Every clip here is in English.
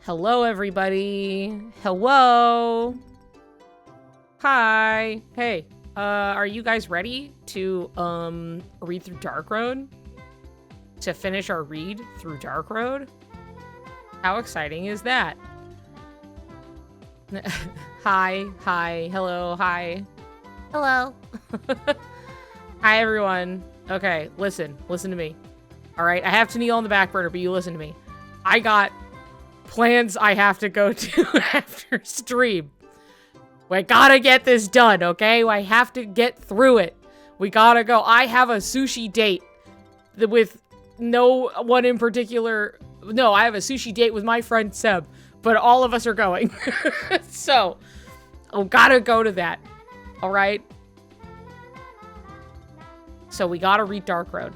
Hello, everybody. Hello. Hi. Hey, are you guys ready to, read through Dark Road? To finish our read through Dark Road? How exciting is that? Hi, hello, hi. Hello. Hi, everyone. Okay, listen to me. All right, I have to kneel on the back burner, but you listen to me. I got plans I have to go to after stream. We gotta get this done, okay? I have to get through it. We gotta go. I have a sushi date with no one in particular. No, I have a sushi date with my friend Seb, but all of us are going. So, I gotta go to that. All right? So we gotta read Dark Road.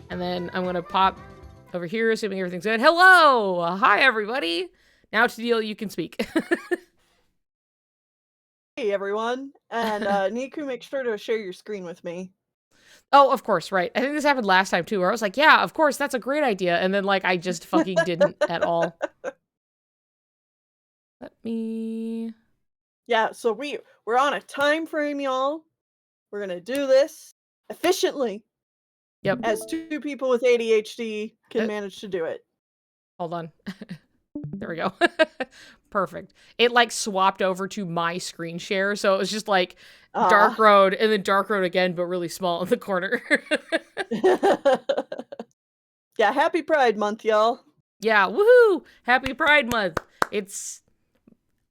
And then I'm gonna pop over here, assuming everything's good. Hello! Hi, everybody! Now, Tadil, you can speak. Hey everyone, and Niku, make sure to share your screen with me. Oh, of course, right. I think this happened last time, too, where I was like, yeah, of course, that's a great idea. And then, like, I just fucking didn't at all. Let me... Yeah, so we're on a time frame, y'all. We're gonna do this efficiently, Yep. as two people with ADHD can manage to do it. Hold on. There we go. Perfect. It, like, swapped over to my screen share, so it was just, like, Dark Road, and then Dark Road again, but really small in the corner. Yeah, happy Pride Month, y'all. Yeah, woohoo! Happy Pride Month! It's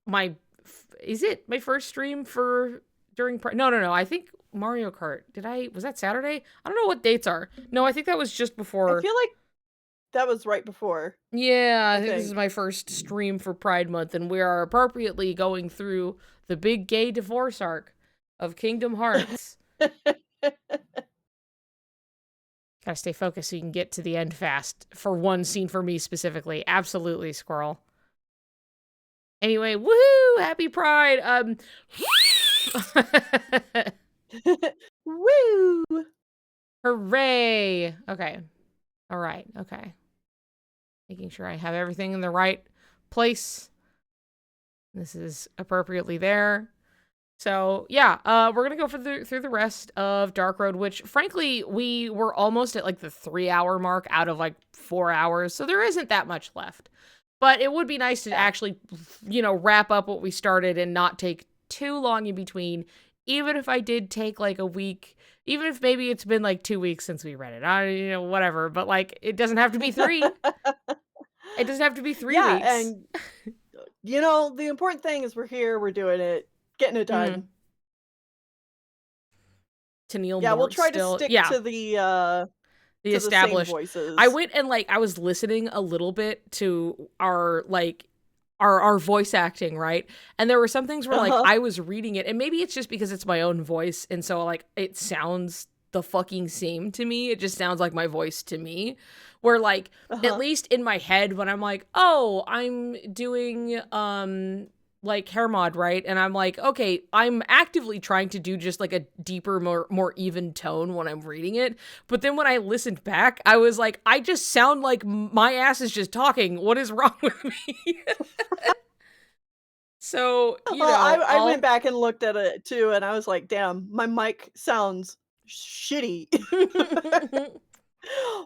my... Is it my first stream for... during Pride? No. I think Mario Kart. Was that Saturday? I don't know what dates are. No, I think that was just before. I feel like that was right before. Yeah, I think this is my first stream for Pride Month, and we are appropriately going through the big gay divorce arc of Kingdom Hearts. Gotta stay focused so you can get to the end fast for one scene for me specifically. Absolutely, Squirrel. Anyway, woohoo! Happy Pride! Woo! Hooray! Okay. Alright, okay. Making sure I have everything in the right place. This is appropriately there. So, yeah, we're gonna go through the rest of Dark Road, which, frankly, we were almost at, like, the 3-hour mark out of, like, 4 hours, so there isn't that much left. But it would be nice to actually, wrap up what we started and not take too long in between, even if I did take, like, a week, even if maybe it's been, like, 2 weeks since we read it. Whatever, but, like, it doesn't have to be 3. It doesn't have to be 3 weeks. Yeah, and, the important thing is we're here, we're doing it, getting it done. Tennille Yeah, we'll Mort try still. to stick Yeah. to the established same voices. I went and, like, I was listening a little bit to our, like, our voice acting, right? And there were some things where, like, I was reading it, and maybe it's just because it's my own voice, and so, like, it sounds the fucking same to me. It just sounds like my voice to me. Where, like, at least in my head, when I'm like, oh, I'm doing, like, Hermod, right? And I'm like, okay, I'm actively trying to do just, like, a deeper, more even tone when I'm reading it. But then when I listened back, I was like, I just sound like my ass is just talking. What is wrong with me? So, I went back and looked at it too, and I was like, damn, my mic sounds shitty.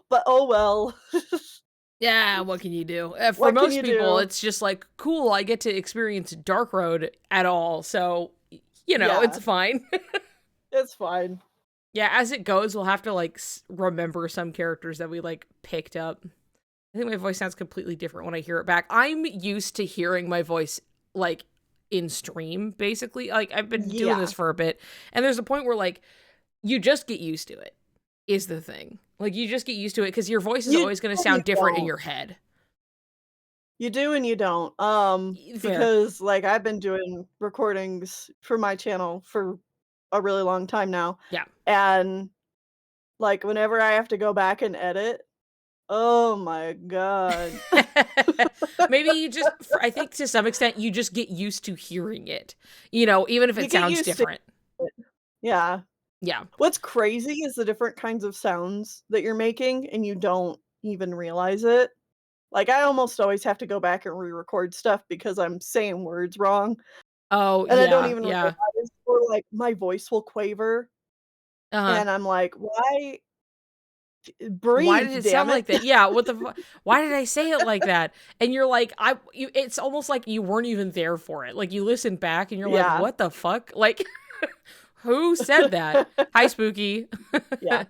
But oh well. Yeah, what can you do? For most people, it's just like, cool, I get to experience Dark Road at all, so, it's fine. It's fine. Yeah, as it goes, we'll have to, like, remember some characters that we, like, picked up. I think my voice sounds completely different when I hear it back. I'm used to hearing my voice, like, in stream, basically. Like, I've been doing this for a bit, and there's a point where, like, you just get used to it, is the thing. Like, you just get used to it, because your voice is always going to sound different in your head. You do and you don't. Because, like, I've been doing recordings for my channel for a really long time now. Yeah. And, like, whenever I have to go back and edit, oh my god. Maybe you just, I think to some extent, you just get used to hearing it. Even if it sounds different. Yeah. Yeah. What's crazy is the different kinds of sounds that you're making, and you don't even realize it. Like, I almost always have to go back and re-record stuff because I'm saying words wrong, Oh, and I don't yeah, even yeah. realize, or, like, my voice will quaver, Uh-huh. and I'm like, "Why Why did breathe, it damn sound it." like that? Yeah, what the why did I say it like that? And you're like, it's almost like you weren't even there for it. Like, you listen back and you're like, Yeah. "What the fuck?" Like, who said that? Hi, Spooky. Yeah.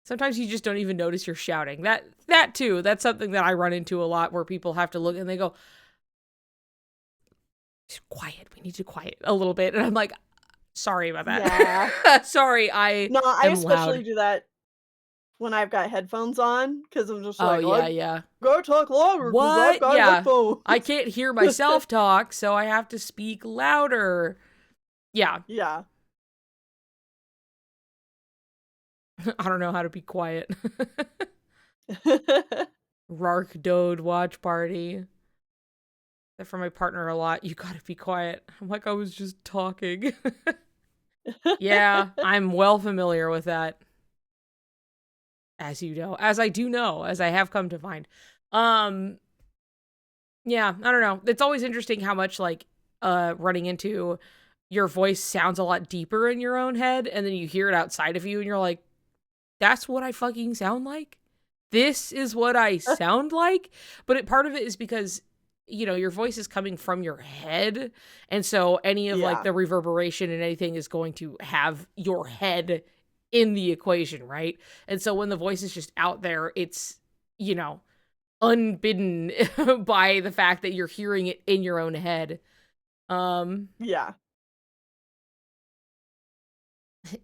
Sometimes you just don't even notice you're shouting. That too. That's something that I run into a lot where people have to look and they go, "Quiet. We need to quiet a little bit." And I'm like, "Sorry about Yeah. that. Sorry, I No, I am especially loud." do that when I've got headphones on, because 'cause I'm just Oh, like, "I yeah, yeah. gotta talk louder because 'cause I've What? got Yeah. I headphones." can't hear myself talk, so I have to speak louder. Yeah. Yeah. I don't know how to be quiet. Rark Dode watch party. That for my partner a lot. You gotta be quiet. I'm like, I was just talking. Yeah, I'm well familiar with that. As you know. As I do know, as I have come to find. Um, yeah, I don't know. It's always interesting how much like running into your voice sounds a lot deeper in your own head, and then you hear it outside of you and you're like, that's what I fucking sound like? This is what I sound like? But part of it is because, you know, your voice is coming from your head. And so any of like Yeah. the reverberation and anything is going to have your head in the equation, right? And so when the voice is just out there, it's, you know, unbidden by the fact that you're hearing it in your own head. Yeah.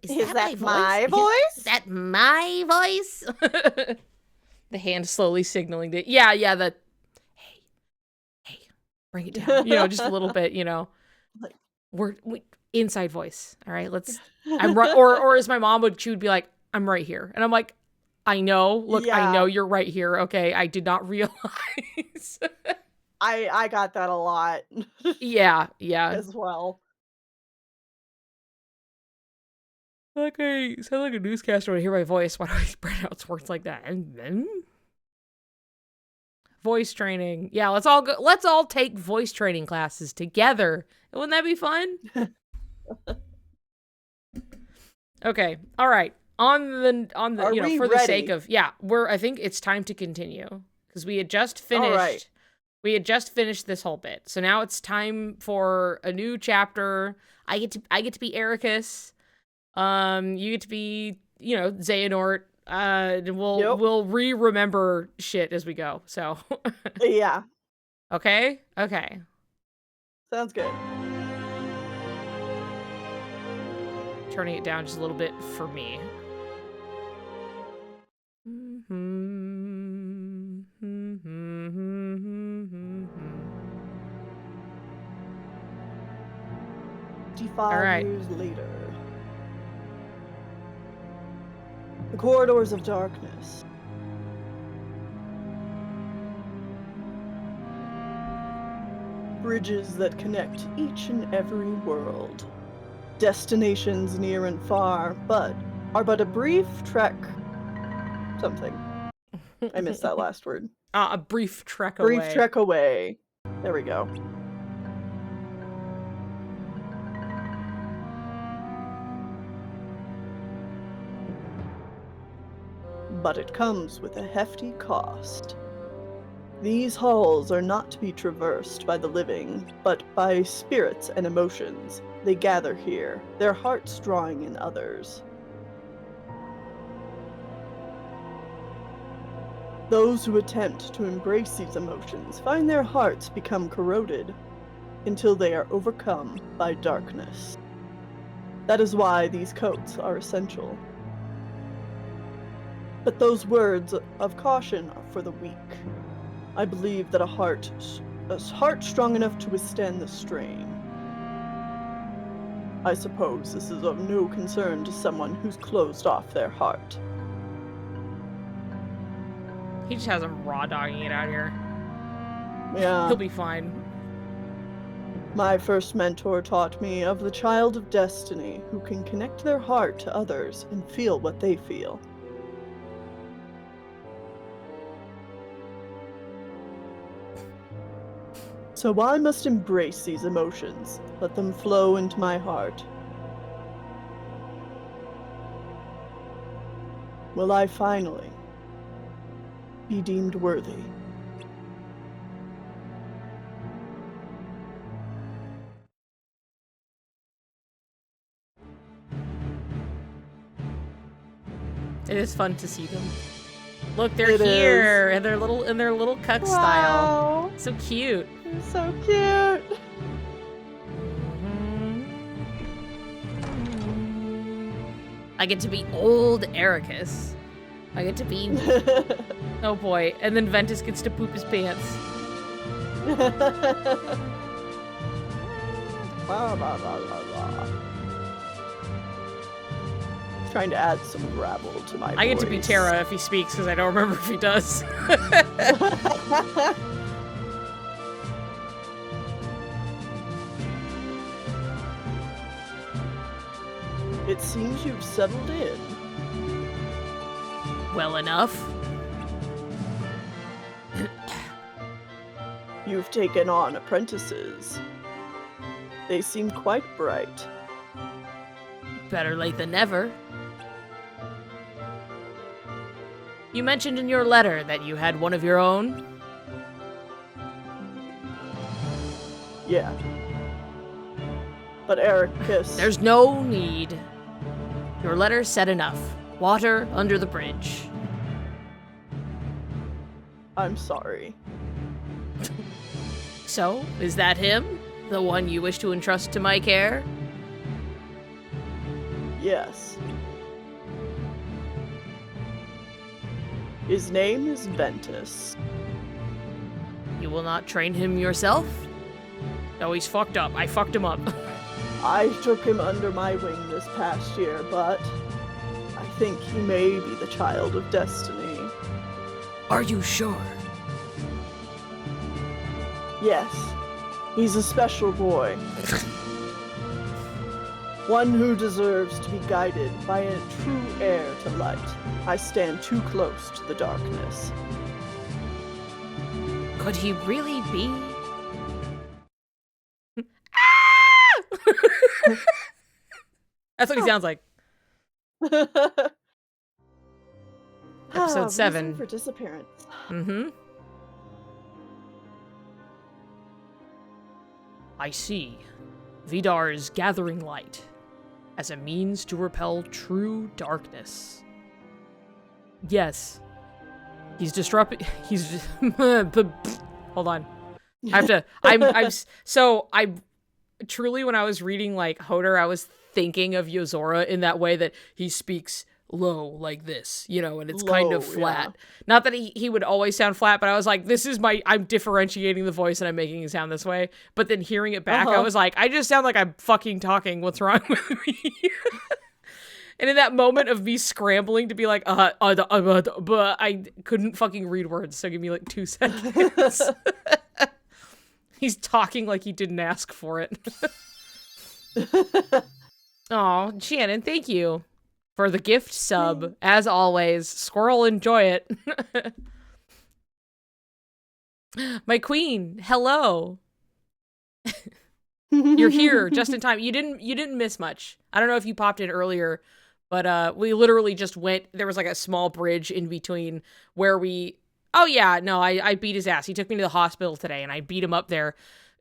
Is Is that my that voice? my Is voice? that my voice? The hand slowly signaling that, yeah, hey, bring it down. You know, just a little bit, you know. Like We inside voice. All right, I'm right, or as my mom would, she would be like, I'm right here. And I'm like, I know, look, I know Yeah. you're right here. Okay, I did not realize. I got that a lot Yeah. as well. Like I sound like a newscaster when I hear my voice. Why do I spread out words like that? And then voice training. Yeah, let's all take voice training classes together. Wouldn't that be fun? Okay. All right. On the Are you know, we for the sake ready? of, I think it's time to continue because All right. we had just finished this whole bit. So now it's time for a new chapter. I get to be Ericus. You get to be, you know, Xehanort. Yep. We'll remember shit as we go. So, Yeah. okay. Sounds good. Turning it down just a little bit for me. All 55 right. years later. The corridors of darkness. Bridges that connect each and every world. Destinations near and far, are but a brief trek. Something. I missed that last word. A brief trek Brief away. trek away. There we go. But it comes with a hefty cost. These halls are not to be traversed by the living, but by spirits and emotions. They gather here, their hearts drawing in others. Those who attempt to embrace these emotions find their hearts become corroded until they are overcome by darkness. That is why these coats are essential. But those words of caution are for the weak. I believe that a heart strong enough to withstand the strain. I suppose this is of no concern to someone who's closed off their heart. He just has him raw dogging it out here. Yeah. He'll be fine. My first mentor taught me of the child of destiny who can connect their heart to others and feel what they feel. So I must embrace these emotions, let them flow into my heart. Will I finally be deemed worthy? It is fun to see them. Look, they're It here in their little cuck style. Wow, So cute. you're so cute. I get to be old Ericus. I get to be. Oh boy! And then Ventus gets to poop his pants. Trying to add some gravel to my I get to be voice. Terra if he speaks, because I don't remember if he does. It seems you've settled in. Well enough. You've taken on apprentices. They seem quite bright. Better late than never. You mentioned in your letter that you had one of your own. Yeah. But Ericus... There's no need. Your letter said enough. Water under the bridge. I'm sorry. So, is that him? The one you wish to entrust to my care? Yes. His name is Ventus. You will not train him yourself? No, he's fucked up. I fucked him up. I took him under my wing this past year, but I think he may be the child of destiny. Are you sure? Yes, he's a special boy. One who deserves to be guided by a true heir to light. I stand too close to the darkness. Could he really be? That's what he sounds like. Episode 7. Reason for disappearance. Mm-hmm. I see. Vidar is gathering light as a means to repel true darkness. Yes. He's disrupting. He's. Hold on. I have to. I truly, when I was reading like Hodor, I was thinking of Yozora in that way that he speaks low like this, you know, and it's kind of Low, flat. Not that he would always sound flat, but I was like, this is I'm differentiating the voice and I'm making it sound this way. But then hearing it back, I was like, I just sound like I'm fucking talking. What's wrong with me? And in that moment of me scrambling to be like, but I couldn't fucking read words, so give me like 2 seconds. He's talking like he didn't ask for it. Aw, Shannon, thank you for the gift sub. As always, Squirrel, enjoy it. My queen, hello. You're here just in time. You didn't miss much. I don't know if you popped in earlier, but we literally just went. There was like a small bridge in between where we. Oh yeah, no, I beat his ass. He took me to the hospital today, and I beat him up there.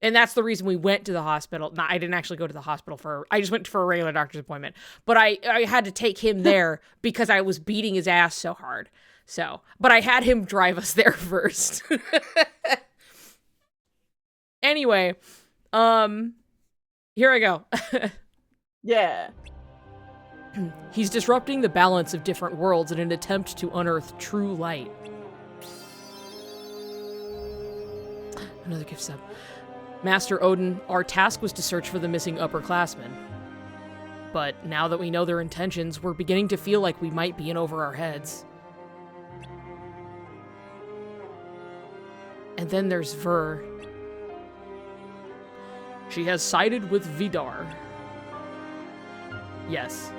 And that's the reason we went to the hospital. No, I didn't actually go to the hospital I just went for a regular doctor's appointment. But I had to take him there because I was beating his ass so hard. So, but I had him drive us there first. Anyway, here I go. Yeah. He's disrupting the balance of different worlds in an attempt to unearth true light. Another gift sub. Master Odin, our task was to search for the missing upperclassmen. But now that we know their intentions, we're beginning to feel like we might be in over our heads. And then there's Ver. She has sided with Vidar. Yes.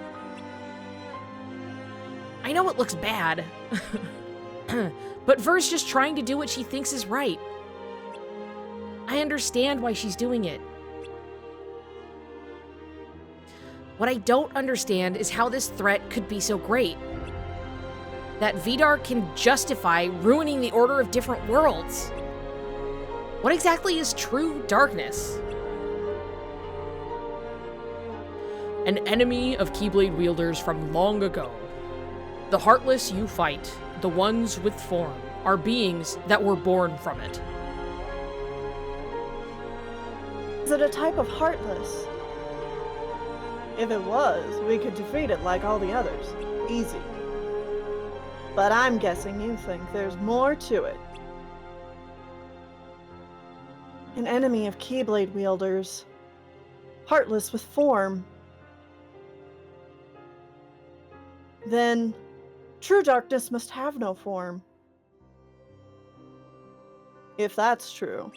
I know it looks bad. But Ver's just trying to do what she thinks is right. I understand why she's doing it. What I don't understand is how this threat could be so great. That Vidar can justify ruining the order of different worlds. What exactly is true darkness? An enemy of Keyblade wielders from long ago. The heartless you fight, the ones with form, are beings that were born from it. Is it a type of heartless? If it was, we could defeat it like all the others. Easy. But I'm guessing you think there's more to it. An enemy of Keyblade wielders. Heartless with form. Then, true darkness must have no form. If that's true.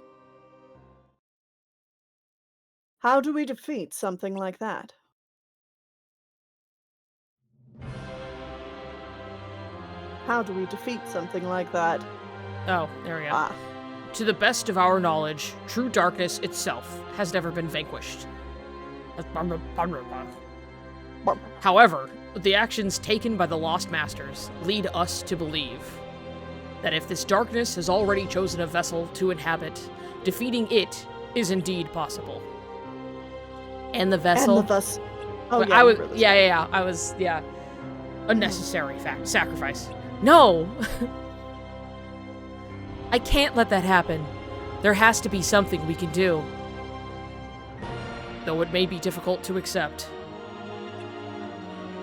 How do we defeat something like that? How do we defeat something like that? Oh, there we go. Ah, To the best of our knowledge, true darkness itself has never been vanquished. However, the actions taken by the Lost Masters lead us to believe that if this darkness has already chosen a vessel to inhabit, defeating it is indeed possible. And the vessel... and the thus. Oh But yeah, I was, you were yeah. I was, unnecessary sacrifice. No! I can't let that happen. There has to be something we can do. Though it may be difficult to accept.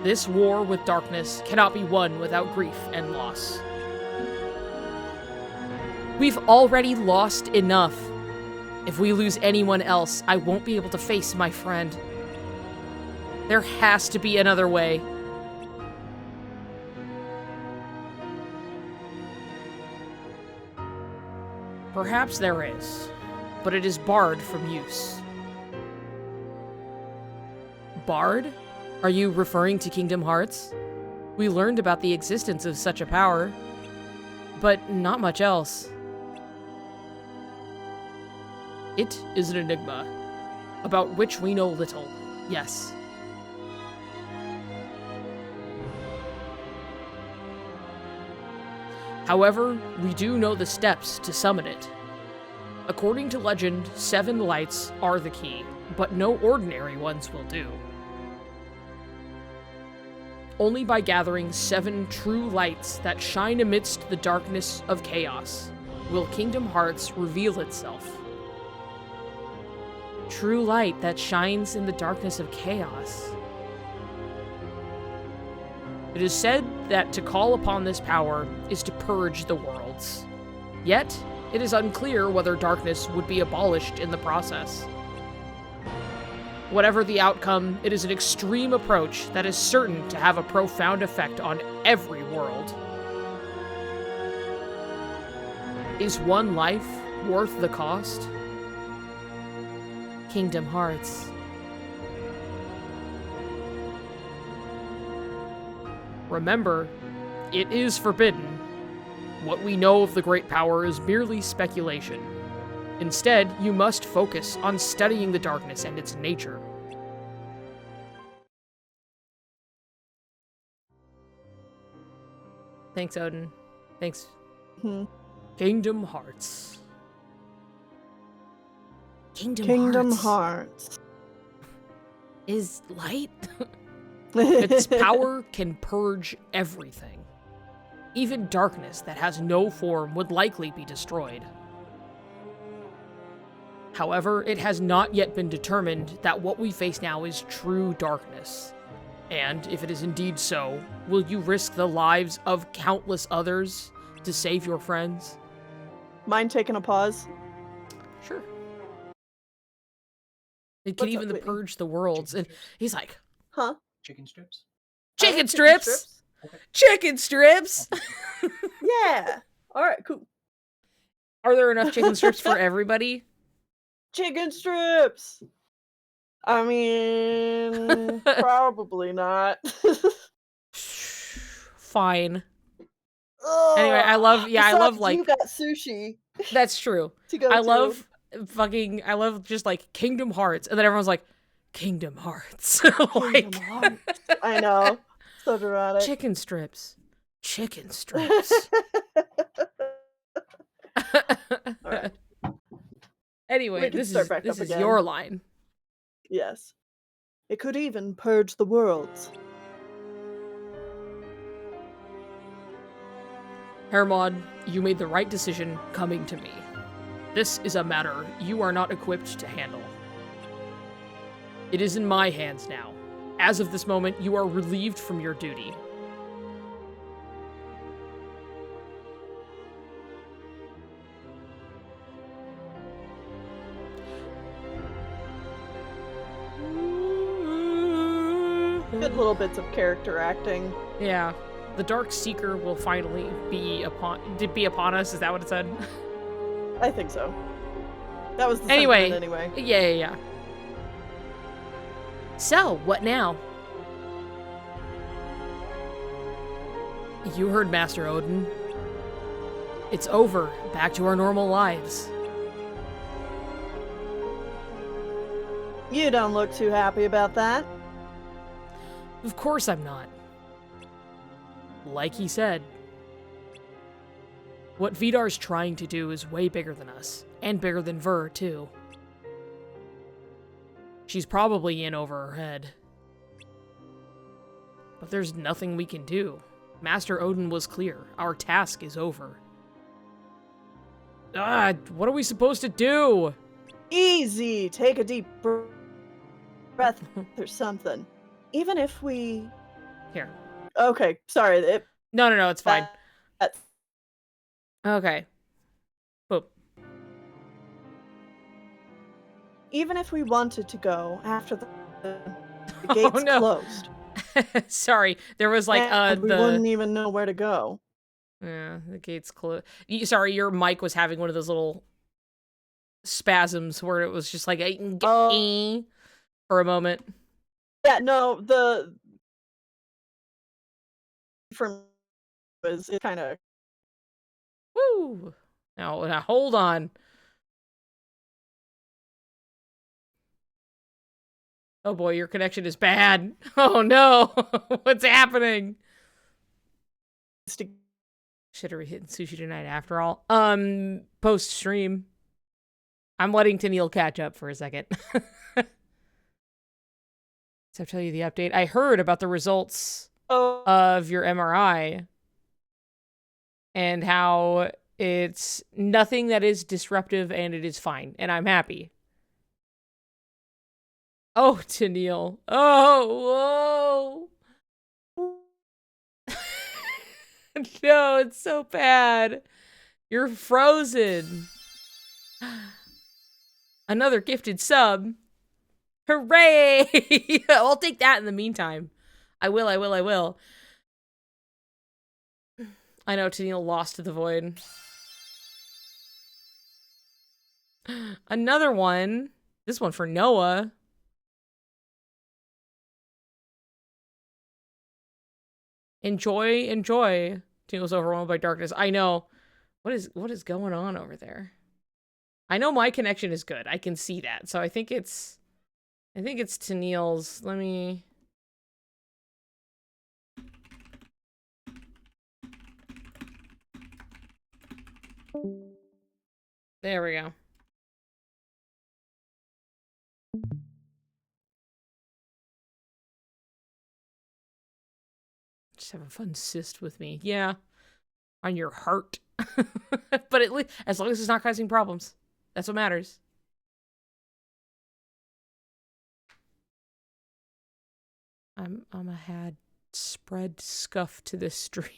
This war with darkness cannot be won without grief and loss. We've already lost enough. If we lose anyone else, I won't be able to face my friend. There has to be another way. Perhaps there is, but it is barred from use. Barred? Are you referring to Kingdom Hearts? We learned about the existence of such a power, but not much else. It is an enigma, about which we know little, yes. However, we do know the steps to summon it. According to legend, 7 lights are the key, but no ordinary ones will do. Only by gathering 7 true lights that shine amidst the darkness of chaos will Kingdom Hearts reveal itself. True light that shines in the darkness of chaos. It is said that to call upon this power is to purge the worlds. Yet, it is unclear whether darkness would be abolished in the process. Whatever the outcome, it is an extreme approach that is certain to have a profound effect on every world. Is one life worth the cost? Kingdom Hearts. Remember, it is forbidden. What we know of the great power is merely speculation. Instead, you must focus on studying the darkness and its nature. Thanks, Odin. Thanks. Kingdom Hearts. Kingdom Hearts. Is light? Its power can purge everything. Even darkness that has no form would likely be destroyed. However, it has not yet been determined that what we face now is true darkness. And if it is indeed so, will you risk the lives of countless others to save your friends? Mind taking a pause? Sure. It can What's even up, Whitney? purge the worlds. And he's like, Huh? Chicken strips? I chicken like strips! Chicken strips! Yeah. All right, cool. Are there enough chicken strips for everybody? Chicken strips. I mean, probably not. Fine. Anyway, I love, yeah, I Besides, love, like, you got sushi that's true. to go I to. love fucking, I love just like Kingdom Hearts. And then everyone's like, Kingdom Hearts. Kingdom Like, Hearts. I know. So dramatic. chicken strips. Chicken strips. Alright. Anyway, We can this start is back this up is again. your line. Yes. It could even purge the worlds. Hermod, you made the right decision coming to me. This is a matter you are not equipped to handle. It is in my hands now. As of this moment, you are relieved from your duty. Good little bits of character acting. Yeah. The Dark Seeker will finally be upon us. Is that what it said? I think so. That was the Anyway. sentiment anyway. Yeah. So, what now? You heard Master Odin. It's over. Back to our normal lives. You don't look too happy about that. Of course I'm not. Like he said, what Vidar's trying to do is way bigger than us, and bigger than Ver, too. She's probably in over her head. But there's nothing we can do. Master Odin was clear. Our task is over. What are we supposed to do? Easy. Take a deep breath or something. Even if we... Here. Okay, sorry. No, it's fine. That's... Okay. Boop. Even if we wanted to go after the gates closed. Sorry, there was like and we wouldn't even know where to go. Yeah, the gates closed. Sorry, your mic was having one of those little spasms where it was just like for a moment. Yeah, no, the from was kind of. Woo! Now hold on. Oh boy, your connection is bad. Oh no, what's happening? Should have hitting sushi tonight after all. Post stream. I'm letting Tennille catch up for a second. So I'll tell you the update. I heard about the results of your MRI and how it's nothing that is disruptive and it is fine. And I'm happy. Oh, Tennille. Oh, whoa. No, it's so bad. You're frozen. Another gifted sub. Hooray! I'll take that in the meantime. I will. I know Tennille lost to the void. Another one. This one for Noah. Enjoy. Tennille's overwhelmed by darkness. I know. What is going on over there? I know my connection is good. I can see that. So I think it's Tennille's. Let me... There we go. Just have a fun cyst with me. Yeah. On your heart. But at least, as long as it's not causing problems. That's what matters. I'm a had spread scuff to this stream.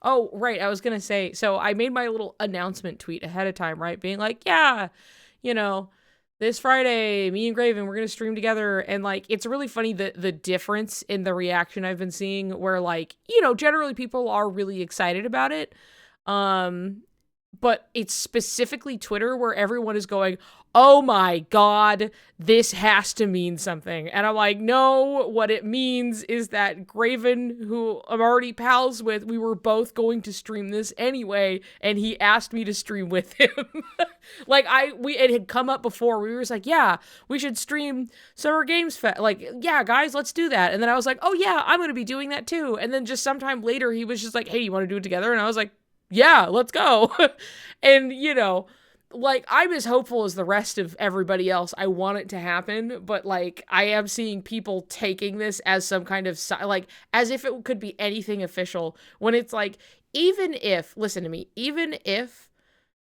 Oh, right. I was going to say, so I made my little announcement tweet ahead of time, right? Being like, yeah, you know, this Friday, me and Graven, we're going to stream together. And like, it's really funny the difference in the reaction I've been seeing where like, you know, generally people are really excited about it. but it's specifically Twitter where everyone is going, oh my God, this has to mean something. And I'm like, no, what it means is that Graven, who I'm already pals with, we were both going to stream this anyway, and he asked me to stream with him. Like, it had come up before. We were just like, yeah, we should stream Summer Games Fest. Like, yeah, guys, let's do that. And then I was like, oh yeah, I'm going to be doing that too. And then just sometime later, he was just like, hey, you want to do it together? And I was like, yeah, let's go. And, you know, like, I'm as hopeful as the rest of everybody else. I want it to happen, but like, I am seeing people taking this as some kind of, like, as if it could be anything official, when it's like, even if, listen to me, even if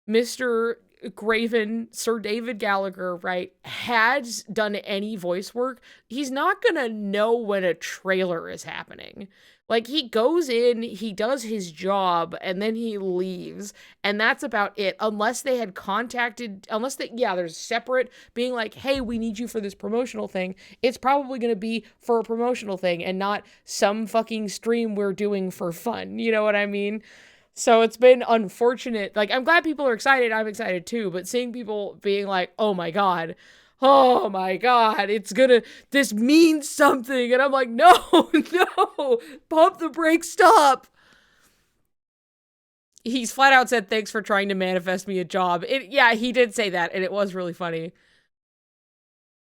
Mr. Graven, Sir David Gallagher, right, had done any voice work, he's not gonna know when a trailer is happening. Like, he goes in, he does his job, and then he leaves, and that's about it. Unless they had contacted, there's separate being like, hey, we need you for this promotional thing. It's probably gonna be for a promotional thing and not some fucking stream we're doing for fun. You know what I mean? So it's been unfortunate. Like, I'm glad people are excited. I'm excited too. But seeing people being like, oh my God, this means something. And I'm like, no, no, pump the brakes, stop. He's flat out said, thanks for trying to manifest me a job. Yeah, he did say that. And it was really funny.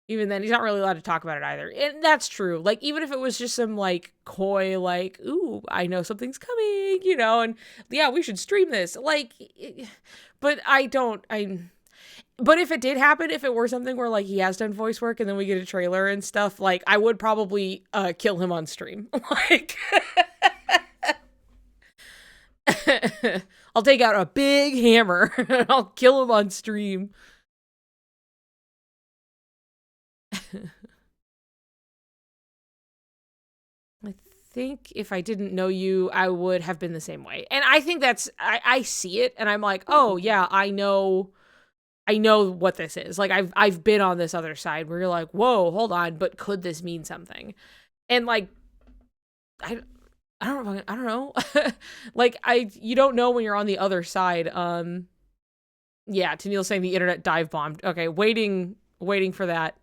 Even then, he's not really allowed to talk about it either. And that's true. Like, even if it was just some, like, coy, like, ooh, I know something's coming, you know, and yeah, we should stream this. Like, but but if it did happen, if it were something where, like, he has done voice work and then we get a trailer and stuff, like, I would probably kill him on stream. Like, I'll take out a big hammer and I'll kill him on stream. I think if I didn't know you, I would have been the same way. And I think I see it and I'm like, oh yeah, I know what this is. Like, I've been on this other side where you're like, whoa, hold on, but could this mean something? And like, I don't know. Like, you don't know when you're on the other side. Yeah, Tennille's saying the internet dive bombed. Okay, waiting for that.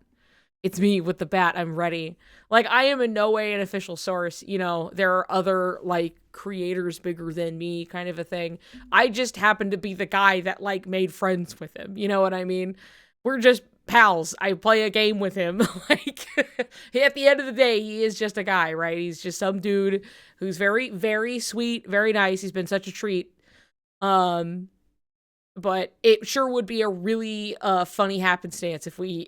It's me with the bat. I'm ready. Like, I am in no way an official source. You know, there are other, like, creators bigger than me kind of a thing. I just happen to be the guy that, like, made friends with him. You know what I mean? We're just pals. I play a game with him. Like, at the end of the day, he is just a guy, right? He's just some dude who's very, very sweet, very nice. He's been such a treat. But it sure would be a really funny happenstance if we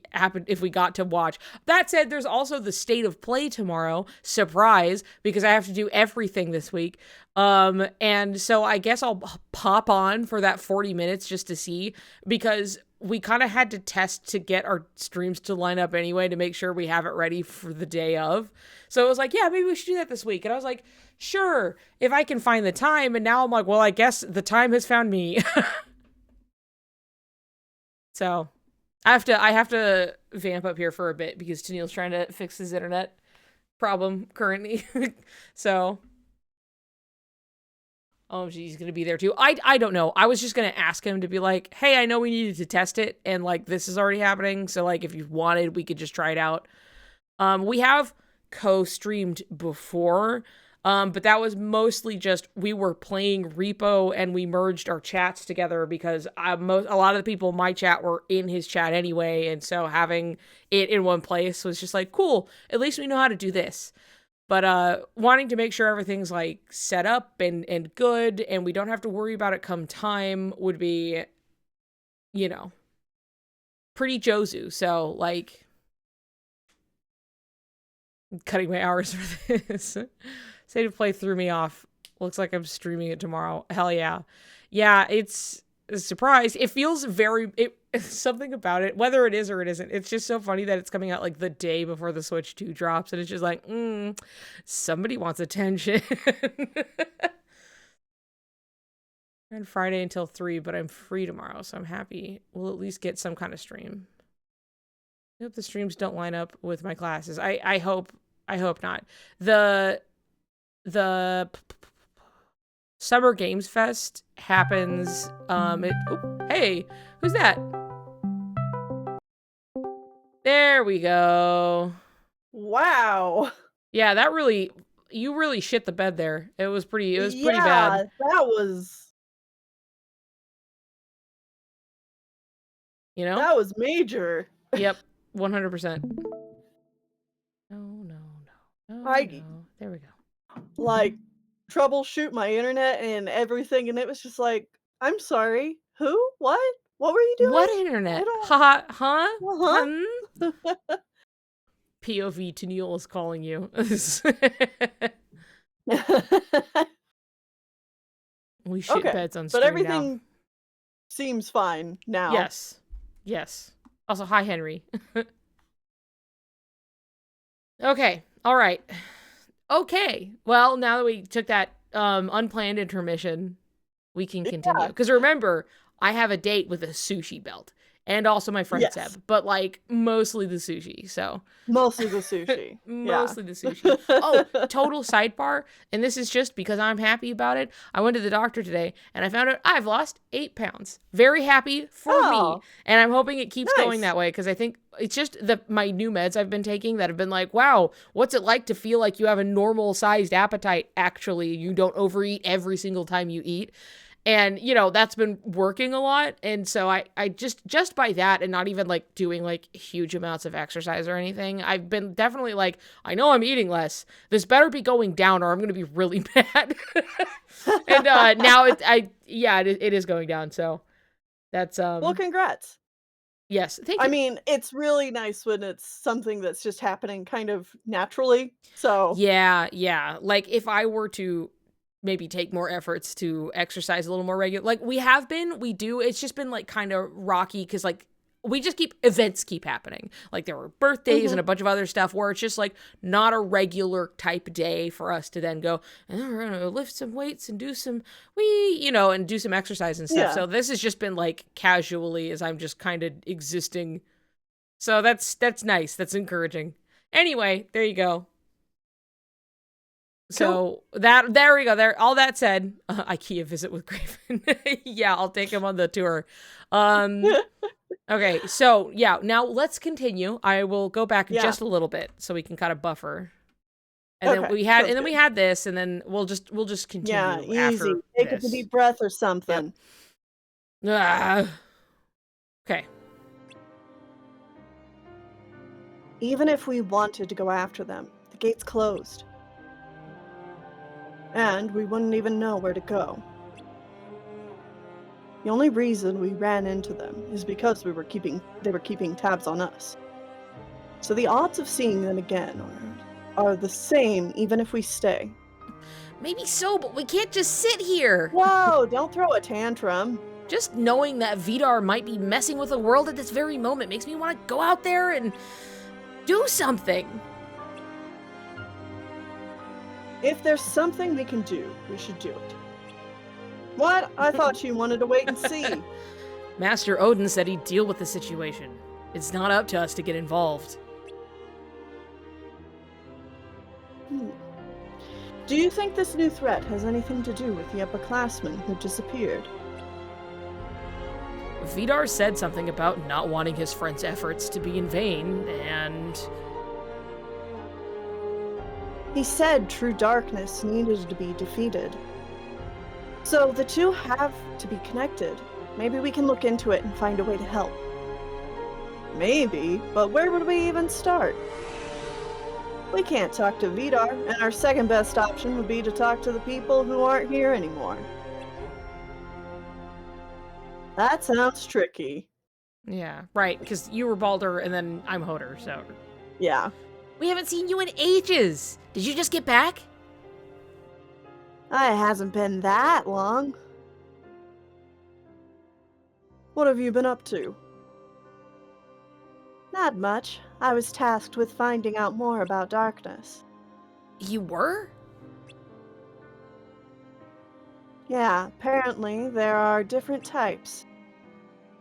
got to watch. That said, there's also the State of Play tomorrow. Surprise, because I have to do everything this week. And so I guess I'll pop on for that 40 minutes just to see, because we kind of had to test to get our streams to line up anyway to make sure we have it ready for the day of. So it was like, yeah, maybe we should do that this week. And I was like, sure, if I can find the time. And now I'm like, well, I guess the time has found me. So I have to vamp up here for a bit because Tennille's trying to fix his internet problem currently. So, oh, he's going to be there too. I don't know. I was just going to ask him to be like, hey, I know we needed to test it and like this is already happening. So like if you wanted, we could just try it out. We have co-streamed before. But that was mostly just we were playing Repo and we merged our chats together because a lot of the people in my chat were in his chat anyway. And so having it in one place was just like, cool, at least we know how to do this. But wanting to make sure everything's like set up and good and we don't have to worry about it come time would be, you know, pretty Jozu. So like cutting my hours for this. State of Play threw me off. Looks like I'm streaming it tomorrow. Hell yeah. Yeah, it's a surprise. It feels something about it, whether it is or it isn't. It's just so funny that it's coming out like the day before the Switch 2 drops. And it's just like, somebody wants attention. And Friday until 3, but I'm free tomorrow. So I'm happy. We'll at least get some kind of stream. I hope the streams don't line up with my classes. I hope not. The Summer Games Fest happens. Hey, who's that? There we go. Wow. Yeah, you really shit the bed there. It was pretty Yeah, bad. that was You know? that was major. Yep, 100%. No, no, no, no, I no. There we go. like troubleshoot my internet and everything, and it was just like, I'm sorry, who? What were you What doing? I internet? don't. Haha, huh? Uh POV to Neil is calling you. huh. We shit Okay, beds on but stream now. everything seems fine now. Yes. Yes. Also, hi, Henry. Okay. All right. Okay. Well, now that we took that unplanned intermission, we can continue. Yeah. Because remember, I have a date with a sushi belt and also my friend Yes. Seb, but like mostly the sushi. So Mostly the sushi. Yeah. mostly the sushi. Oh, total sidebar. And this is just because I'm happy about it. I went to the doctor today and I found out I've lost 8 pounds. Very happy for me. Oh, And I'm hoping it keeps going nice. that way because I think it's just my new meds I've been taking that have been like, wow, what's it like to feel like you have a normal sized appetite? Actually, you don't overeat every single time you eat. And that's been working a lot. And so I just by that, and not even like doing like huge amounts of exercise or anything, I've been definitely like, I know I'm eating less, this better be going down or I'm gonna be really mad. And now it is going down. So that's Well, congrats. yes, thank I you. mean, it's really nice when it's something that's just happening kind of naturally. So, Yeah, like if I were to maybe take more efforts to exercise a little more regular, like we do, it's just been like kind of rocky because like events keep happening. Like there were birthdays and mhm. a bunch of other stuff where it's just like not a regular type day for us to then go, and then we're gonna lift some weights and do some and do some exercise and stuff. Yeah. So this has just been like casually as I'm just kind of existing. So that's nice. That's encouraging. Anyway, there you go. Cool. So there we go. There. All that said, IKEA visit with Craven. Yeah, I'll take him on the tour. Um. Okay. So yeah. Now let's continue. I will go back Yeah. just a little bit so we can kind of buffer. And then Okay. Sounds good. we had this, and then we'll just Yeah, continue easy. after Take a this. deep breath or Yep. something. Okay. Even if we wanted to go after them, the gate's closed. And we wouldn't even know where to go. The only reason we ran into them is because they were keeping tabs on us. So the odds of seeing them again are the same even if we stay. Maybe so, but we can't just sit here. Whoa, don't throw a tantrum. Just knowing that Vidar might be messing with the world at this very moment makes me want to go out there and do something. If there's something we can do, we should do it. What? I thought you wanted to wait and see. Master Odin said he'd deal with the situation. It's not up to us to get involved. Do you think this new threat has anything to do with the upperclassmen who disappeared? Vidar said something about not wanting his friend's efforts to be in vain, and He said true darkness needed to be defeated. So the two have to be connected. Maybe we can look into it and find a way to help. Maybe, but where would we even start? We can't talk to Vidar, and our second best option would be to talk to the people who aren't here anymore. That sounds tricky. yeah, right, because you were Balder and then I'm Hoder, so. Yeah. We haven't seen you in ages. Did you just get back? It hasn't been that long. What have you been up to? Not much. I was tasked with finding out more about darkness. You were? Yeah, apparently there are different types.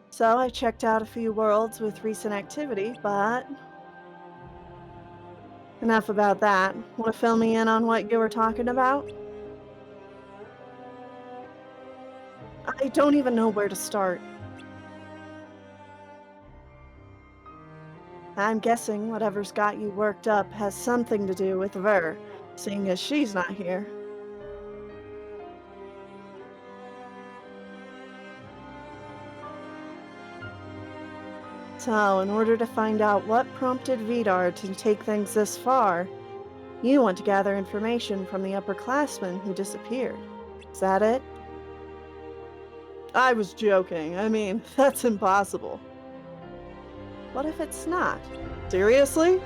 So I checked out a few worlds with recent activity, but... Enough about that. Want to fill me in on what you were talking about? I don't even know where to start. I'm guessing whatever's got you worked up has something to do with Ver, seeing as she's not here. So, in order to find out what prompted Vidar to take things this far, you want to gather information from the upperclassmen who disappeared. Is that it? I was joking. I mean, that's impossible. What if it's not? Seriously?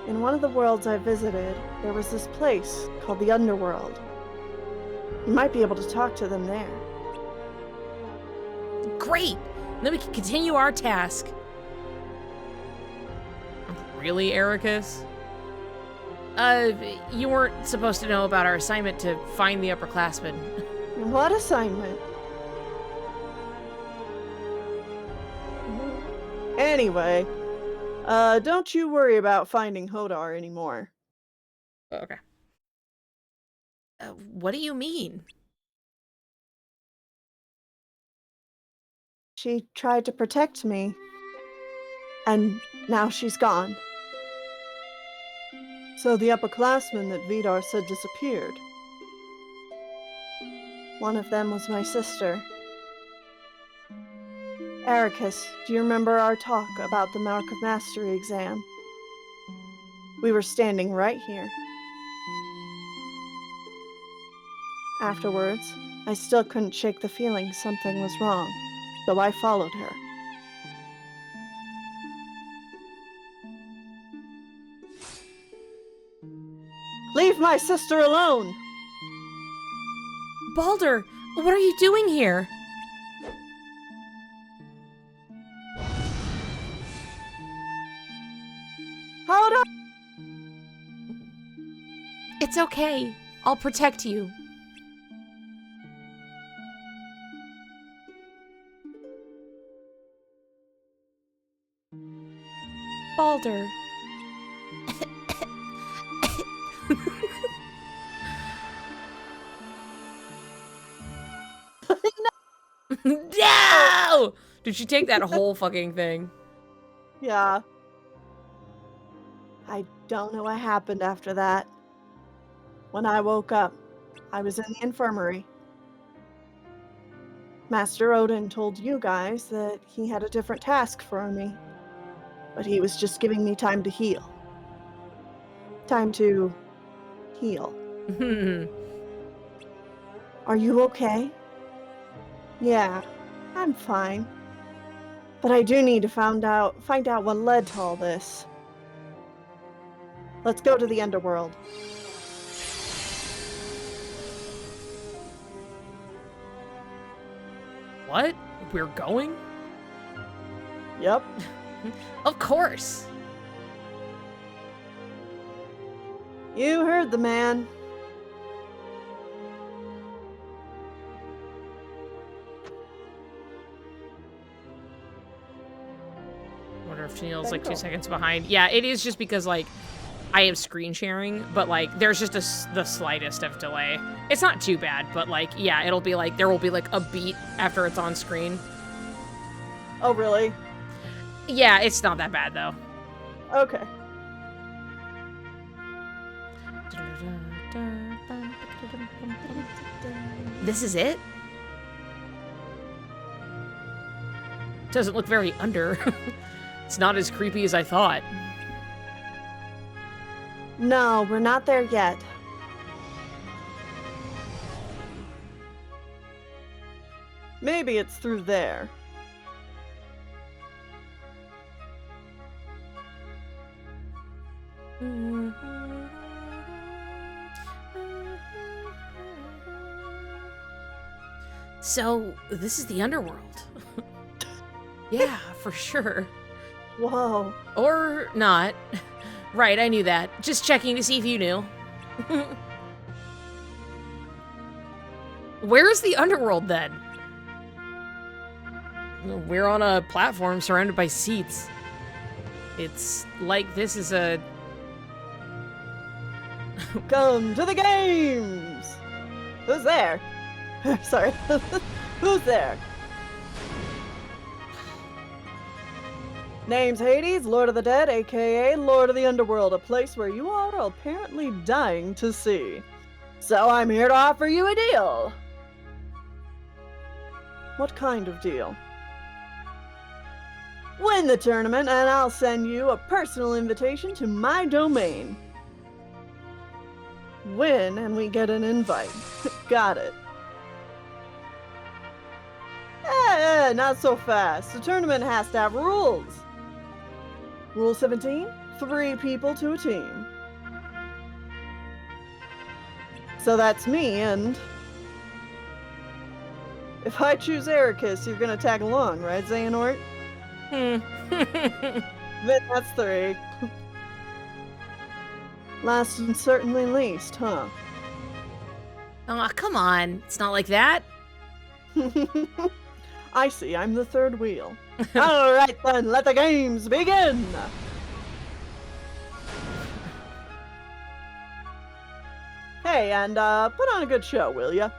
In one of the worlds I visited, there was this place called the Underworld. You might be able to talk to them there. Great! Then we can continue our task. Really, Ericus? You weren't supposed to know about our assignment to find the upperclassmen. What assignment? Anyway, don't you worry about finding Hodar anymore. Okay. What do you mean? She tried to protect me, and now she's gone. So the upperclassmen that Vidar said disappeared. One of them was my sister. Ericus, do you remember our talk about the Mark of Mastery exam? We were standing right here. Afterwards, I still couldn't shake the feeling something was wrong, so I followed her. Leave my sister alone! Balder, what are you doing here? Hold on! It's okay. I'll protect you. Balder. No! Did she take that whole fucking thing? Yeah. I don't know what happened after that. When I woke up, I was in the infirmary. Master Odin told you guys that he had a different task for me, but he was just giving me time to heal. Time to heal. Are you okay? Yeah, I'm fine. But I do need to find out what led to all this. Let's go to the Underworld. What? We're going? Yep. Of course. You heard the man. Wonder if Neil's like 2 seconds behind. Yeah, it is just because like I have screen sharing, but like there's just the slightest of delay. It's not too bad, but like yeah, it'll be like there will be like a beat after it's on screen. Oh, really? Yeah, it's not that bad though. Okay. This is it? Doesn't look very under. It's not as creepy as I thought. No, we're not there yet. Maybe it's through there. So, this is the underworld. Yeah, for sure. Whoa. Or not. Right, I knew that. Just checking to see if you knew. Where's the underworld then? We're on a platform surrounded by seats. It's like this is a... Come to the games! Who's there? Sorry. Who's there? Name's Hades, Lord of the Dead, aka Lord of the Underworld, a place where you are apparently dying to see. So I'm here to offer you a deal. What kind of deal? Win the tournament and I'll send you a personal invitation to my domain. Win and we get an invite. Got it. Not so fast. The tournament has to have rules. Rule 17, 3 people to a team. So that's me, and if I choose Ericus, you're gonna tag along, right, Xehanort? Then that's 3. Last and certainly least, huh? Oh, come on. It's not like that. I see, I'm the third wheel. Alright then, let the games begin! Hey, and put on a good show, will ya?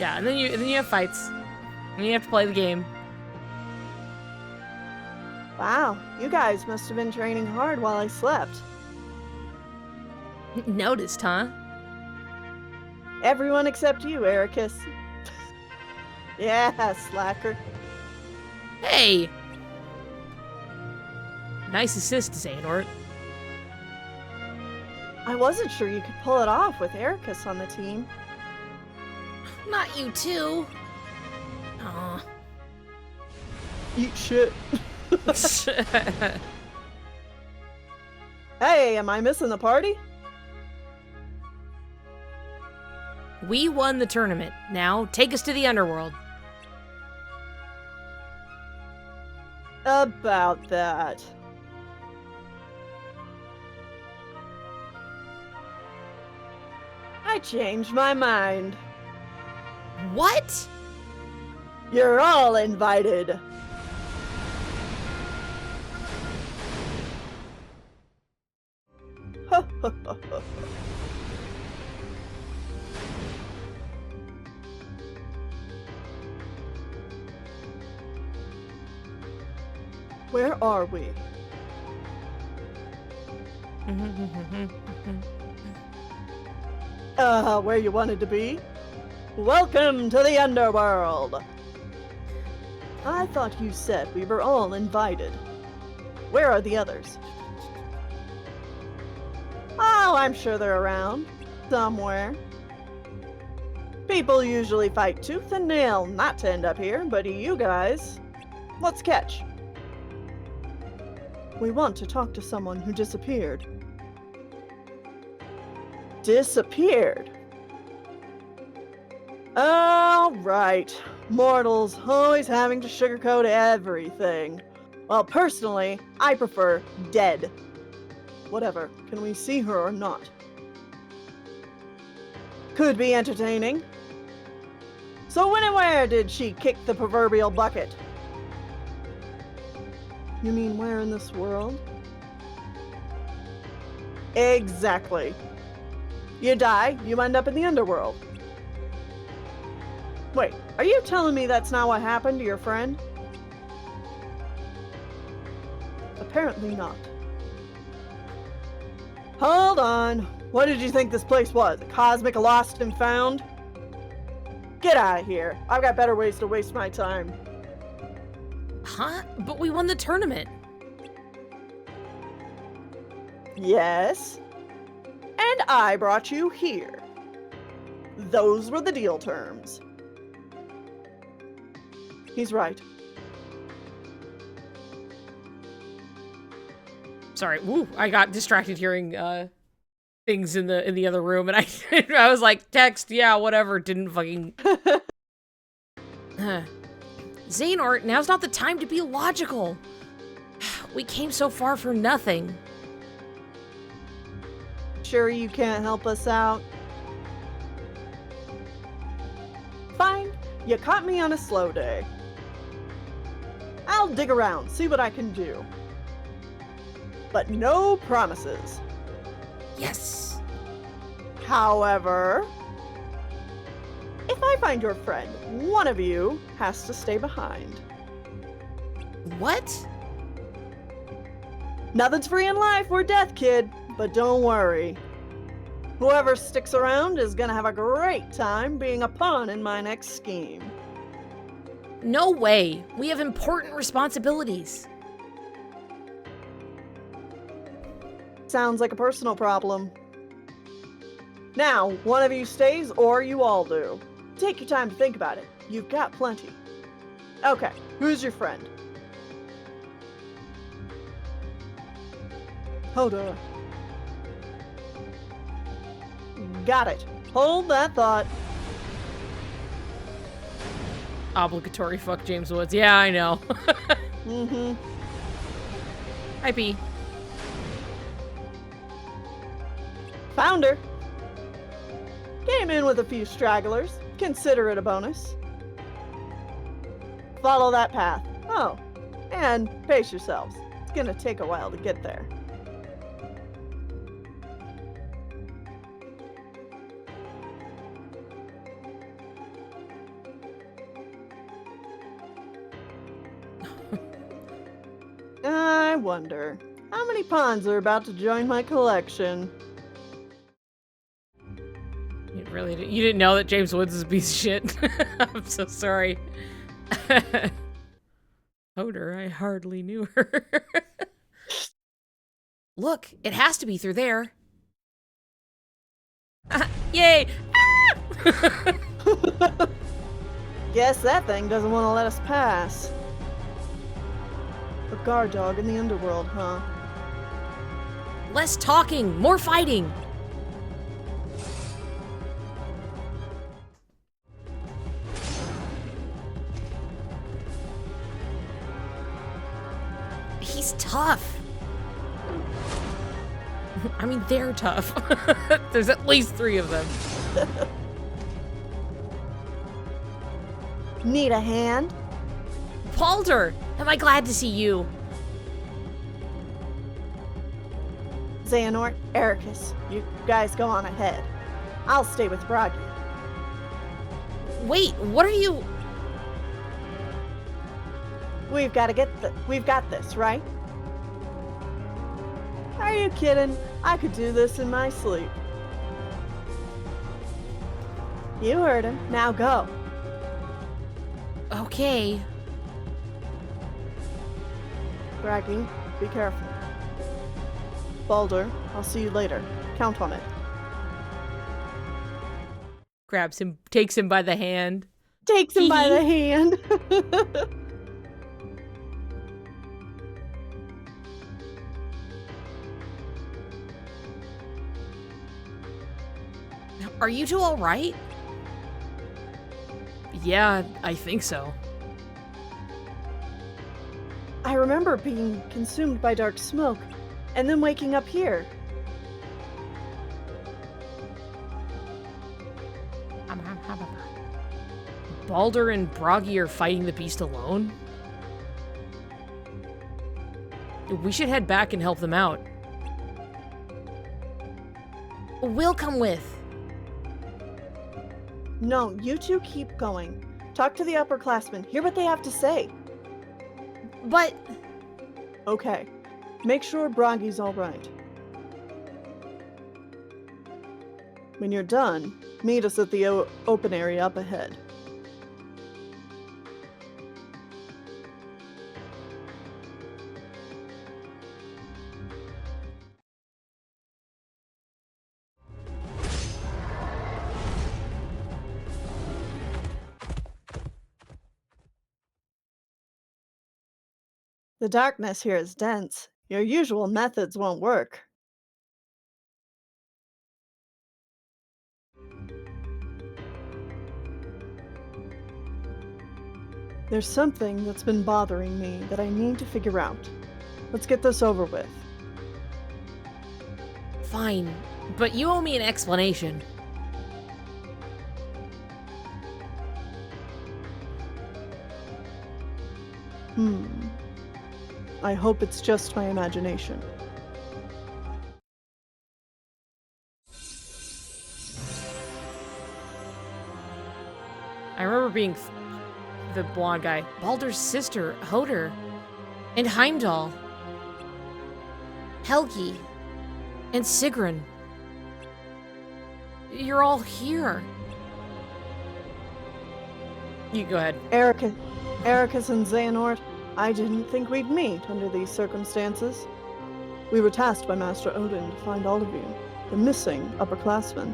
Yeah, and then you have fights. And you have to play the game. Wow, you guys must have been training hard while I slept. Noticed, huh? Everyone except you, Ericus. Yeah, slacker. Hey! Nice assist, Xehanort. I wasn't sure you could pull it off with Ericus on the team. Not you too. Aw. Eat shit. Hey, am I missing the party? We won the tournament. Now, take us to the underworld. About that. I changed my mind. What? You're all invited. Where are we? Where you wanted to be? Welcome to the underworld! I thought you said we were all invited. Where are the others? Oh, I'm sure they're around. Somewhere. People usually fight tooth and nail not to end up here, but you guys... What's catch? We want to talk to someone who disappeared. Disappeared? Oh, right. Mortals always having to sugarcoat everything. Well, personally, I prefer dead. Whatever. Can we see her or not? Could be entertaining. So when and where did she kick the proverbial bucket? You mean where in this world? Exactly. You die, you end up in the underworld. Wait, are you telling me that's not what happened to your friend? Apparently not. Hold on. What did you think this place was? A cosmic lost and found? Get out of here. I've got better ways to waste my time. Huh? But we won the tournament. Yes. And I brought you here. Those were the deal terms. He's right. Sorry, woo! I got distracted hearing things in the other room, and I I was like, text, yeah, whatever. Didn't fucking. Xehanort, now's not the time to be logical. We came so far for nothing. Sure you can't help us out? Fine, you caught me on a slow day. I'll dig around, see what I can do. But no promises. Yes. However, if I find your friend, one of you has to stay behind. What? Nothing's free in life or death, kid, but don't worry. Whoever sticks around is gonna have a great time being a pawn in my next scheme. No way. We have important responsibilities. Sounds like a personal problem. Now, one of you stays or you all do. Take your time to think about it. You've got plenty. Okay, who's your friend? Hodor. Got it. Hold that thought. Obligatory fuck James Woods. Yeah, I know. Mm-hmm. Hi, P. Founder. Came in with a few stragglers. Consider it a bonus. Follow that path. Oh, and pace yourselves. It's gonna take a while to get there. I wonder, how many pawns are about to join my collection? You didn't know that James Woods is a piece of shit. I'm so sorry. Hodor, I hardly knew her. Look, it has to be through there. Yay! Guess that thing doesn't want to let us pass. A guard dog in the underworld, huh? Less talking, more fighting. He's tough. I mean, they're tough. There's at least 3 of them. Need a hand? Baldur, am I glad to see you? Xehanort, Ericus, you guys go on ahead. I'll stay with Bragi. Wait, what are you... We've got this, right? Are you kidding? I could do this in my sleep. You heard him. Now go. Okay. Bragi, be careful. Baldur, I'll see you later. Count on it. Grabs him, takes him by the hand. Takes him by the hand. Are you two all right? Yeah, I think so. I remember being consumed by dark smoke, and then waking up here. Baldur and Bragi are fighting the beast alone? We should head back and help them out. We'll come with. No, you two keep going. Talk to the upperclassmen. Hear what they have to say. But... Okay. Make sure Bragi's all right. When you're done, meet us at the open area up ahead. The darkness here is dense. Your usual methods won't work. There's something that's been bothering me that I need to figure out. Let's get this over with. Fine, but you owe me an explanation. I hope it's just my imagination. I remember being the blonde guy. Baldur's sister, Hoder. And Heimdall. Helgi. And Sigrun. You're all here. You go ahead. Ericus and Xehanort, I didn't think we'd meet under these circumstances. We were tasked by Master Odin to find all of you, the missing upperclassmen.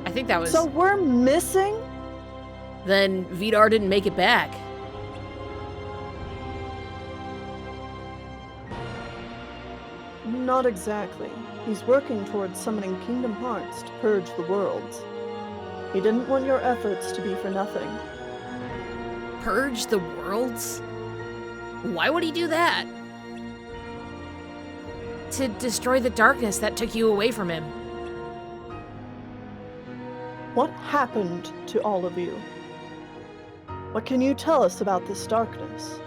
I think that was... So we're missing? Then Vidar didn't make it back. Not exactly. He's working towards summoning Kingdom Hearts to purge the worlds. He didn't want your efforts to be for nothing. Purge the worlds? Why would he do that? To destroy the darkness that took you away from him. What happened to all of you? What can you tell us about this darkness?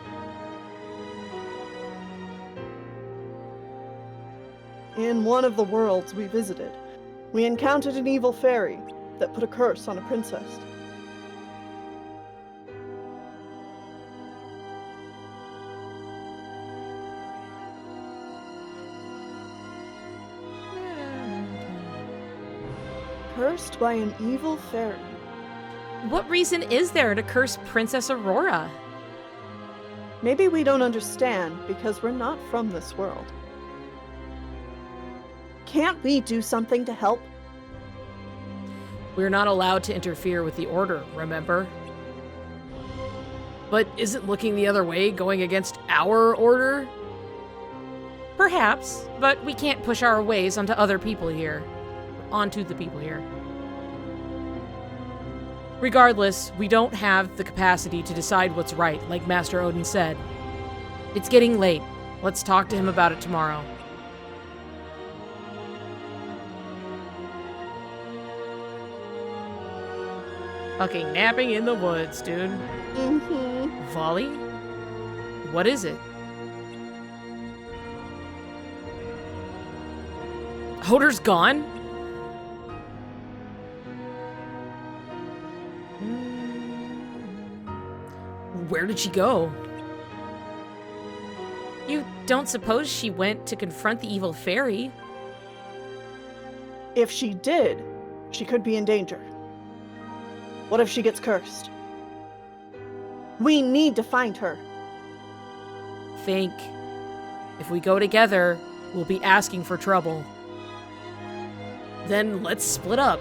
In one of the worlds we visited, we encountered an evil fairy that put a curse on a princess. Cursed by an evil fairy. What reason is there to curse Princess Aurora? Maybe we don't understand because we're not from this world. Can't we do something to help? We're not allowed to interfere with the Order, remember? But isn't looking the other way going against our Order? Perhaps, but we can't push our ways onto other people here. Onto the people here. Regardless, we don't have the capacity to decide what's right, like Master Odin said. It's getting late. Let's talk to him about it tomorrow. Fucking napping in the woods, dude. Mm-hmm. Volley? What is it? Hoder's gone? Where did she go? You don't suppose she went to confront the evil fairy? If she did, she could be in danger. What if she gets cursed? We need to find her. Think. If we go together, we'll be asking for trouble. Then let's split up.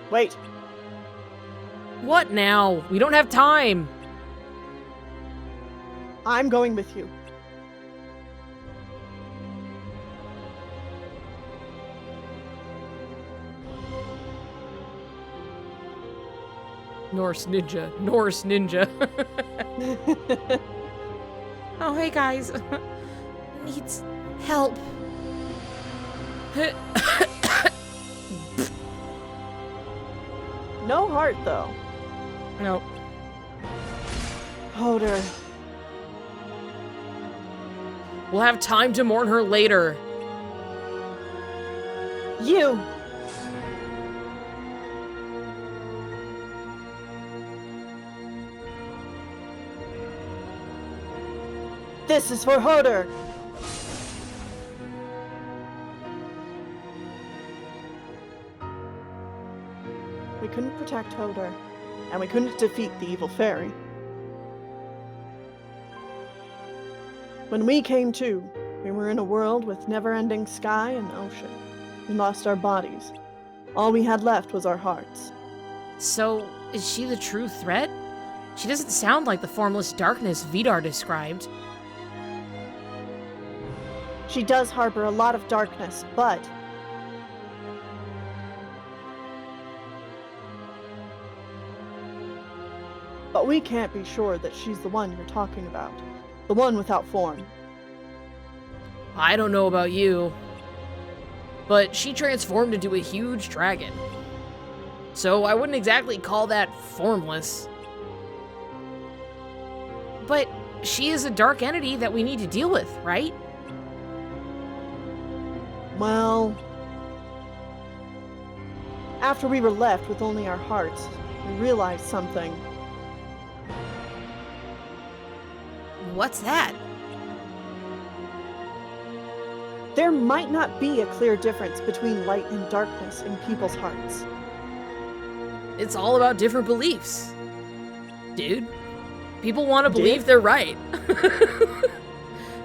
Wait. What now? We don't have time. I'm going with you. Norse ninja. Norse ninja. Oh, hey guys. Needs help. No heart, though. Nope. Hoder. We'll have time to mourn her later. You! This is for Hoder! We couldn't protect Hoder, and we couldn't defeat the evil fairy. When we came to, we were in a world with never-ending sky and ocean. We lost our bodies. All we had left was our hearts. So, is she the true threat? She doesn't sound like the formless darkness Vidar described. She does harbor a lot of darkness, but we can't be sure that she's the one you're talking about. The one without form. I don't know about you, but she transformed into a huge dragon. So I wouldn't exactly call that formless. But she is a dark entity that we need to deal with, right? Well, after we were left with only our hearts, we realized something. What's that? There might not be a clear difference between light and darkness in people's hearts. It's all about different beliefs. Dude, people want to Dude? believe they're right.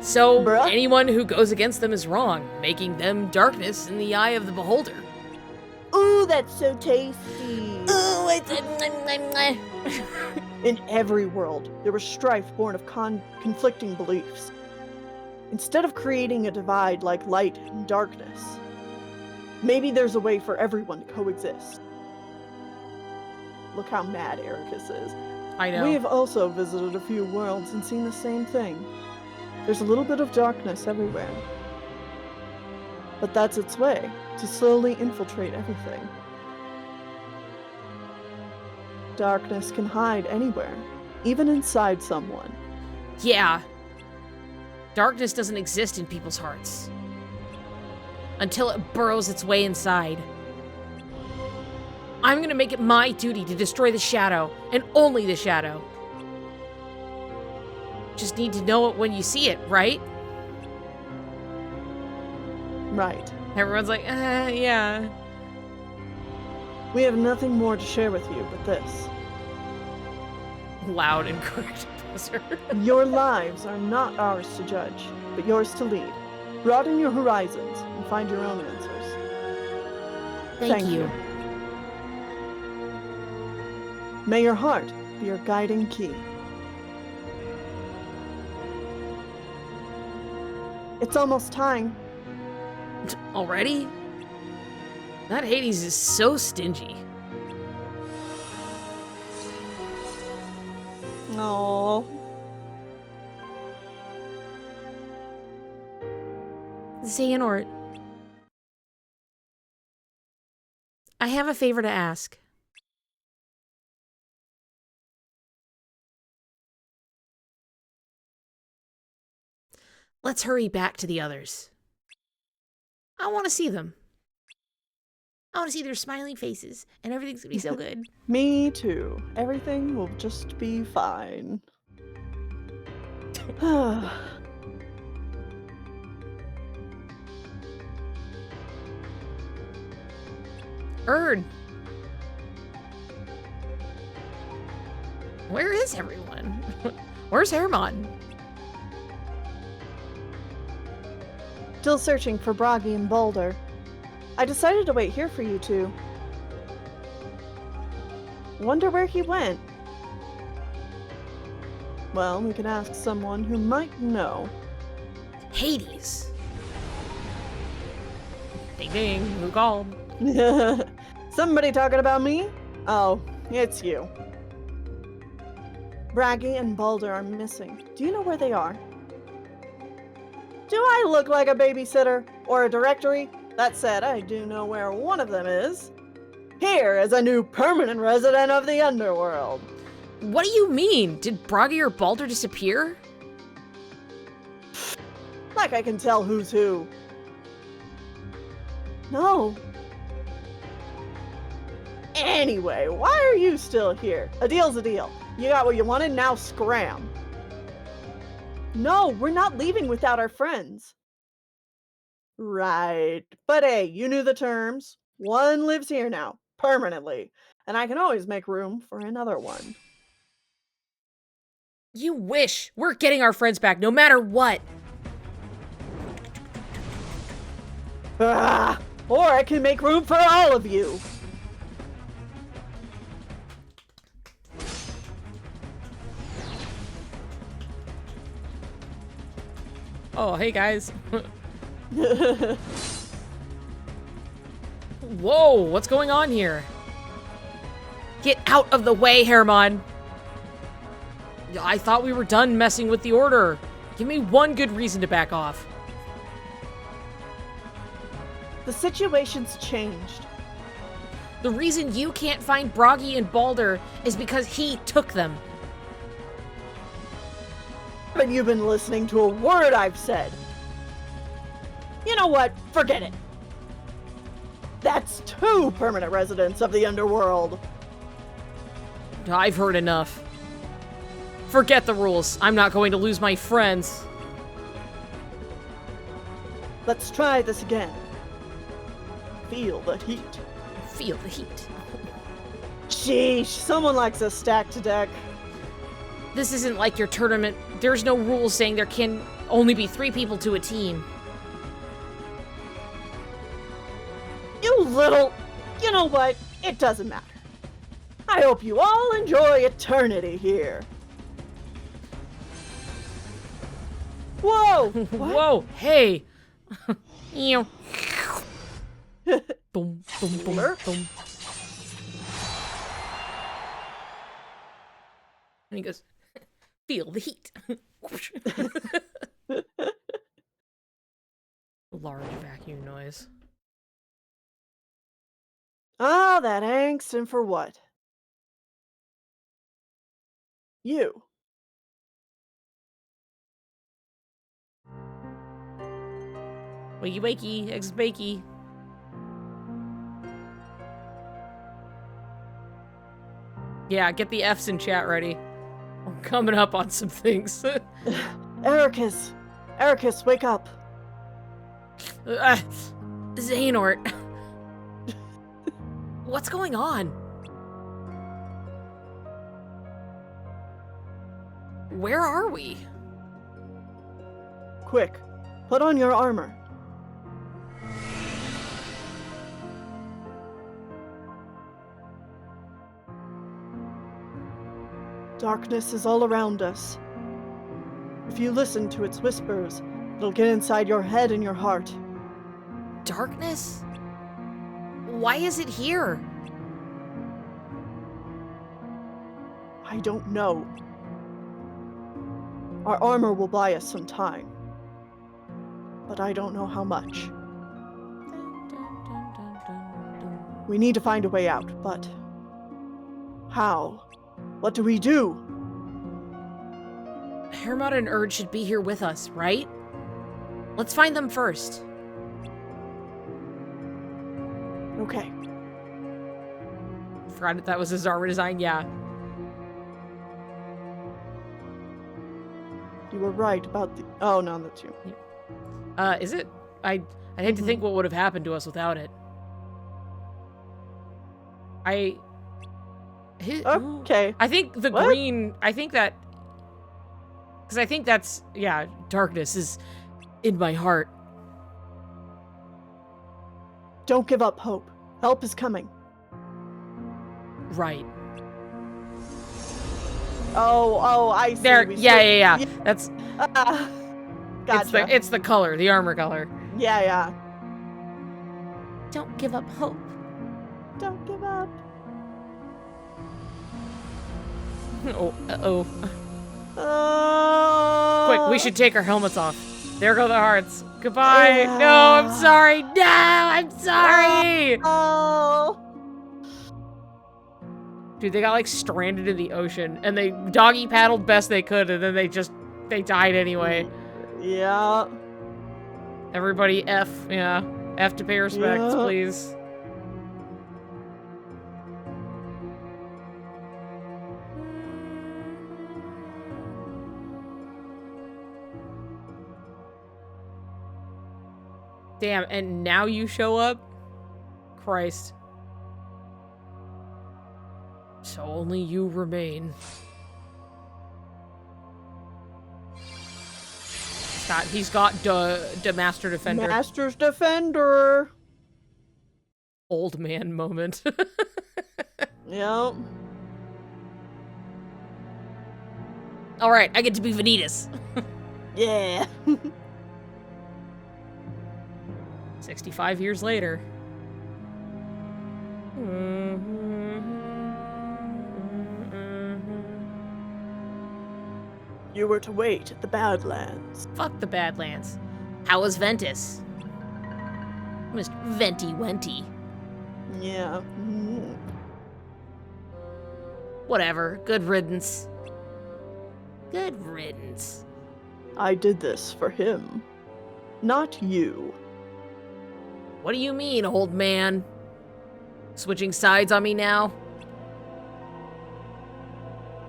So Bruh? anyone who goes against them is wrong, making them darkness in the eye of the beholder. Ooh, that's so tasty! Oh, it's In every world, there was strife born of conflicting beliefs. Instead of creating a divide like light and darkness, maybe there's a way for everyone to coexist. Look how mad Ericus is. I know. We have also visited a few worlds and seen the same thing. There's a little bit of darkness everywhere. But that's its way, to slowly infiltrate everything. Darkness can hide anywhere, even inside someone. Yeah. Darkness doesn't exist in people's hearts. Until it burrows its way inside. I'm gonna make it my duty to destroy the shadow, and only the shadow. Just need to know it when you see it, right? Right. Everyone's like, yeah. We have nothing more to share with you but this. Loud and correct buzzer. Your lives are not ours to judge, but yours to lead. Broaden your horizons and find your own answers. Thank you. May your heart be your guiding key. It's almost time. Already? That Hades is so stingy. Aww. Xehanort, I have a favor to ask. Let's hurry back to the others. I want to see them. I want to see their smiling faces, and everything's gonna be so good. Me too. Everything will just be fine. Erd. Where is everyone? Where's Hermon? Still searching for Bragi and Balder. I decided to wait here for you two. Wonder where he went. Well, we can ask someone who might know. Hades. Ding ding, who called? Somebody talking about me? Oh, it's you. Bragi and Balder are missing. Do you know where they are? Do I look like a babysitter or a directory? That said, I do know where one of them is. Here as a new permanent resident of the underworld. What do you mean? Did Bragi or Balder disappear? Like I can tell who's who. No. Anyway, why are you still here? A deal's a deal. You got what you wanted, now scram. No, we're not leaving without our friends. Right. But hey, you knew the terms. One lives here now, permanently. And I can always make room for another one. You wish. We're getting our friends back no matter what. Ah, or I can make room for all of you. Oh, hey guys. Whoa, what's going on here? Get out of the way, Hermon. I thought we were done messing with the Order. Give me one good reason to back off. The situation's changed. The reason you can't find Bragi and Balder is because he took them. Haven't you been listening to a word I've said? You know what? Forget it. That's 2 permanent residents of the underworld. I've heard enough. Forget the rules. I'm not going to lose my friends. Let's try this again. Feel the heat. Feel the heat. Sheesh, someone likes a stacked deck. This isn't like your tournament. There's no rules saying there can only be 3 people to a team. You little... You know what? It doesn't matter. I hope you all enjoy eternity here. Whoa! What? Whoa, hey. Ew. Boom, boom, boom, Slurp. boom. And he goes, feel the heat. Large vacuum noise. Ah, that angst, and for what? You. Wakey wakey, eggs bakey. Yeah, get the F's in chat ready. We're coming up on some things. Ericus! Ericus, wake up! Xehanort. What's going on? Where are we? Quick, put on your armor. Darkness is all around us. If you listen to its whispers, it'll get inside your head and your heart. Darkness? Why is it here? I don't know. Our armor will buy us some time. But I don't know how much. We need to find a way out, but... how? What do we do? Hermod and Urge should be here with us, right? Let's find them first. Okay. Forgot that that was a Zarma design, yeah. You were right about the... Oh, no, that's you. Is it? I'd hate to think what would have happened to us without it. Okay. I think the What? green, I think that, because I think that's, yeah, darkness is in my heart. Don't give up hope. Help is coming. Right. Oh, I see. There, We yeah. switched- That's, Gotcha. it's the color, the armor color. Yeah. Don't give up hope. Don't give up. Oh, uh-oh. Quick, Quick, we should take our helmets off. There go the hearts. Goodbye. Yeah. No, I'm sorry. No, I'm sorry. Oh. Dude, they got like stranded in the ocean and they doggy paddled best they could and then they died anyway. Yeah. Everybody F, yeah. F to pay respects, Yeah. please. Damn, and now you show up? Christ. So only you remain. He's got the Master Defender. Master's Defender. Old man moment. Yep. Alright, I get to be Vanitas. Yeah. 65 years later. You were to wait at the Badlands. Fuck the Badlands. How was Ventus? Mr. Venti Wenty. Yeah. Whatever. Good riddance. Good riddance. I did this for him. Not you. What do you mean, old man? Switching sides on me now?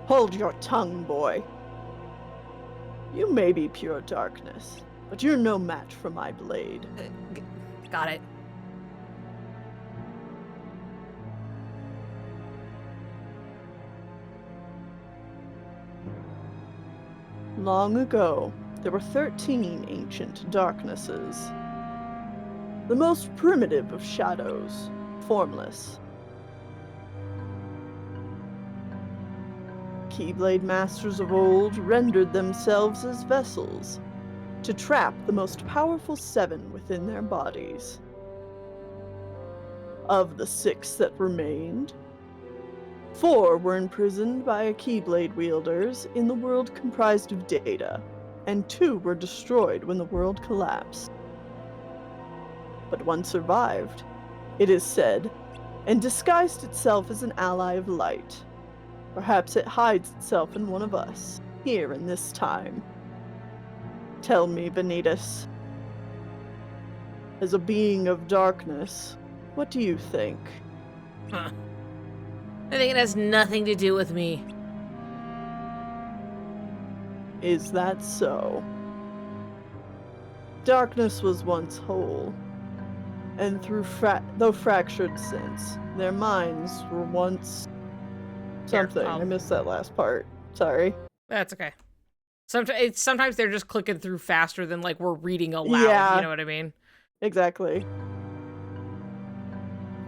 Hold your tongue, boy. You may be pure darkness, but you're no match for my blade. Got it. Long ago, there were 13 ancient darknesses. The most primitive of shadows, formless. Keyblade masters of old rendered themselves as vessels to trap the most powerful 7 within their bodies. Of the 6 that remained, 4 were imprisoned by Keyblade wielders in the world comprised of data, and 2 were destroyed when the world collapsed. But one survived, it is said, and disguised itself as an ally of light. Perhaps it hides itself in one of us, here in this time. Tell me, Vanitas, as a being of darkness, what do you think? Huh. I think it has nothing to do with me. Is that so? Darkness was once whole, and though fractured since, their minds were once something. I missed that last part. Sorry. That's okay. Sometimes they're just clicking through faster than like we're reading aloud. Yeah. You know what I mean? Exactly.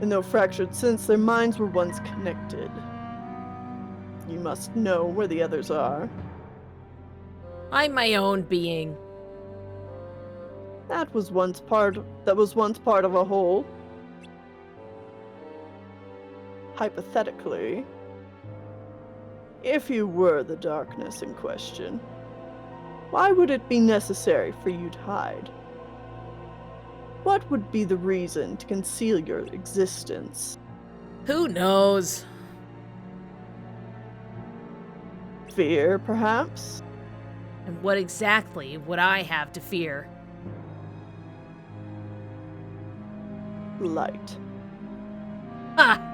And though fractured since, their minds were once connected. You must know where the others are. I'm my own being. That was once part of a whole. Hypothetically, if you were the darkness in question, why would it be necessary for you to hide? What would be the reason to conceal your existence? Who knows? Fear, perhaps? And what exactly would I have to fear? Light. Ha!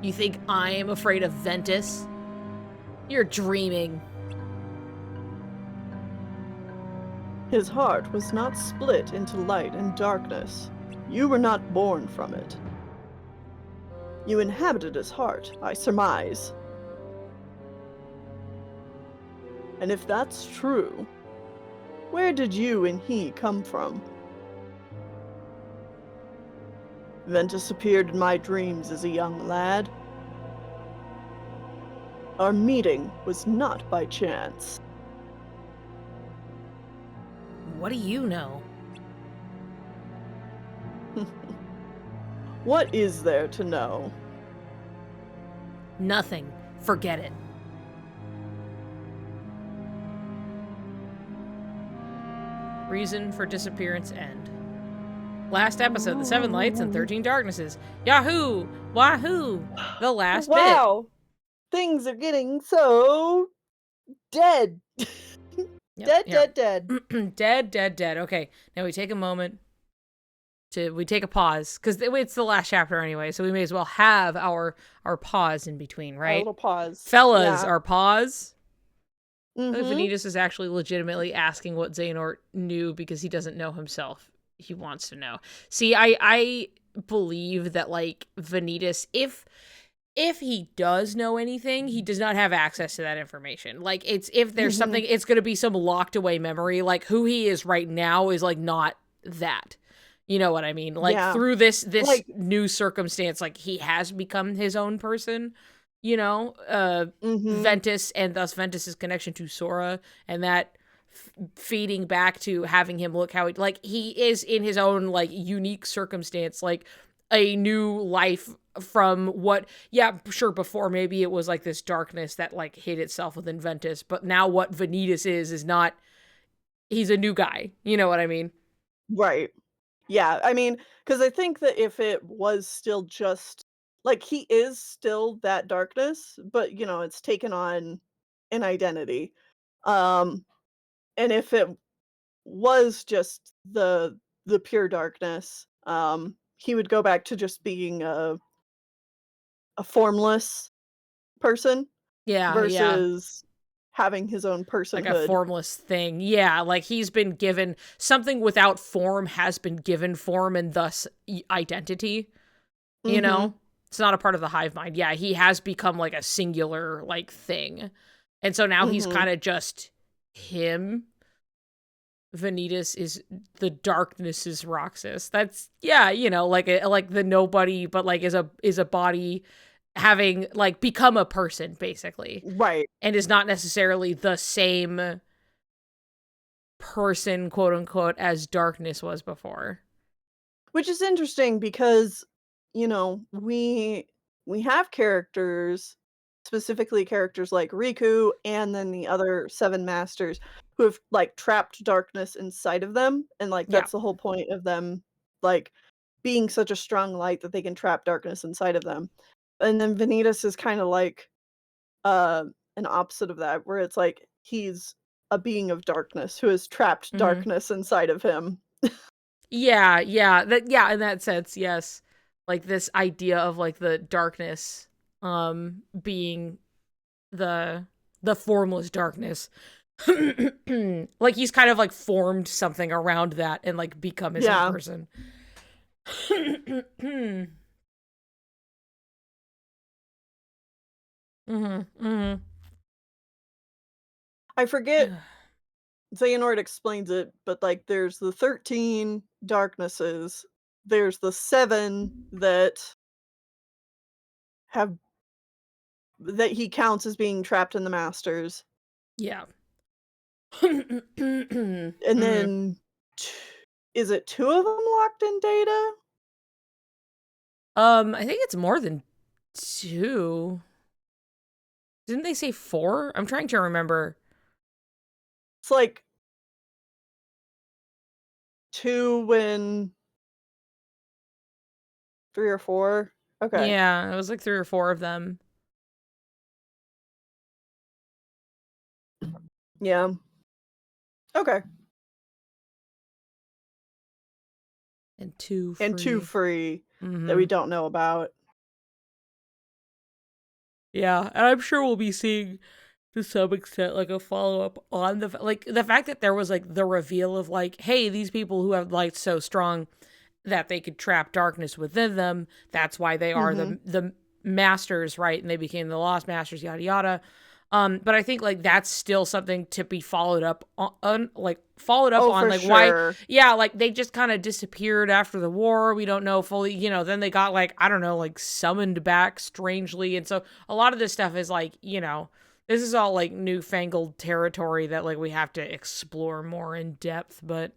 You think I am afraid of Ventus? You're dreaming. His heart was not split into light and darkness. You were not born from it. You inhabited his heart, I surmise. And if that's true, where did you and he come from? Ventus appeared in my dreams as a young lad. Our meeting was not by chance. What do you know? What is there to know? Nothing. Forget it. Reason for disappearance end. Last episode, the 7 lights and 13 darknesses. Yahoo! Wahoo! The last bit. Wow! Things are getting so dead. Yep, Dead. dead. Okay, now we take a moment we take a pause because it's the last chapter anyway, so we may as well have our pause in between, A right? little pause. Fellas, Yeah. our pause. Mhm. Vanitas is actually legitimately asking what Xehanort knew because he doesn't know himself. He wants to know. See, I believe that like Vanitas, if he does know anything, he does not have access to that information. Like if there's something, it's going to be some locked away memory. Like who he is right now is like not that. You know what I mean? Like through this Like- new circumstance, like he has become his own person. You know, Mhm. Ventus, and thus Ventus's connection to Sora, and that feeding back to having him look how he is in his own like unique circumstance, like a new life from what, yeah, sure, before maybe it was like this darkness that like hid itself within Ventus, but now what Vanitas is not, he's a new guy. You know what I mean? Right. Yeah, I mean, because I think that if it was still just like he is still that darkness, but it's taken on an identity. And if it was just the pure darkness, he would go back to just being a formless person Yeah, yeah. versus having his own Like a personhood. formless thing. Yeah, like he's been given something without form has been given form and thus identity, you Mm-hmm. know? It's not a part of the hive mind. Yeah, he has become like a singular like thing. And so now he's Mm-hmm. kind of just him. Vanitas is the darkness is Roxas. That's yeah, you know, like like the nobody, but like is a body having like become a person basically, Right. and is not necessarily the same person, quote unquote, as darkness was before. Which is interesting because, we have characters, specifically characters like Riku and then the other 7 masters who have, like, trapped darkness inside of them, and, like, Yeah, that's the whole point of them, like, being such a strong light that they can trap darkness inside of them. And then Vanitas is kinda like, uh, an opposite of that, where it's like he's a being of darkness who has trapped hmm darkness inside of him. yeah, yeah. In that sense, yes. Like this idea of like the darkness, being the formless darkness. Like he's kind of like formed something around that and like become his own Yeah. person. hmm I forget hmm Xehanort explains it, but, like, there's the 13 darknesses, there's the 7 have that he counts as being trapped in the Masters, Yeah. and then t is it 2 of them locked in Data? I think it's more than two. Didn't they say four? I'm trying to remember. It's, like, 2 when 3 or 4? Okay. Yeah, it was like three or four of them. Yeah. Okay. And two And 2 free. free that Mm-hmm. we don't know about. Yeah, and I'm sure we'll be seeing to some extent like a follow up on like the fact that there was like the reveal of like, hey, these people who have light so strong that they could trap darkness within them. That's why they are Mhm. the masters, right? And they became the lost masters, yada yada. But I think like that's still something to be followed up on, like followed up Oh, on, for like why, sure. yeah, like they just kind of disappeared after the war. We don't know fully, you know. Then they got like I don't know, like summoned back strangely, and so a lot of this stuff is like this is all like newfangled territory that like we have to explore more in depth. But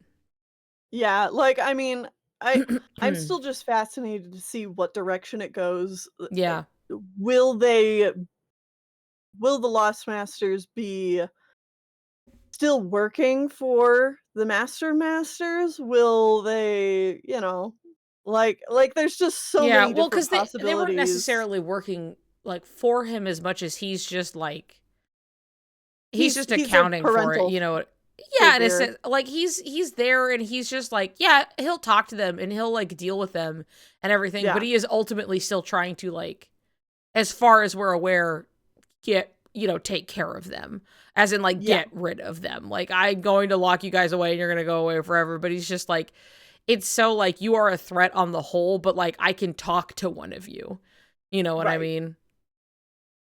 Yeah, like, I mean, I'm still just fascinated to see what direction it goes. yeah, Will they will the Lost Masters be still working for the Master Masters? Will they, like there's just so yeah. many Well, different because they weren't possibilities. necessarily working like for him as much as he's just like he's just He's their accounting for it, parental you know. Yeah, in a figure. sense, like he's there and he's just like, yeah, he'll talk to them and he'll like deal with them and everything, but Yeah. he is ultimately still trying to like, as far as we're aware, get take care of them, as in like Yeah. get rid of them. Like I'm going to lock you guys away and you're gonna go away forever. But he's just like, it's so like you are a threat on the whole, but like I can talk to one of you. You know what I Right. mean?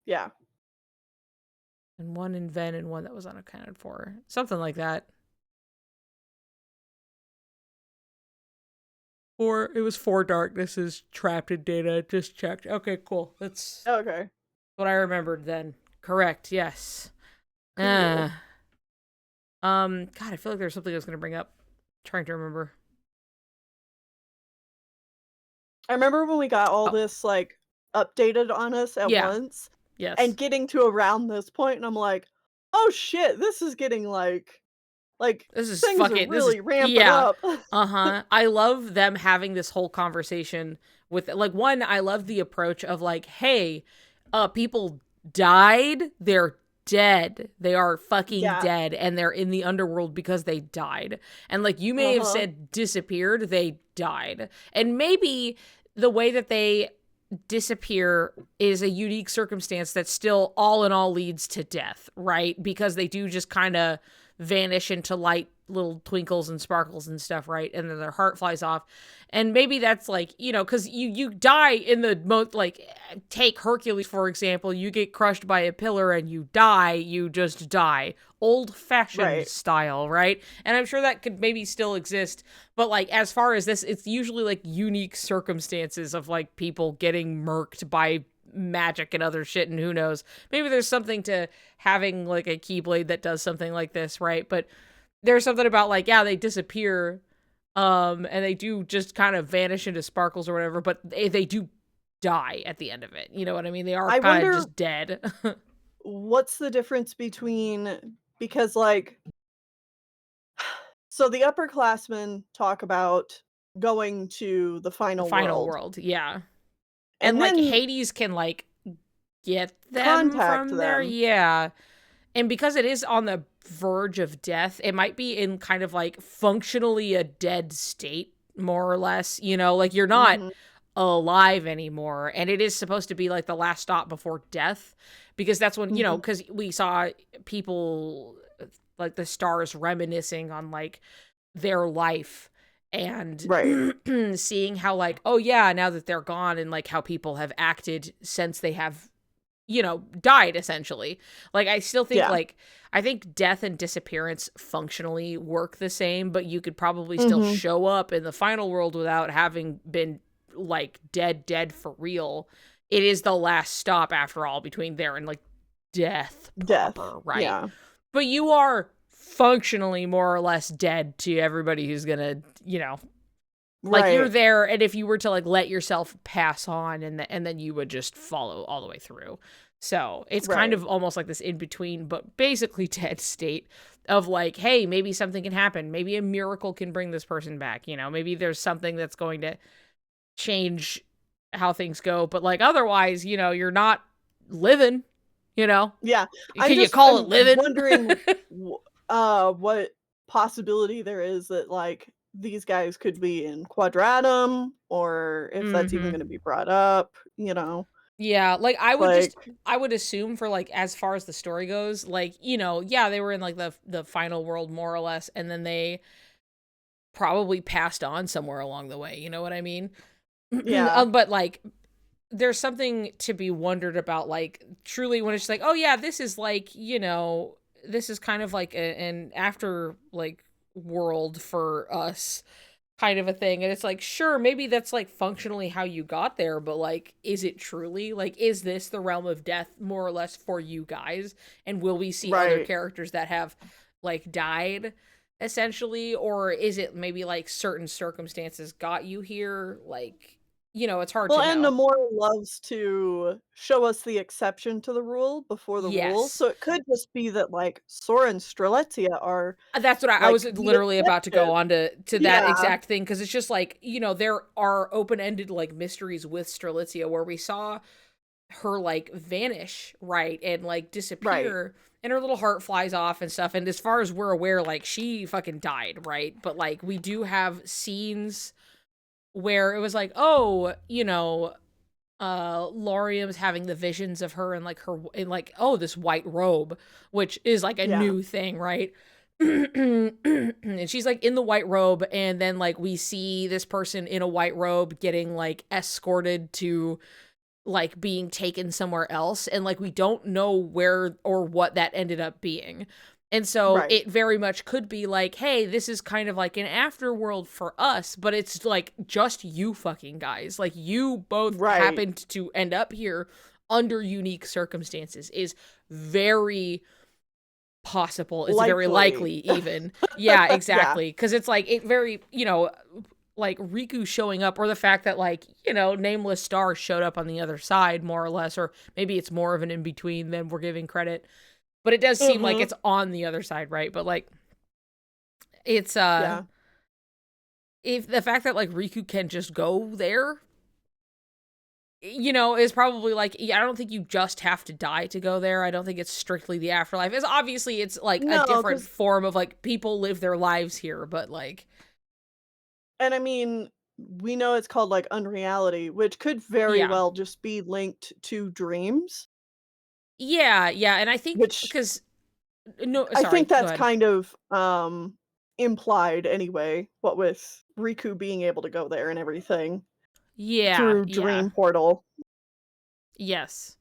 Yeah. And one in Ven and one that was unaccounted for. Something like that. Or it was four darknesses trapped in Data. Just checked. Okay, cool. That's Okay. what I remembered then. Correct. Yes. Cool. God, I feel like there's something I was gonna bring up. Trying to remember. I remember when we got all Oh, this, like, updated on us at yeah. once, and Yes. getting to around this point, and I'm like, "Oh shit, this is getting like, This is things are fucking. This is really ramping yeah. up." I love them having this whole conversation with like one. I love the approach of like, hey, people died. They're dead. They are fucking Yeah. dead, and they're in the underworld because they died. And like you may have said disappeared, they died. And maybe the way that they disappear is a unique circumstance that still all in all leads to death, right? Because they do just kind of vanish into light, little twinkles and sparkles and stuff, right? And then their heart flies off. And maybe that's like, you know, because you die in the most, like, take Hercules, for example. You get crushed by a pillar and you die. You just die. Old-fashioned style, right? And I'm sure that could maybe still exist. But, like, as far as this, it's usually, like, unique circumstances of, like, people getting murked by magic and other shit, and who knows. Maybe there's something to having, like, a Keyblade that does something like this, right? But there's something about, like, yeah, they disappear, and they do just kind of vanish into sparkles or whatever, but they do die at the end of it. You know what I mean? They are kind of just dead. What's the difference between, because, like, so the upperclassmen talk about going to the final world, yeah. And like, then Hades can, like, get them from there, yeah. And because it is on the verge of death, it might be in kind of like functionally a dead state, more or less, you know, like you're not alive anymore. And it is supposed to be like the last stop before death, because that's when, you know, because we saw people like the stars reminiscing on like their life and seeing how like, oh yeah, now that they're gone, and like how people have acted since they have, you know, died essentially. Like I still think like, I think death and disappearance functionally work the same, but you could probably still show up in the final world without having been like dead for real. It is the last stop after all between there and like death proper, right? Yeah. But you are functionally more or less dead to everybody who's gonna, you know, like you're there, and if you were to like let yourself pass on, and then you would just follow all the way through. So it's kind of almost like this in between, but basically dead state of like, hey, maybe something can happen. Maybe a miracle can bring this person back. You know, maybe there's something that's going to change how things go. But like otherwise, you know, you're not living. You know, yeah. Can you call it living? Wondering what possibility there is that like these guys could be in Quadratum, or if that's even going to be brought up, you know. Yeah, like I would assume for like as far as the story goes, like, you know, yeah, they were in like the final world more or less, and then they probably passed on somewhere along the way, you know what I mean? Yeah. But like there's something to be wondered about, like truly when it's like, oh yeah, this is like, you know, this is kind of like an after like world for us kind of a thing. And it's like, sure, maybe that's like functionally how you got there, but like, is it truly like, is this the realm of death more or less for you guys? And will we see other characters that have like died essentially? Or is it maybe like certain circumstances got you here? Like, you know, it's hard to know. And Nomura loves to show us the exception to the rule before the rule. So it could just be that like Sora and Strelitzia are. That's what I was literally about to go on to that exact thing, because it's just like, you know, there are open-ended like mysteries with Strelitzia where we saw her like vanish, right, and like disappear, and her little heart flies off and stuff. And as far as we're aware, like she fucking died, right? But like we do have scenes where it was like, oh, you know, Lauriam's having the visions of her in like her in like, oh, this white robe, which is like a new thing, right? And she's like in the white robe, and then like we see this person in a white robe getting like escorted to like being taken somewhere else, and like we don't know where or what that ended up being. And so it very much could be like, hey, this is kind of like an afterworld for us, but it's like just you fucking guys. Like you both happened to end up here under unique circumstances is very possible. It's very likely even. Yeah, exactly. Because it's like, it very, you know, like Riku showing up, or the fact that like, you know, Nameless Star showed up on the other side more or less, or maybe it's more of an in-between than we're giving credit. But it does seem like it's on the other side, right? But like, it's if the fact that like Riku can just go there is probably like, I don't think you just have to die to go there. I don't think it's strictly the afterlife. It's obviously it's like a No, different 'cause form of like people live their lives here, but like, and I mean, we know it's called, like, unreality, which could very yeah. well just be linked to dreams, Yeah, yeah, and I think which because no, I sorry, think go that's ahead. kind of, implied anyway, what with Riku being able to go there and everything Yeah, through yeah. Dream Portal. Yes.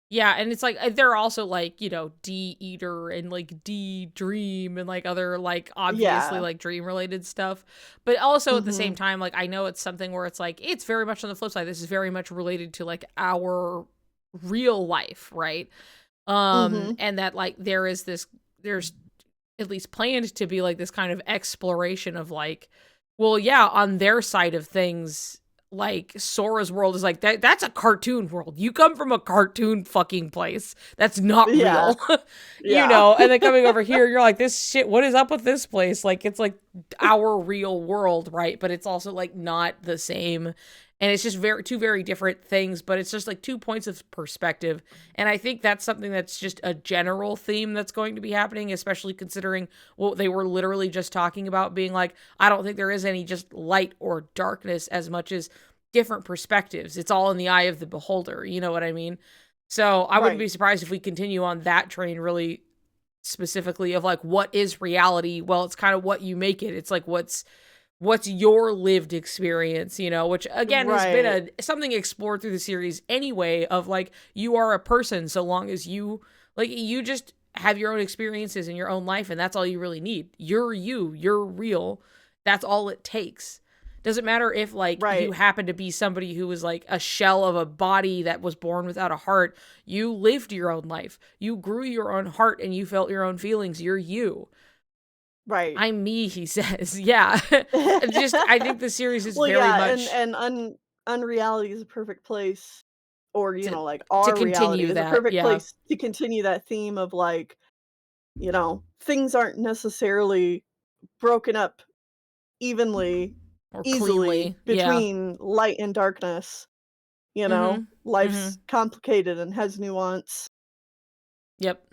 Yeah, and it's like there are also like, D Eater and like D Dream and like other like obviously Yeah. like dream related stuff. But also at the same Mhm. time, like I know it's something where it's like it's very much on the flip side. This is very much related to like our real life, right? Mhm. And that like there's at least planned to be like this kind of exploration of like, well, yeah, on their side of things, like Sora's world is like that's a cartoon world. You come from a cartoon fucking place. That's not Yeah. real. Yeah. And then coming over here, you're like, this shit, what is up with this place? Like it's like our real world, right? But it's also like not the same. And it's just two very different things, but it's just like two points of perspective. And I think that's something that's just a general theme that's going to be happening, especially considering what they were literally just talking about being like, I don't think there is any just light or darkness as much as different perspectives. It's all in the eye of the beholder. You know what I mean? So I wouldn't be Right. surprised if we continue on that train really specifically of like, what is reality? Well, it's kind of what you make it. It's like, what's your lived experience, which again has been Right. something explored through the series anyway of like you are a person so long as you just have your own experiences in your own life and that's all you really need. You're real. That's all it takes. Doesn't matter if like you Right. happen to be somebody who was like a shell of a body that was born without a heart. You lived your own life. You grew your own heart and you felt your own feelings. You're you. Right. I'm me, he says. Yeah. Just I think the series is Well, very yeah, much unreality is a perfect place, or, to like, to our reality continue is a that. perfect Yeah. place to continue that theme of, like, things aren't necessarily broken up evenly, Or easily cleanly. Yeah. between light and darkness, Mhm. Life's Mhm. complicated and has nuance. Yep.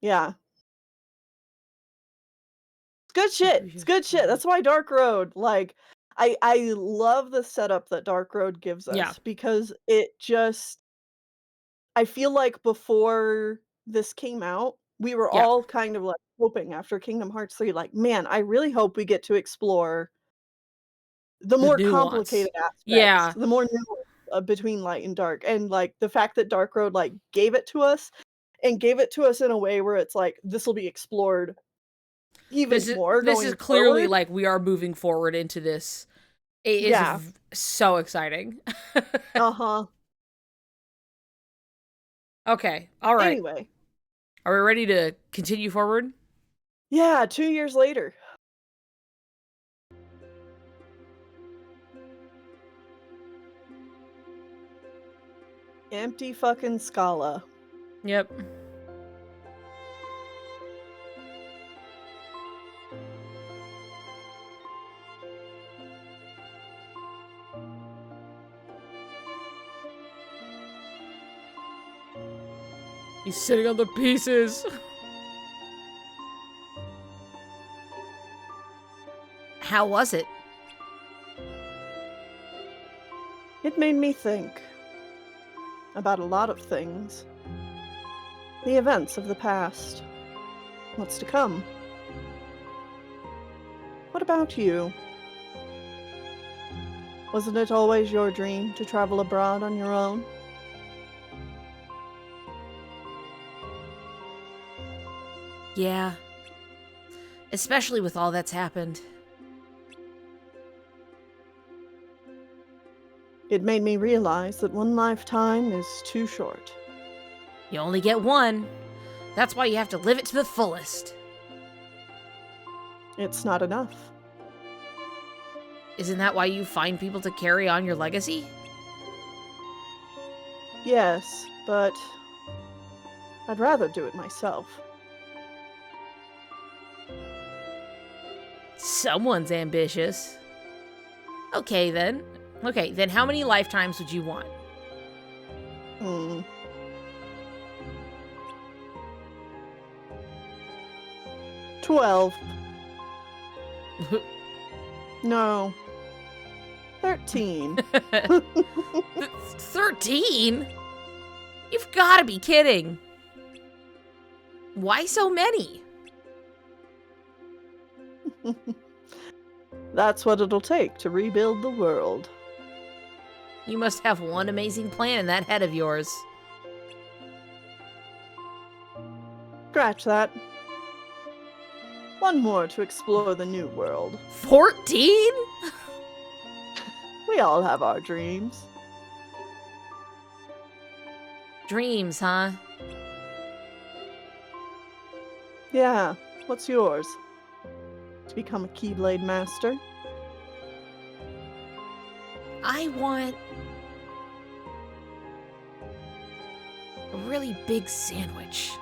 Yeah. It's good shit. It's good shit. That's why Dark Road, like, I love the setup that Dark Road gives Yeah. us because it just I feel like before this came out, we were Yeah. all kind of, like, hoping after Kingdom Hearts 3, like, "Man, I really hope we get to explore the The more nuance. complicated aspects, Yeah. the more nuance, between light and dark," and, like, the fact that Dark Road, like, gave it to us, and gave it to us in a way where it's like, this'll be explored even more This is going clearly forward. like we are moving forward into this. It is Yeah. so exciting. Uh-huh. Okay. All right. Anyway. Are we ready to continue forward? Yeah, 2 years later. Empty fucking Scala. Yep. He's sitting on the pieces. How was it? It made me think about a lot of things. The events of the past. What's to come. What about you? Wasn't it always your dream to travel abroad on your own? Yeah. Especially with all that's happened. It made me realize that one lifetime is too short. You only get one. That's why you have to live it to the fullest. It's not enough. Isn't that why you find people to carry on your legacy? Yes, but I'd rather do it myself. Someone's ambitious. Okay, then how many lifetimes would you want? Hmm. $12. No. 13. 13? You've got to be kidding. Why so many? That's what it'll take to rebuild the world. You must have one amazing plan in that head of yours. Scratch that. One more to explore the new world. 14? We all have our dreams. Dreams, huh? Yeah, what's yours? To become a Keyblade Master? I want a really big sandwich.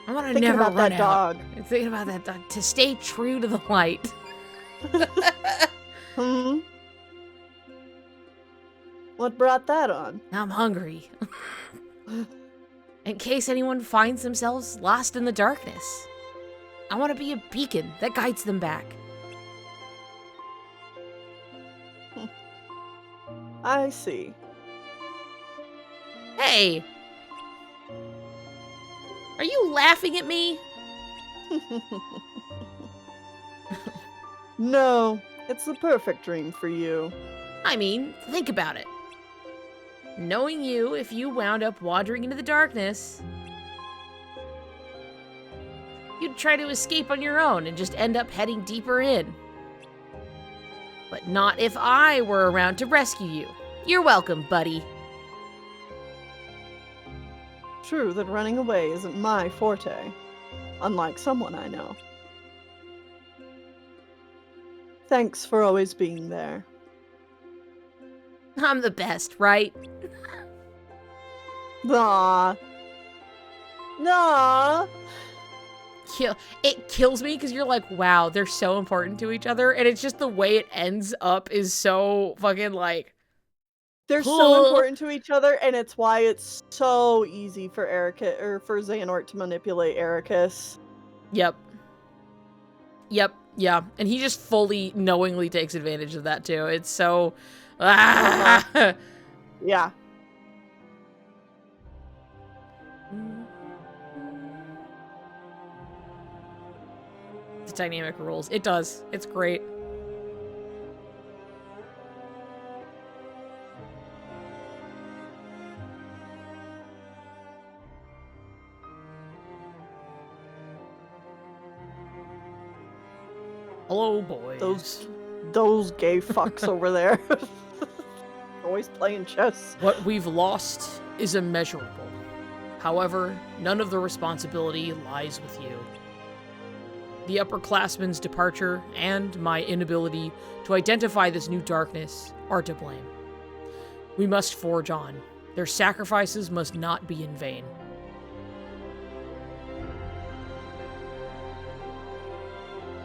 I want to Thinking never about run that out. dog. I'm thinking about that dog. To stay true to the light. Hmm? What brought that on? Now I'm hungry. In case anyone finds themselves lost in the darkness. I want to be a beacon that guides them back. I see. Hey! Are you laughing at me? No, it's the perfect dream for you. I mean, think about it. Knowing you, if you wound up wandering into the darkness, you'd try to escape on your own and just end up heading deeper in. But not if I were around to rescue you. You're welcome, buddy. True that running away isn't my forte, unlike someone I know. Thanks for always being there. I'm the best, right? Nah. Nah. It kills me because you're like, wow, they're so important to each other. And it's just the way it ends up is so fucking like... They're so important to each other, and it's why it's so easy for Ericus, or for Xehanort to manipulate Ericus. Yep. Yep, yeah. And he just fully, knowingly takes advantage of that, too. It's so... Yeah. The dynamic rules. It does. It's great. Hello, boys. Those gay fucks over there. Always playing chess. What we've lost is immeasurable. However, none of the responsibility lies with you. The upperclassmen's departure and my inability to identify this new darkness are to blame. We must forge on. Their sacrifices must not be in vain.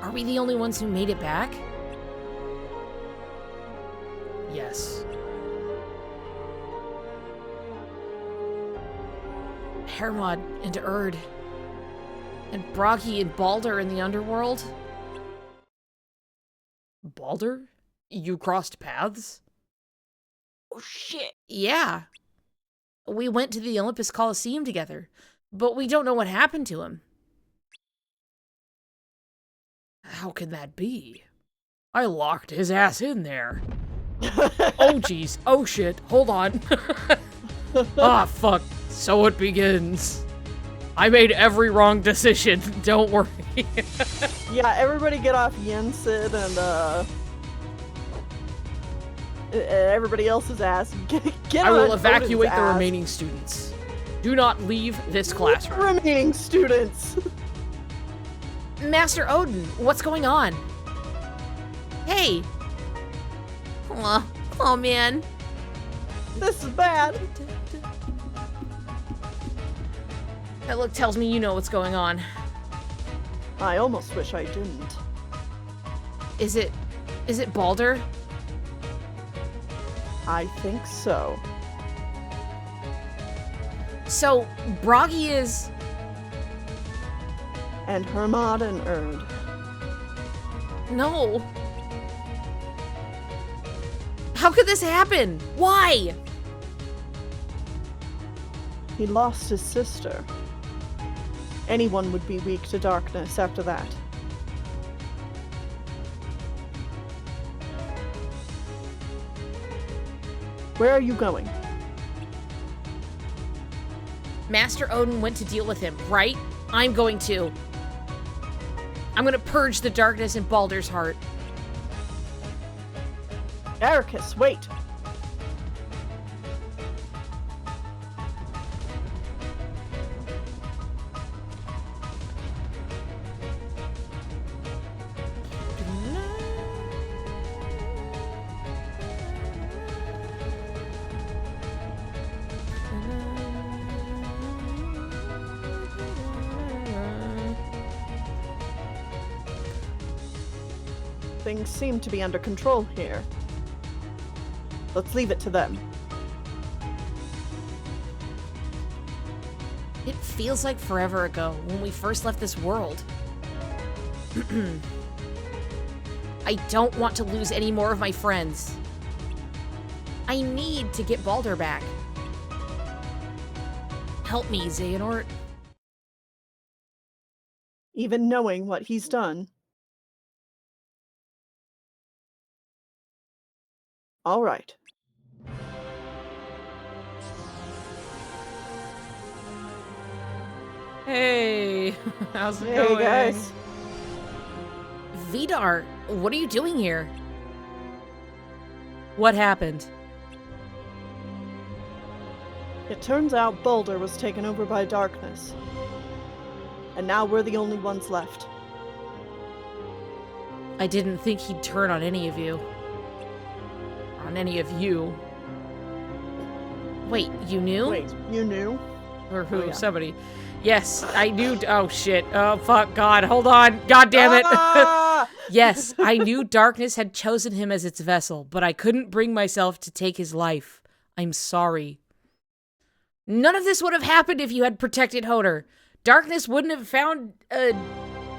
Are we the only ones who made it back? Yes. Hermod and Erd. And Bragi and Balder in the underworld? Balder? You crossed paths? Oh shit. Yeah. We went to the Olympus Coliseum together, but we don't know what happened to him. How can that be? I locked his ass in there. Oh jeez. Oh shit. Hold on. Ah, fuck. So it begins. I made every wrong decision. Don't worry. Yeah, everybody get off Yensid and everybody else's ass. Get I will on evacuate Odin's the ass. remaining students. Do not leave this classroom. Remaining students. Master Odin, what's going on? Hey. Oh man. This is bad. That look tells me you know what's going on. I almost wish I didn't. Is it Balder? I think so. So, Bragi is... And Hermod and Erd. No. How could this happen? Why? He lost his sister. Anyone would be weak to darkness after that. Where are you going? Master Odin went to deal with him, right? I'm going to. I'm gonna purge the darkness in Baldur's heart. Ericus, wait! Things seem to be under control here. Let's leave it to them. It feels like forever ago when we first left this world. I don't want to lose any more of my friends. I need to get Baldur back. Help me, Xehanort. Even knowing what he's done. All right. Hey, how's it Hey, going? guys. Vidar, what are you doing here? What happened? It turns out Baldur was taken over by darkness. And now we're the only ones left. I didn't think he'd turn on any of you. On any of you. Wait, you knew? Wait, you knew? Or who? Oh, yeah. Somebody. Yes, I knew. Oh, shit. Oh, fuck. God, hold on. God damn it. Ah! Yes, I knew darkness had chosen him as its vessel, but I couldn't bring myself to take his life. I'm sorry. None of this would have happened if you had protected Hodor. Darkness wouldn't have found a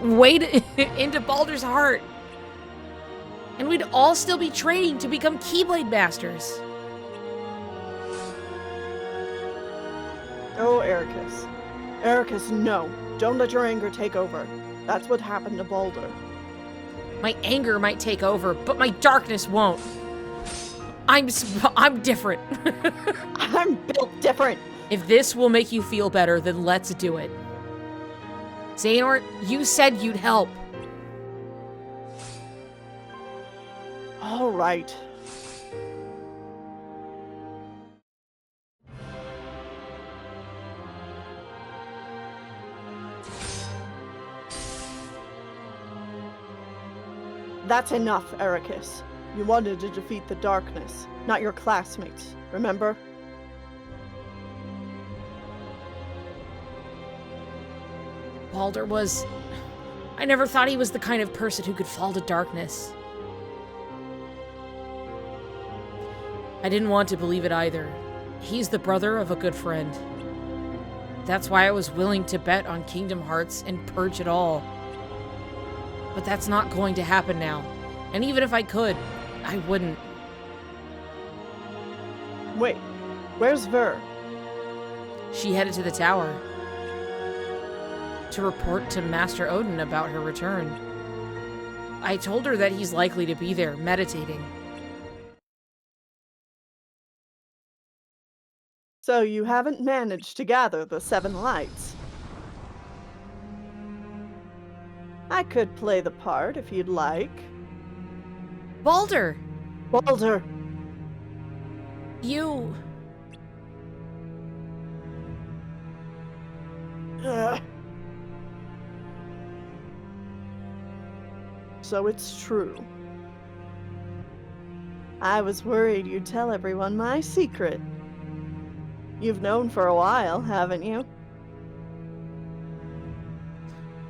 way into Baldur's heart. And we'd all still be training to become Keyblade Masters. Oh, Ericus. Ericus, no. Don't let your anger take over. That's what happened to Baldur. My anger might take over, but my darkness won't. I'm different. I'm built different. If this will make you feel better, then let's do it. Xehanort, you said you'd help. All right. That's enough, Ericus. You wanted to defeat the darkness, not your classmates, remember? Baldur was... I never thought he was the kind of person who could fall to darkness. I didn't want to believe it either. He's the brother of a good friend. That's why I was willing to bet on Kingdom Hearts and purge it all. But that's not going to happen now. And even if I could, I wouldn't. Wait, where's Ver? She headed to the tower to report to Master Odin about her return. I told her that he's likely to be there, meditating. So you haven't managed to gather the 7 lights. I could play the part if you'd like. Baldur! Baldur! You... Ugh. So it's true. I was worried you'd tell everyone my secret. You've known for a while, haven't you?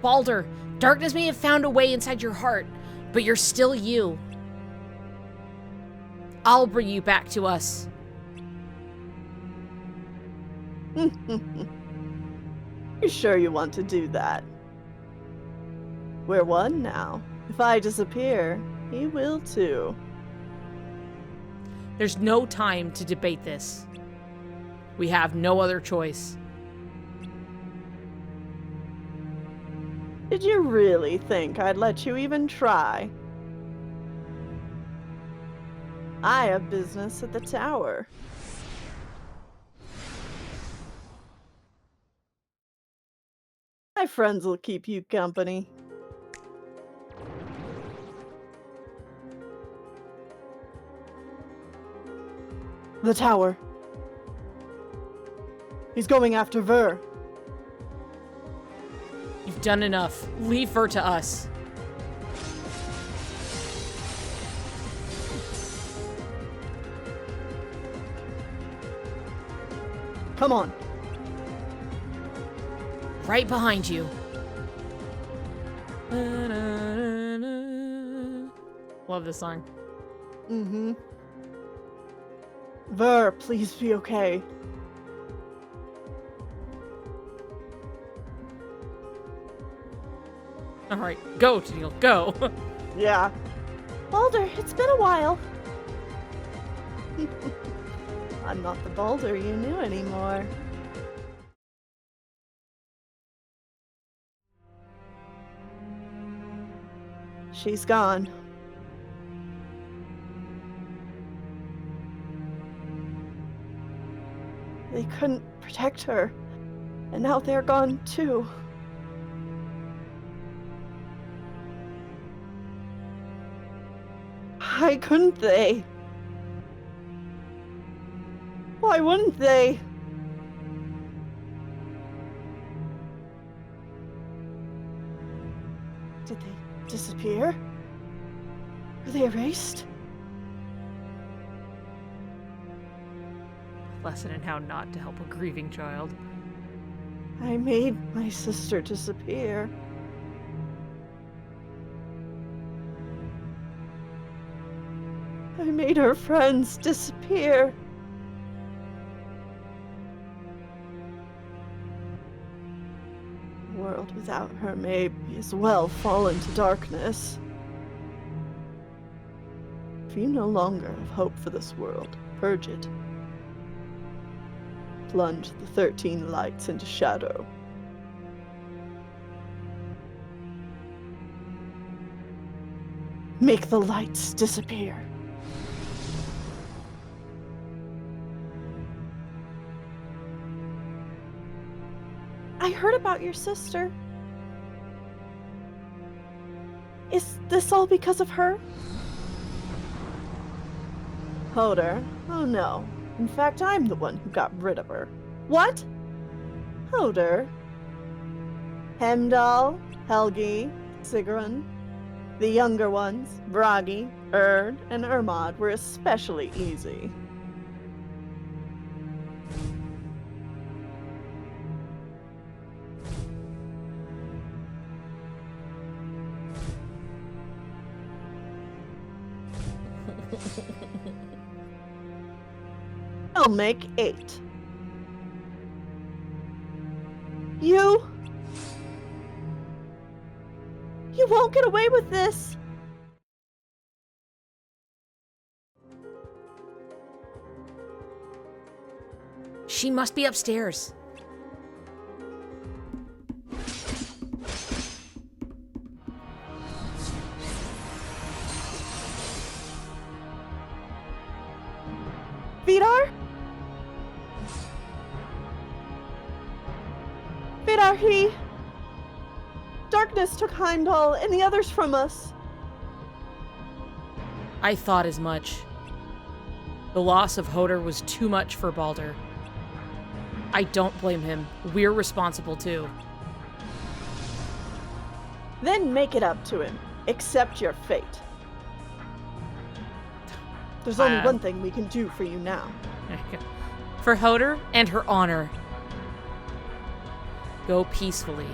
Baldur, darkness may have found a way inside your heart, but you're still you. I'll bring you back to us. You sure you want to do that? We're one now. If I disappear, he will too. There's no time to debate this. We have no other choice. Did you really think I'd let you even try? I have business at the tower. My friends will keep you company. The tower. He's going after Ver. You've done enough. Leave her to us. Come on. Right behind you. Love this song. Mm-hmm. Ver, please be okay. Alright, go, Tennille, go. Yeah. Balder, it's been a while. I'm not the Balder you knew anymore. She's gone. They couldn't protect her, and now they're gone too. Why couldn't they? Why wouldn't they? Did they disappear? Were they erased? Lesson in how not to help a grieving child. I made my sister disappear. I made her friends disappear. A world without her may as well fall into darkness. If you no longer have hope for this world, purge it. Plunge the 13 lights into shadow. Make the lights disappear. I heard about your sister. Is this all because of her? Hoder? Oh no. In fact, I'm the one who got rid of her. What? Hoder? Heimdall, Helgi, Sigrun. The younger ones, Bragi, Erd, and Hermod, were especially easy. I'll make 8. You won't get away with this! She must be upstairs. Vidar? Vidar, Darkness took Heimdall and the others from us. I thought as much. The loss of Hoder was too much for Balder. I don't blame him. We're responsible too. Then make it up to him. Accept your fate. There's only one thing we can do for you now. For Hoder and her honor. Go peacefully.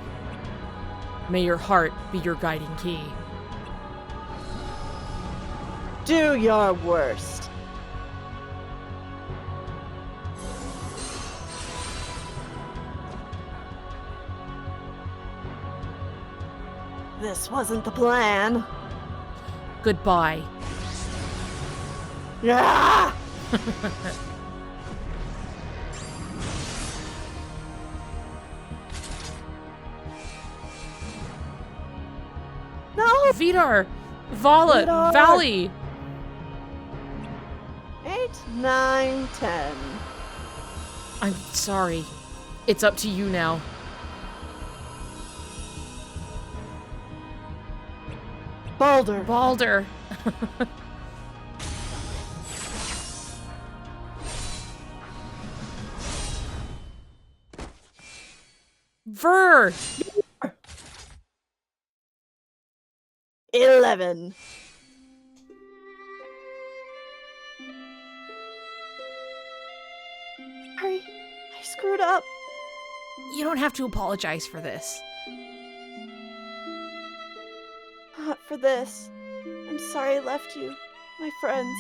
May your heart be your guiding key. Do your worst. This wasn't the plan. Goodbye. Yeah! No! Vidar! Vala! Vidar! Valley! 8, 9, 10. I'm sorry. It's up to you now. Balder. Balder! Ver! 11. Sorry, I screwed up. You don't have to apologize for this. Not for this. I'm sorry I left you, my friends,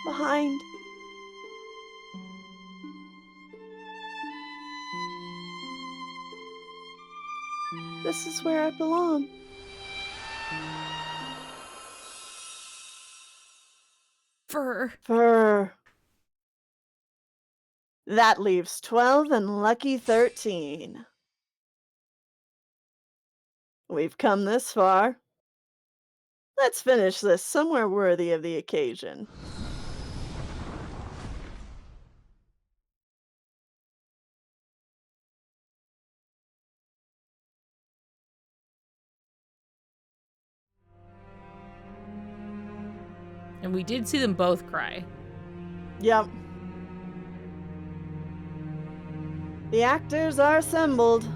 behind. This is where I belong. Ver. Fur. That leaves 12 and Lucky 13. We've come this far. Let's finish this somewhere worthy of the occasion. And we did see them both cry. Yep. The actors are assembled.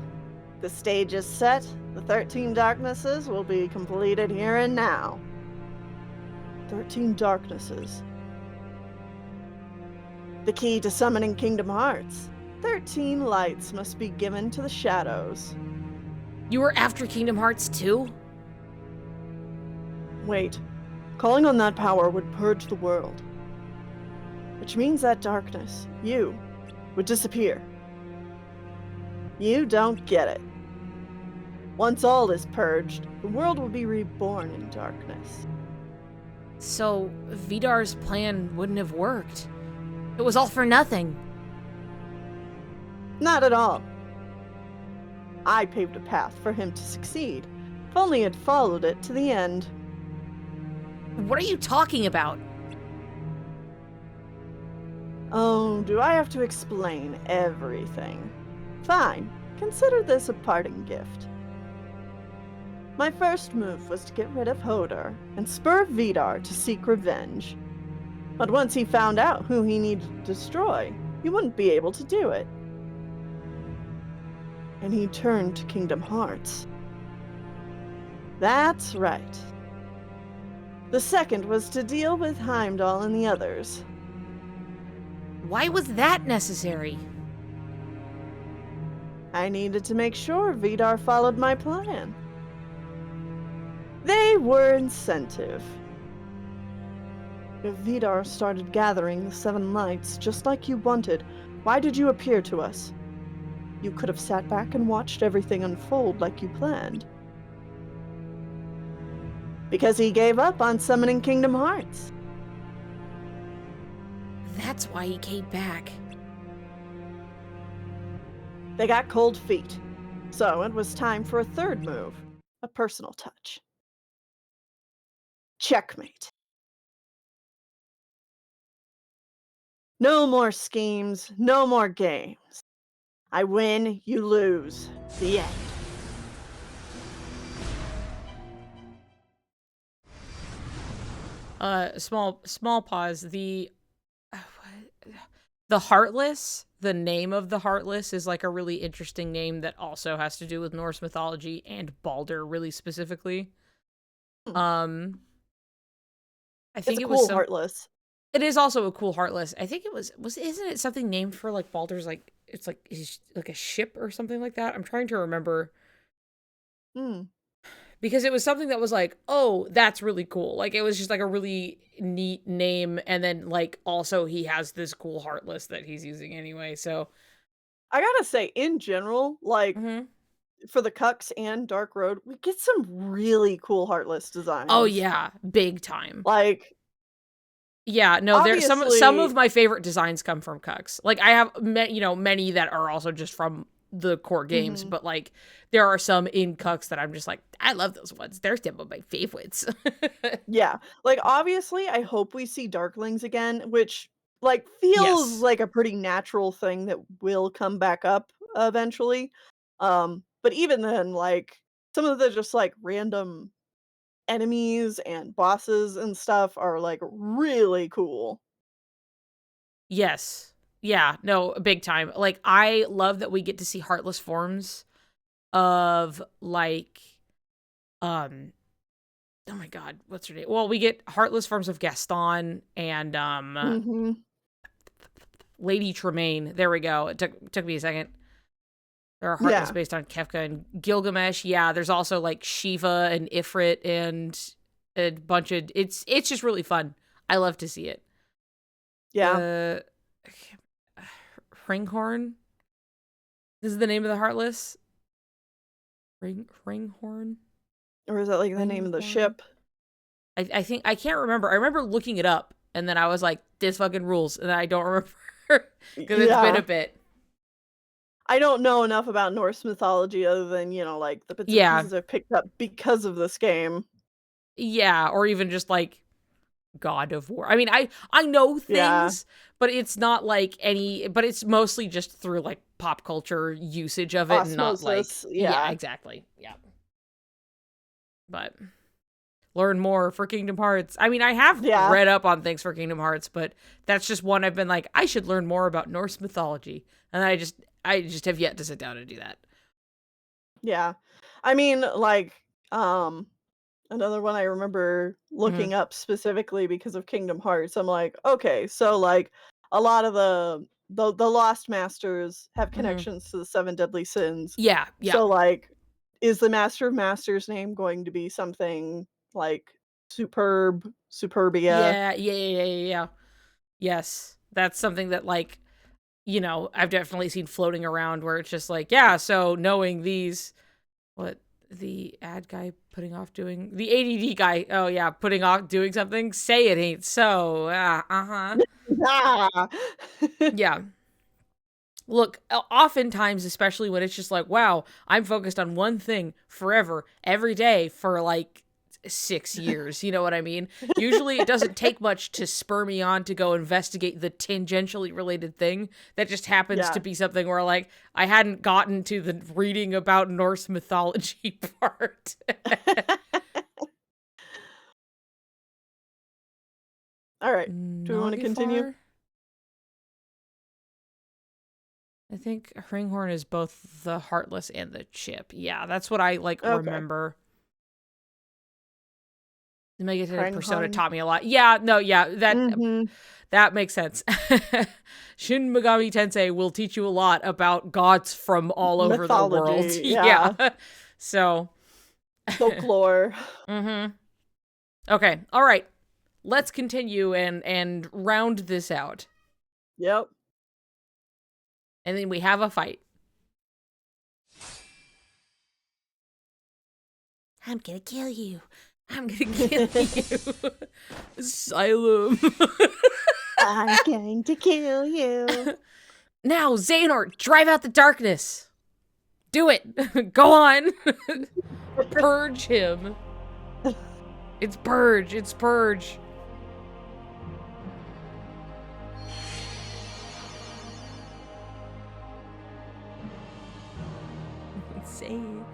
The stage is set. The 13 darknesses will be completed here and now. 13 darknesses. The key to summoning Kingdom Hearts. 13 lights must be given to the shadows. You were after Kingdom Hearts too? Wait. Calling on that power would purge the world. Which means that darkness, you, would disappear. You don't get it. Once all is purged, the world will be reborn in darkness. So, Vidar's plan wouldn't have worked. It was all for nothing. Not at all. I paved a path for him to succeed, if only he had followed it to the end. What are you talking about? Oh, do I have to explain everything? Fine, consider this a parting gift. My first move was to get rid of Hodor and spur Vidar to seek revenge. But once he found out who he needed to destroy, he wouldn't be able to do it. And he turned to Kingdom Hearts. That's right. The second was to deal with Heimdall and the others. Why was that necessary? I needed to make sure Vidar followed my plan. They were incentive. If Vidar started gathering the 7 lights just like you wanted, why did you appear to us? You could have sat back and watched everything unfold like you planned. Because he gave up on summoning Kingdom Hearts. That's why he came back. They got cold feet. So it was time for a third move, a personal touch. Checkmate. No more schemes, no more games. I win, you lose. The end. Small pause. The Heartless, the name of the Heartless is like a really interesting name that also has to do with Norse mythology and Balder really specifically. I think It's a it was cool Heartless. It is also a cool Heartless. I think it was isn't it something named for like Balder's like it's like he's like a ship or something like that? I'm trying to remember. Because it was something that was like, oh, that's really cool. Like, it was just like a really neat name. And then, like, also he has this cool Heartless that he's using anyway. So, I gotta say, in general, like, for the Cucks and Dark Road, we get some really cool Heartless Oh designs. yeah, big time. Like, Yeah, no, there some of obviously my favorite designs come from Cucks. Like I have many that are also just from the core games, mhm. but like there are some in Cucks that I'm just like, I love those ones. They're some of my favorites. Yeah. Like, obviously, I hope we see Darklings again, which, like, feels Yes. like a pretty natural thing that will come back up eventually. But even then, like, some of the just, like, random enemies and bosses and stuff are, like, really cool. Yes. Yeah, no, big time. Like I love that we get to see heartless forms of like um oh my god, what's her name? Well, we get heartless forms of Gaston and Mhm. Lady Tremaine. There we go. It took me a second. There are heartless Yeah. based on Kefka and Gilgamesh. Yeah, there's also like Shiva and Ifrit and a bunch of it's just really fun. I love to see it. Yeah. The Ringhorn. This is the name of the heartless. Ringhorn. Or is that, like, the name of the Ringhorn. ship? I think I can't remember. I remember looking it up and then I was like, this fucking rules, and I don't remember because it's been a Yeah. bit. I don't know enough about Norse mythology other than, like, the bits and Yeah, pieces I've picked up because of this game. yeah, or even just like God of War. I mean, I know Yeah. things, but it's not like any. But it's mostly just through like pop culture usage of it, and not like Osmosis, yeah, yeah. exactly, yeah. But learn more for Kingdom Hearts. I mean, I have Yeah. read up on things for Kingdom Hearts, but that's just one I've been like, I should learn more about Norse mythology, and I just have yet to sit down and do that. Yeah. I mean, like, another one I remember Hmm. looking up specifically because of Kingdom Hearts. I'm like, okay, so like a lot of the Lost Masters have Hmm. connections to the Seven Deadly Sins. Yeah, yeah, So like, is the Master of Masters name going to be something like Superb, Superbia? yeah, yeah, yeah, yeah, yeah. Yes, that's something that like I've definitely seen floating around where it's just like, yeah, so knowing these, what the ad guy putting off doing, the ADD guy, oh yeah, putting off doing something, say it ain't so. Uh-huh. Ah! Yeah. Look, oftentimes, especially when it's just like, wow, I'm focused on one thing forever, every day for like 6 years. You know what I mean? Usually it doesn't take much to spur me on to go investigate the tangentially related thing that just happens to Yeah. be something where like I hadn't gotten to the reading about Norse mythology part. All right. Do we want to continue? Nagifar? I think Ringhorn is both the Heartless and the Chip. Yeah, that's what I like Okay. remember. The Megaton Persona Kranghorn. taught me a lot. Yeah, no, yeah, Mhm. that makes sense. Shin Megami Tensei will teach you a lot about gods from all over the world. Mythology, yeah. Yeah. So, Folklore. mhm. Okay. All right. Let's continue and round this out. Yep. And then we have a fight. I'm gonna kill you. I'm gonna kill you. Asylum. I'm going to kill you. Now, Xehanort, drive out the darkness. Do it. Go on. Purge him. It's purge. It's purge. Insane.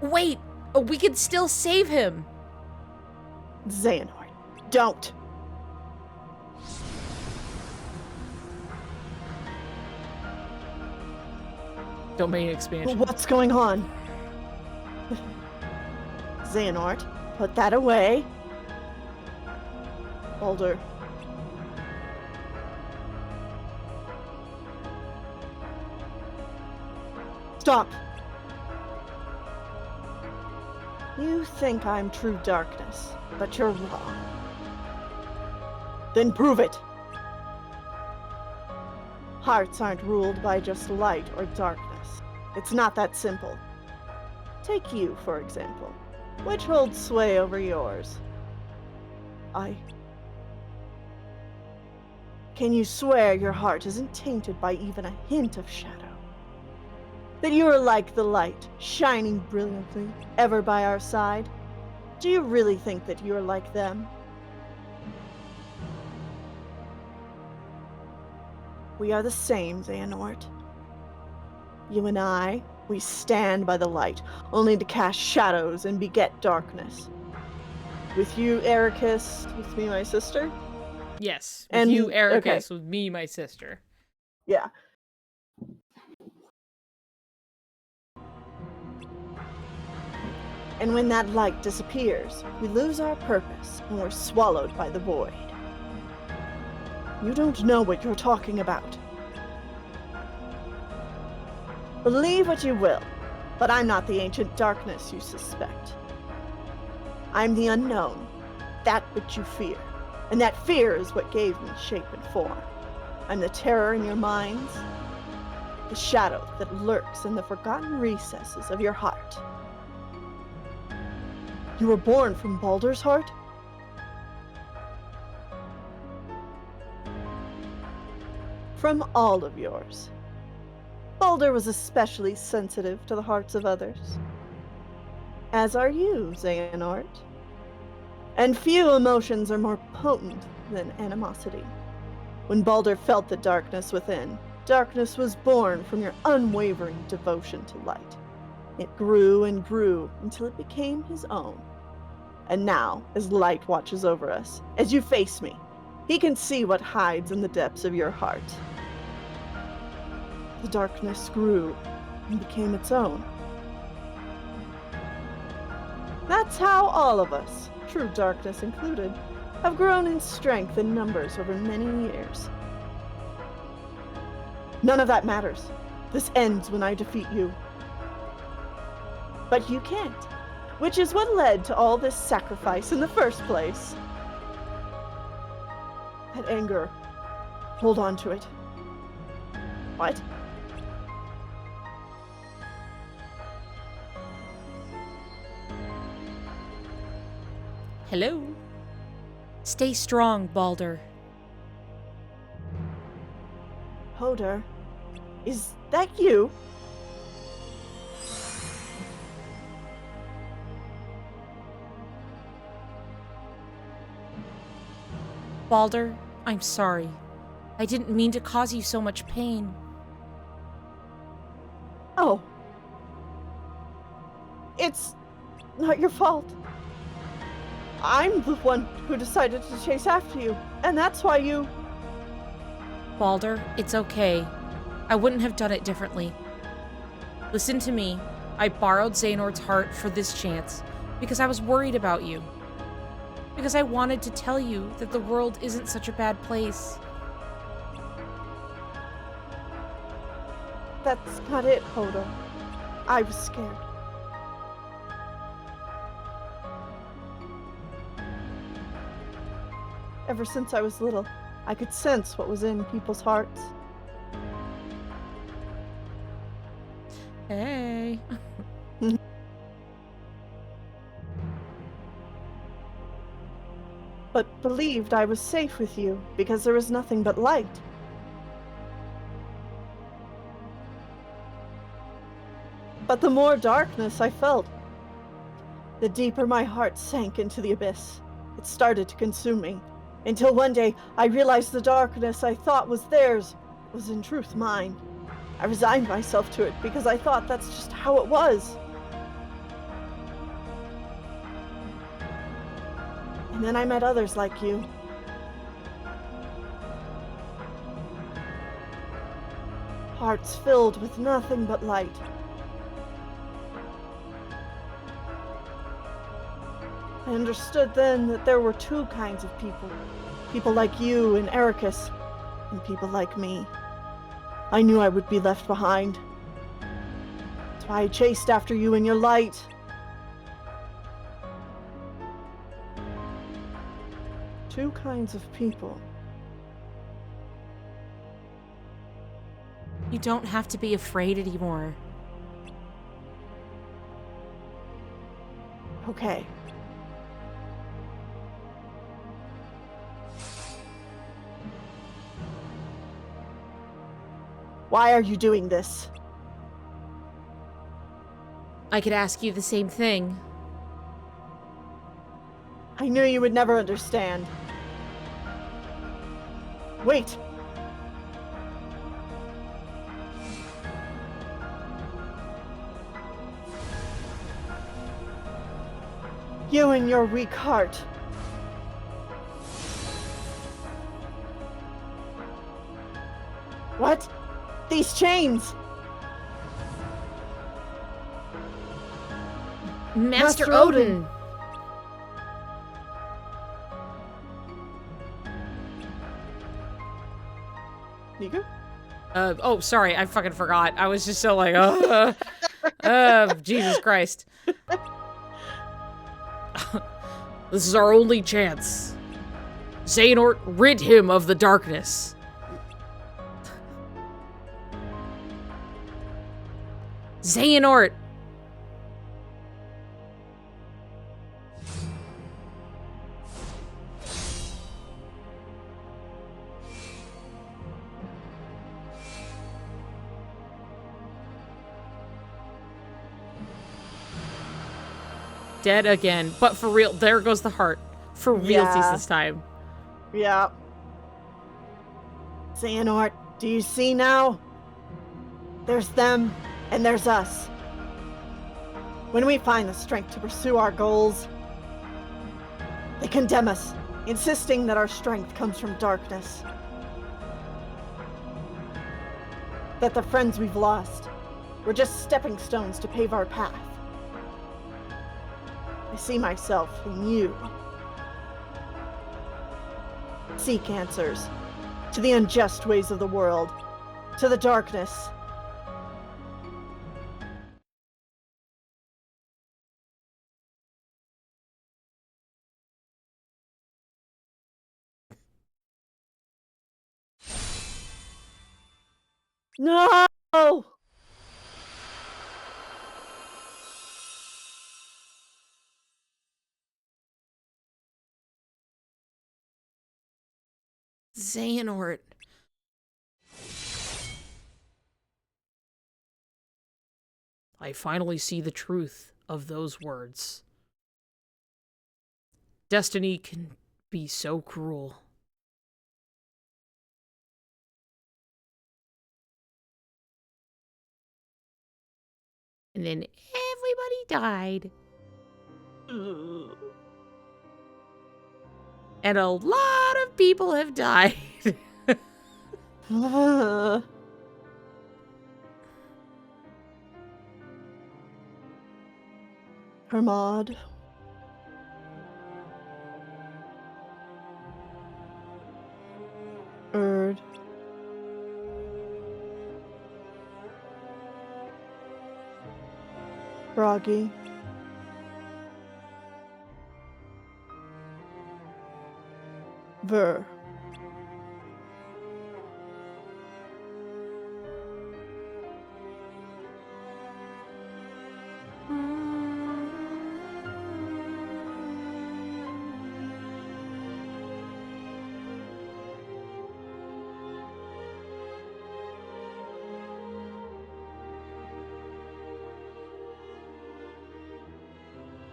Wait, we can still save him. Xehanort, don't. Domain expansion. What's going on? Xehanort, put that away. Boulder. Stop. You think I'm true darkness, but you're wrong. Then prove it. Hearts aren't ruled by just light or darkness. It's not that simple. Take you, for example. Which holds sway over yours? Can you swear your heart isn't tainted by even a hint of shadow? That you are like the light, shining brilliantly, ever by our side? Do you really think that you are like them? We are the same, Xehanort. You and I, we stand by the light, only to cast shadows and beget darkness. With you, Ericus, with me, my sister? Yes. With And you, Ericus, okay. with me, my sister. Yeah. And when that light disappears, we lose our purpose and we're swallowed by the void. You don't know what you're talking about. Believe what you will, but I'm not the ancient darkness you suspect. I'm the unknown, that which you fear, and that fear is what gave me shape and form. I'm the terror in your minds, the shadow that lurks in the forgotten recesses of your heart. You were born from Baldur's heart? From all of yours. Baldur was especially sensitive to the hearts of others. As are you, Xehanort. And few emotions are more potent than animosity. When Baldur felt the darkness within, darkness was born from your unwavering devotion to light. It grew and grew until it became his own. And now, as light watches over us, as you face me, he can see what hides in the depths of your heart. The darkness grew and became its own. That's how all of us, true darkness included, have grown in strength and numbers over many years. None of that matters. This ends when I defeat you. But you can't, which is what led to all this sacrifice in the first place. That anger, hold on to it. What? Hello? Stay strong, Baldur. Hodor, is that you? Baldur, I'm sorry. I didn't mean to cause you so much pain. Oh. It's not your fault. I'm the one who decided to chase after you, and that's why you... Baldur, it's okay. I wouldn't have done it differently. Listen to me. I borrowed Xehanort's heart for this chance because I was worried about you. Because I wanted to tell you that the world isn't such a bad place. That's not it, Hodor. I was scared. Ever since I was little, I could sense what was in people's hearts. Hey. But believed I was safe with you because there was nothing but light. But the more darkness I felt, the deeper my heart sank into the abyss. It started to consume me, until one day I realized the darkness I thought was theirs was in truth mine. I resigned myself to it because I thought that's just how it was. And then I met others like you. Hearts filled with nothing but light. I understood then that there were two kinds of people. People like you and Ericus, and people like me. I knew I would be left behind. That's why I chased after you in your light. Two kinds of people. You don't have to be afraid anymore. Okay. Why are you doing this? I could ask you the same thing. I knew you would never understand. Wait! You and your weak heart. What? These chains! Master Master Odin! Odin! Nico? Oh, sorry, I fucking forgot. I was just so like, Jesus Christ. This is our only chance. Xehanort, rid him of the darkness. Xehanort! Dead again. But for real, there goes the heart. For realties Yeah. this time. Yeah. Xehanort, do you see now? There's them, and there's us. When we find the strength to pursue our goals, they condemn us, insisting that our strength comes from darkness. That the friends we've lost were just stepping stones to pave our path. I see myself in you. Seek answers to the unjust ways of the world, to the darkness. No! Xehanort. I finally see the truth of those words. Destiny can be so cruel. And then everybody died. And a lot of people have died. Hermod. Erd. Bragi. Ver.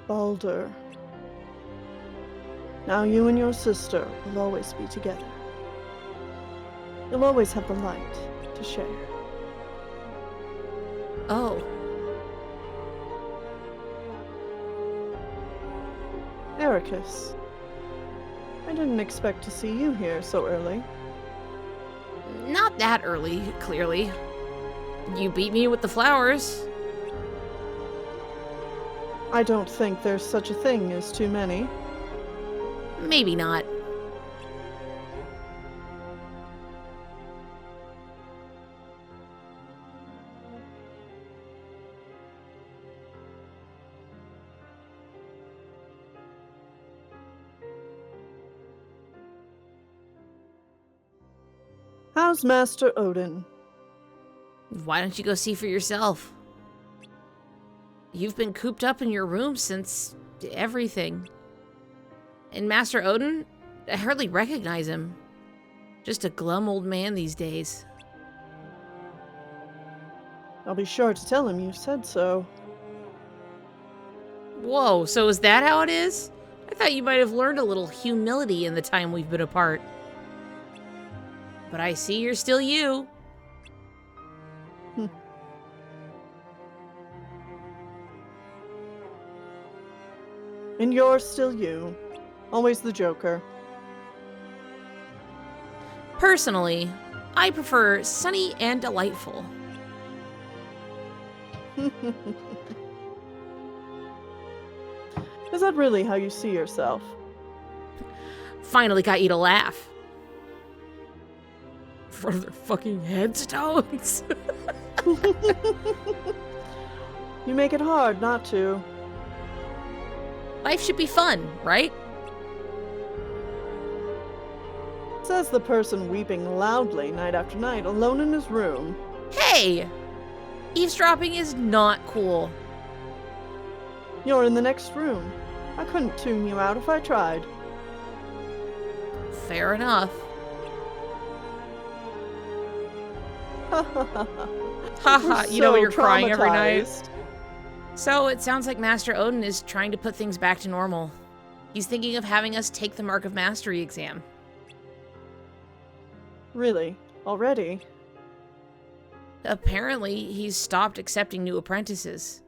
Baldur. Now you and your sister will always be together. You'll always have the light to share. Oh. Ericus. I didn't expect to see you here so early. Not that early, clearly. You beat me with the flowers. I don't think there's such a thing as too many. Maybe not. How's Master Odin? Why don't you go see for yourself? You've been cooped up in your room since Everything. And Master Odin, I hardly recognize him. Just a glum old man these days. I'll be sure to tell him you said so. Whoa, so is that how it is? I thought you might have learned a little humility in the time we've been apart. But I see you're still you. And you're still you. Always the Joker. Personally, I prefer sunny and delightful. Is that really how you see yourself? Finally got you to laugh. For their fucking headstones. You make it hard not to. Life should be fun, right? Says the person weeping loudly night after night alone in his room. Hey! Eavesdropping is not cool. You're in the next room. I couldn't tune you out if I tried. Fair enough. Haha, you know when you're crying every night. Traumatized. So it sounds like Master Odin is trying to put things back to normal. He's thinking of having us take the Mark of Mastery exam. Really? Already? Apparently, he's stopped accepting new apprentices.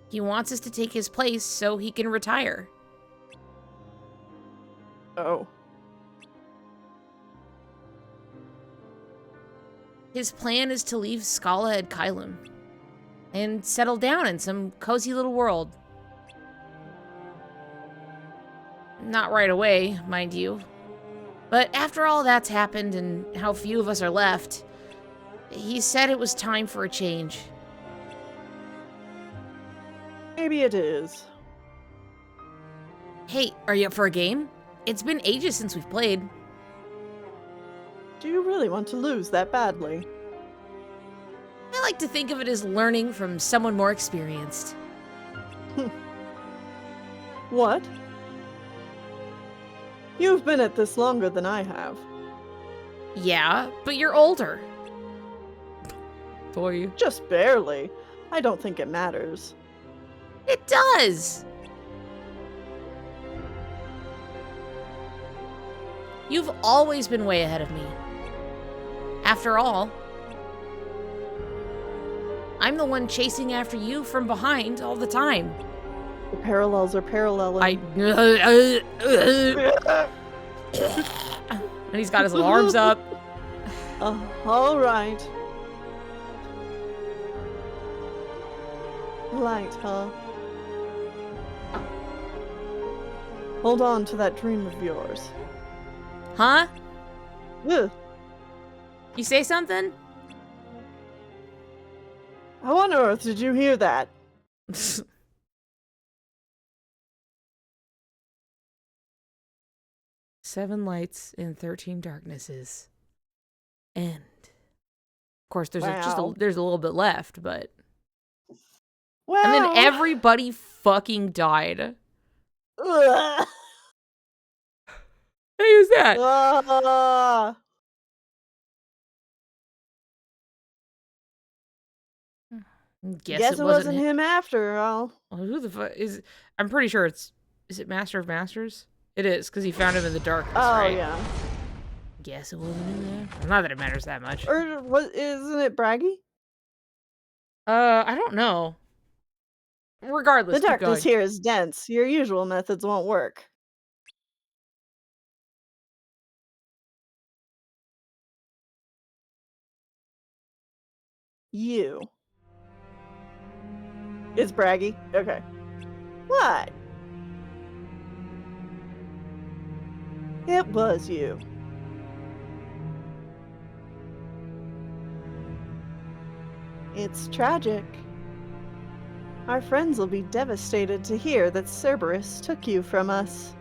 He wants us to take his place so he can retire. Oh. His plan is to leave Scala at Kylum and settle down in some cozy little world. Not right away, mind you. But after all that's happened and how few of us are left, he said it was time for a change. Maybe it is. Hey, are you up for a game? It's been ages since we've played. Do you really want to lose that badly? I like to think of it as learning from someone more experienced. What? You've been at this longer than I have. Yeah, but you're older. Boy. Just barely. I don't think it matters. It does! You've always been way ahead of me. After all, I'm the one chasing after you from behind all the time. The parallels are paralleling. And he's got his arms up. All right. Light, huh? Hold on to that dream of yours. Huh? Ugh. You say something? How on earth did you hear that? 7 lights and 13 darknesses. End. Of course, there's Wow. there's a little bit left, but Well, and then everybody fucking died. Ugh. Hey, who's that? Guess it wasn't him after all. Well, who the fuck is? I'm pretty sure is it Master of Masters? It is because he found him in the darkness, Oh right? yeah. Guess it wasn't in there. Not that it matters that much. Or isn't it Braggy? I don't know. Regardless, The keep darkness going. here is dense. Your usual methods won't work. You. It's Braggy? Okay. What? It was you. It's tragic. Our friends will be devastated to hear that Cerberus took you from us.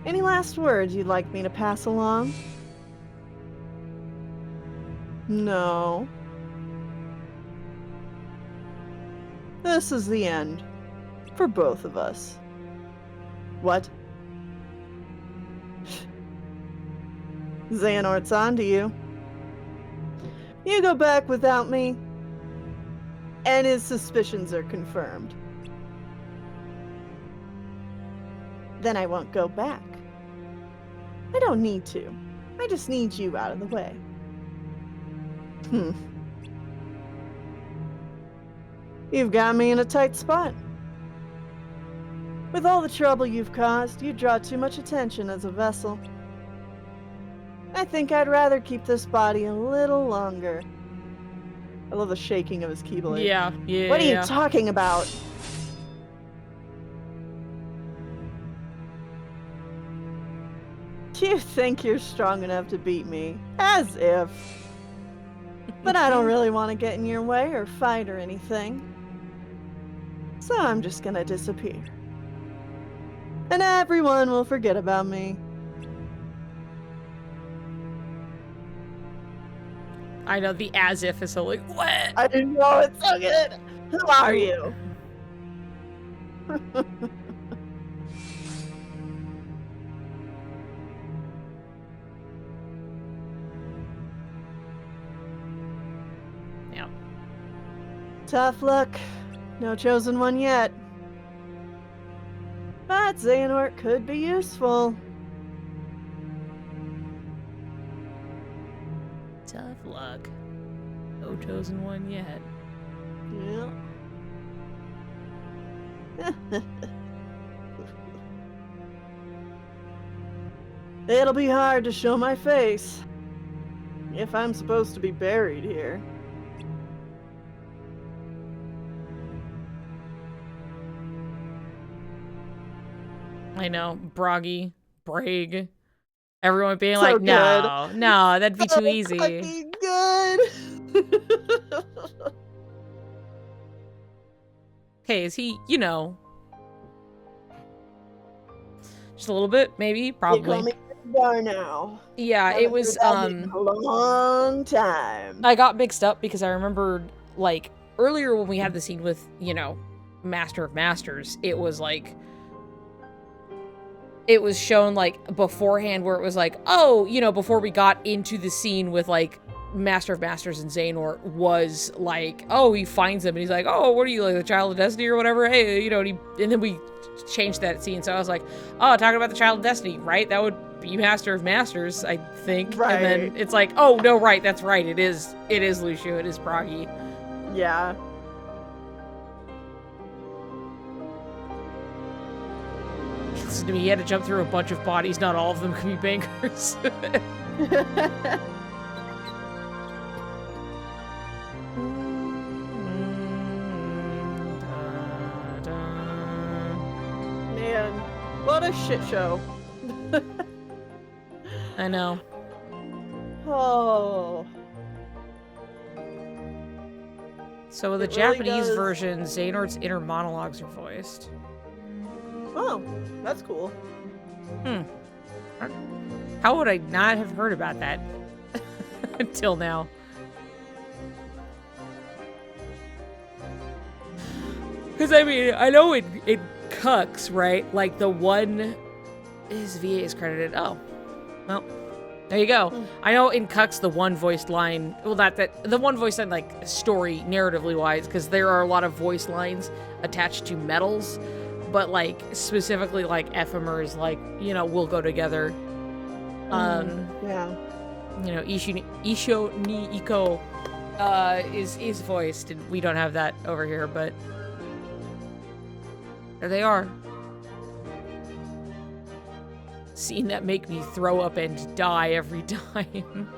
Any last words you'd like me to pass along? No. This is the end. For both of us. What? Xehanort, it's on to you. You go back without me, and his suspicions are confirmed. Then I won't go back. I don't need to. I just need you out of the way. You've got me in a tight spot. With all the trouble you've caused, you draw too much attention as a vessel. I think I'd rather keep this body a little longer. I love the shaking of his keyblade. Yeah. What are you talking about? You think you're strong enough to beat me? As if. But I don't really want to get in your way or fight or anything. So I'm just gonna disappear. And everyone will forget about me. I know, the as if is so like, what? I didn't know it's so good. Who are you? Yeah. Tough luck. No chosen one yet. But Xehanort could be useful. Tough luck. No chosen one yet. Yeah. It'll be hard to show my face. If I'm supposed to be buried here. I know. Bragi. Brag. Everyone being So like, good. no, that'd be too easy. Fucking good. Hey, is he, you know, just a little bit, maybe, You probably. call me Bar now. Yeah, Haven't it was, heard that in a long time. I got mixed up because I remembered, like, earlier when we had the scene with, you know, Master of Masters, it was like, it was shown, like, beforehand where it was like, oh, you know, before we got into the scene with, like, Master of Masters and Xehanort was like, oh, he finds him and he's like, oh, what are you, like, the Child of Destiny or whatever? Hey, you know, and then we changed that scene. So I was like, oh, talking about the Child of Destiny, right? That would be Master of Masters, I think. Right. And then it's like, oh, no, right, that's right. It is Lucio. It is Bragi. Yeah. Listen to me, he had to jump through a bunch of bodies. Not all of them could be bankers. Man, what a shit show. I know. Oh. So the It really Japanese does. version, Xehanort's inner monologues are voiced. Oh, that's cool. How would I not have heard about that until now? Because, I mean, I know it Cucks, right? Like, the one... His VA is credited. Oh. Well, there you go. I know in Cucks, the one voiced line... Well, not that... The one voiced line, like, story, narratively-wise, because there are a lot of voice lines attached to medals, but, like, specifically, like, ephemers, like, you know, will go together. Yeah. You know, Isho ni Iko is voiced, and we don't have that over here, but there they are. Scene that make me throw up and die every time.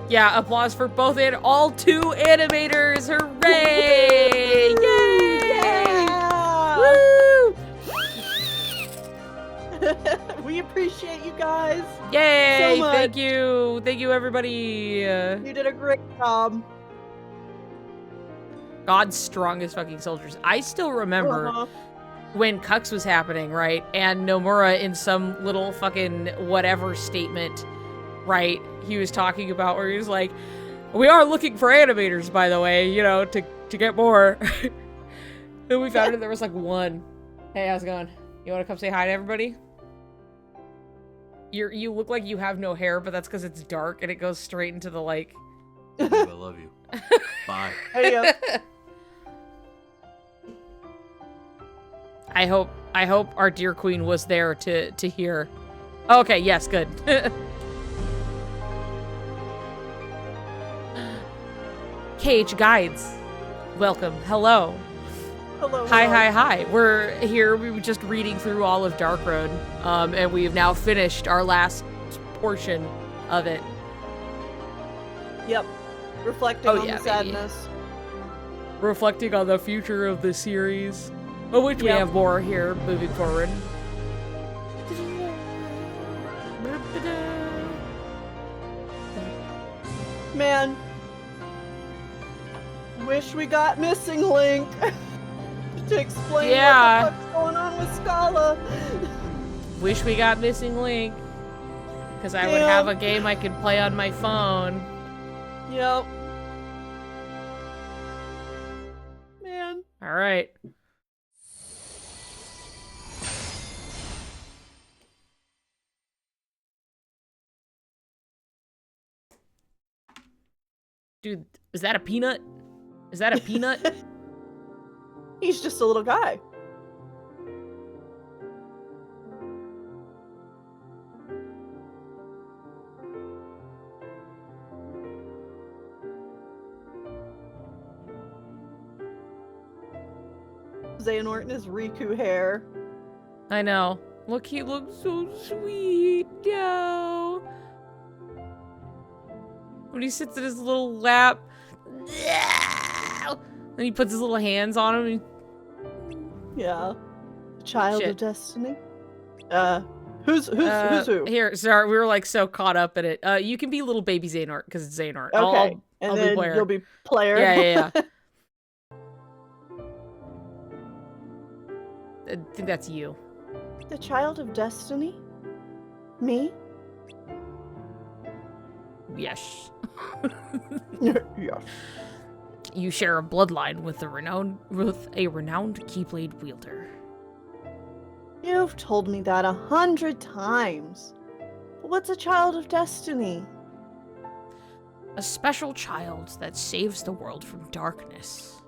Yeah, applause for both and all two animators. Hooray! Yay! Yeah! Woo! We appreciate you guys. Yay! So much. Thank you, everybody. You did a great job. God's strongest fucking soldiers. I still remember Uh-huh. when Cucks was happening, right? And Nomura, in some little fucking whatever statement, right? He was talking about where he was like, we are looking for animators, by the way, you know, to get more. And we found it, there was like one. Hey, how's it going? You want to come say hi to everybody? You look like you have no hair, but that's because it's dark and it goes straight into the like. I love you. Bye. There you go. I hope our dear queen was there to hear. Okay, yes, good. KH Guides. Welcome. Hello. Hello. Hi, hello. hi, hi. We're here. We were just reading through all of Dark Road, and we have now finished our last portion of it. Yep. Reflecting Oh, on yeah, the baby. sadness. Reflecting on the future of the series, of which we Yep. have more here moving forward. Man. Wish we got Missing Link to explain Yeah. what the fuck's going on with Scala. Wish we got Missing Link, because I would Damn. have a game I could play on my phone. Yep. Man. All right. Dude, is that a peanut? Is that a peanut? He's just a little guy. Xehanort in his Riku hair. I know. Look, he looks so sweet. No. When he sits in his little lap. Then he puts his little hands on him. Yeah. Child Shit. of Destiny. Who's who? Here, sorry, we were like so caught up in it. You can be little baby Xehanort because it's Xehanort. Okay. And I'll be then Blair. you'll be player. Yeah. I think that's you. The Child of Destiny? Me? Yes. Yeah. You share a bloodline with a renowned Keyblade wielder. You've told me that 100 times. But what's a Child of Destiny? A special child that saves the world from darkness.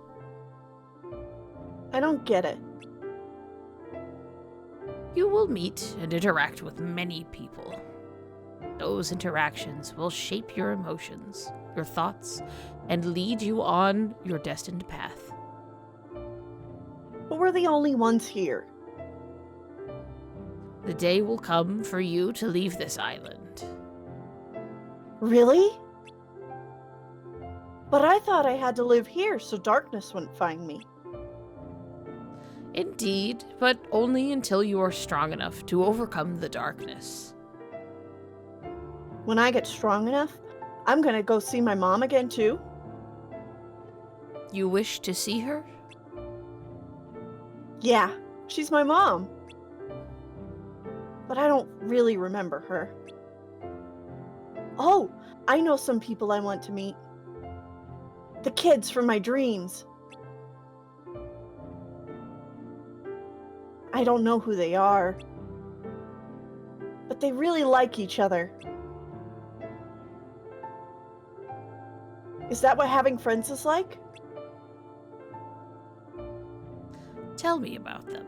I don't get it. You will meet and interact with many people. Those interactions will shape your emotions, your thoughts, and lead you on your destined path. But we're the only ones here. The day will come for you to leave this island. Really? But I thought I had to live here so darkness wouldn't find me. Indeed, but only until you are strong enough to overcome the darkness. When I get strong enough, I'm gonna go see my mom again too. You wish to see her? Yeah, she's my mom. But I don't really remember her. Oh, I know some people I want to meet. The kids from my dreams. I don't know who they are. But they really like each other. Is that what having friends is like? Tell me about them.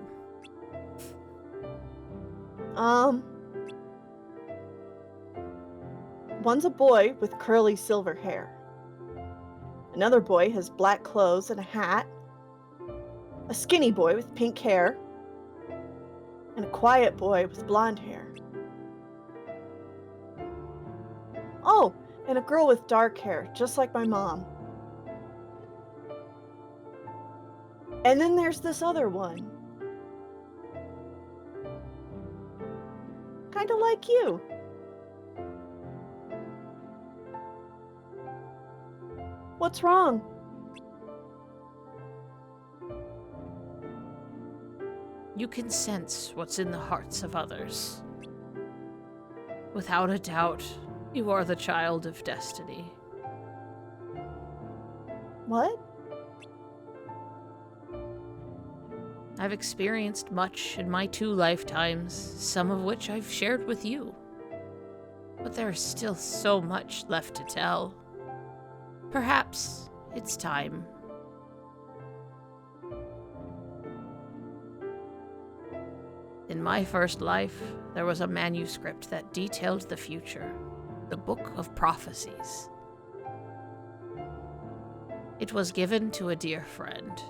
One's a boy with curly silver hair. Another boy has black clothes and a hat. A skinny boy with pink hair. And a quiet boy with blonde hair. Oh, and a girl with dark hair, just like my mom. And then there's this other one. Kinda like you. What's wrong? You can sense what's in the hearts of others. Without a doubt, you are the child of destiny. What? I've experienced much in my 2 lifetimes, some of which I've shared with you. But there's still so much left to tell. Perhaps it's time. In my first life, there was a manuscript that detailed the future, the Book of Prophecies. It was given to a dear friend,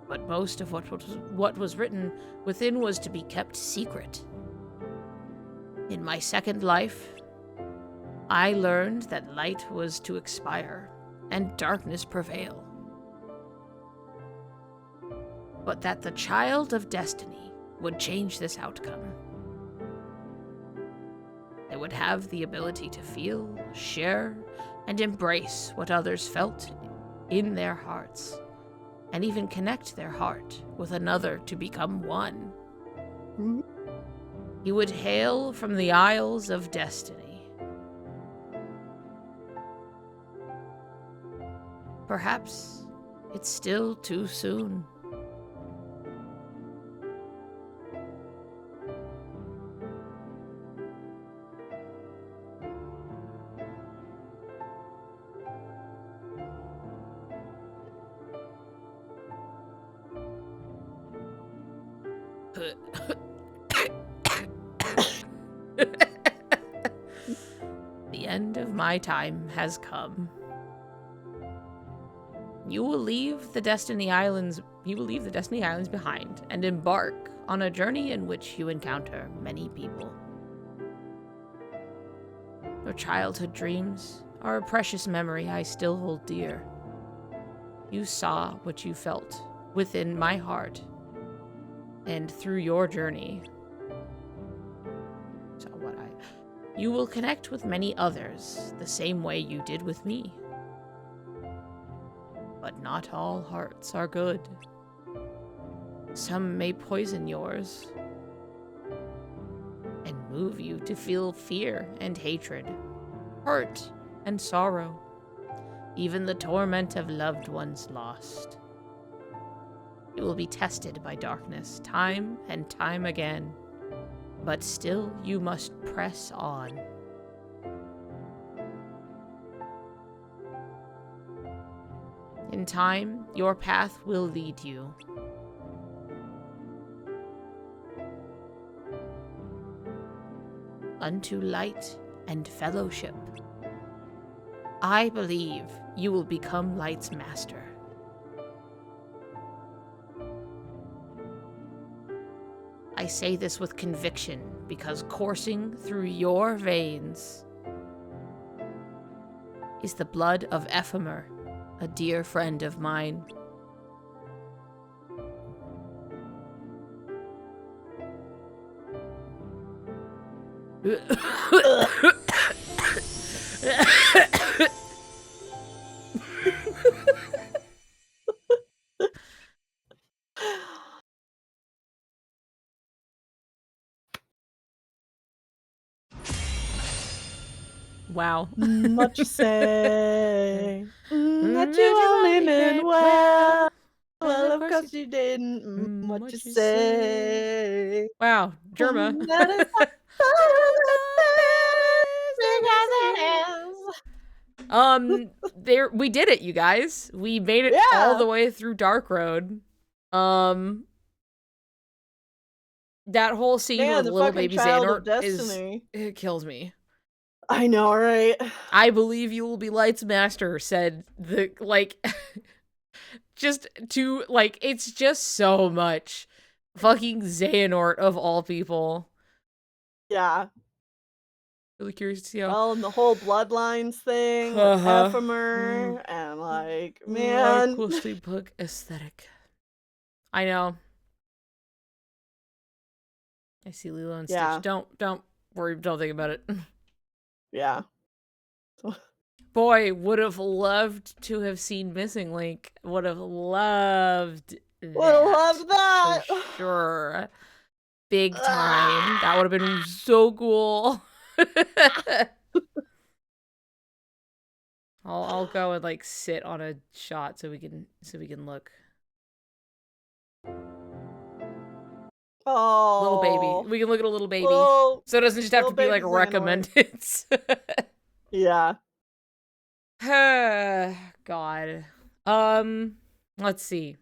but most of what was written within was to be kept secret. In my second life, I learned that light was to expire and darkness prevail, but that the child of destiny would change this outcome. They would have the ability to feel, share, and embrace what others felt in their hearts, and even connect their heart with another to become one. He would hail from the Isles of Destiny. Perhaps it's still too soon. The end of my time has come. You will leave the Destiny Islands behind and embark on a journey in which you encounter many people. Your childhood dreams are a precious memory I still hold dear. You saw what you felt within my heart, and through your journey, you will connect with many others the same way you did with me. But not all hearts are good. Some may poison yours and move you to feel fear and hatred, hurt and sorrow, even the torment of loved ones lost. You will be tested by darkness time and time again, but still you must press on. In time, your path will lead you. Unto light and fellowship. I believe you will become Light's master. I say this with conviction because coursing through your veins is the blood of Ephemer, a dear friend of mine. Wow. Much say that you only meant well. Well, of course you didn't. What you say? Wow, Germa. That is There we did it, you guys. We made it all the way through Dark Road. That whole scene with little baby Xehanort it kills me. I know, right? I believe you will be Light's master, said the it's just so much fucking Xehanort of all people. Yeah. Really curious to see how. Well, and the whole bloodlines thing, with Ephemer, and man, cool steampunk aesthetic. I know. I see Lilo and Stitch. Don't worry. Don't think about it. Yeah. Boy, would have loved to have seen Missing Link. Would have loved that. For sure. Big time. That would have been so cool. I'll go and sit on a shot so we can look. Little baby. Oh, We can look at a little baby. little So it doesn't just have little to be like baby Xehanort. recommended. Yeah. God. Let's see.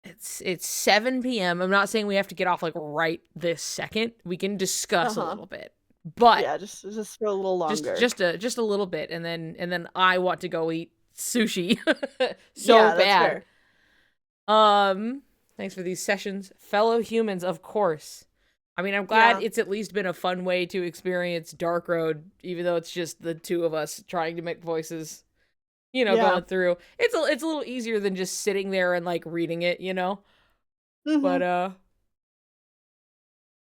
It's 7 p.m. I'm not saying we have to get off like right this second. We can discuss a Uh-huh. little bit. But Yeah, just for a little longer. just a little bit, and then I want to go eat sushi so yeah, that's bad. fair. Thanks for these sessions, fellow humans, of course. I mean, I'm glad Yeah. it's at least been a fun way to experience Dark Road, even though it's just the two of us trying to make voices, Yeah. going through. It's a little easier than just sitting there and like reading it, Mhm. But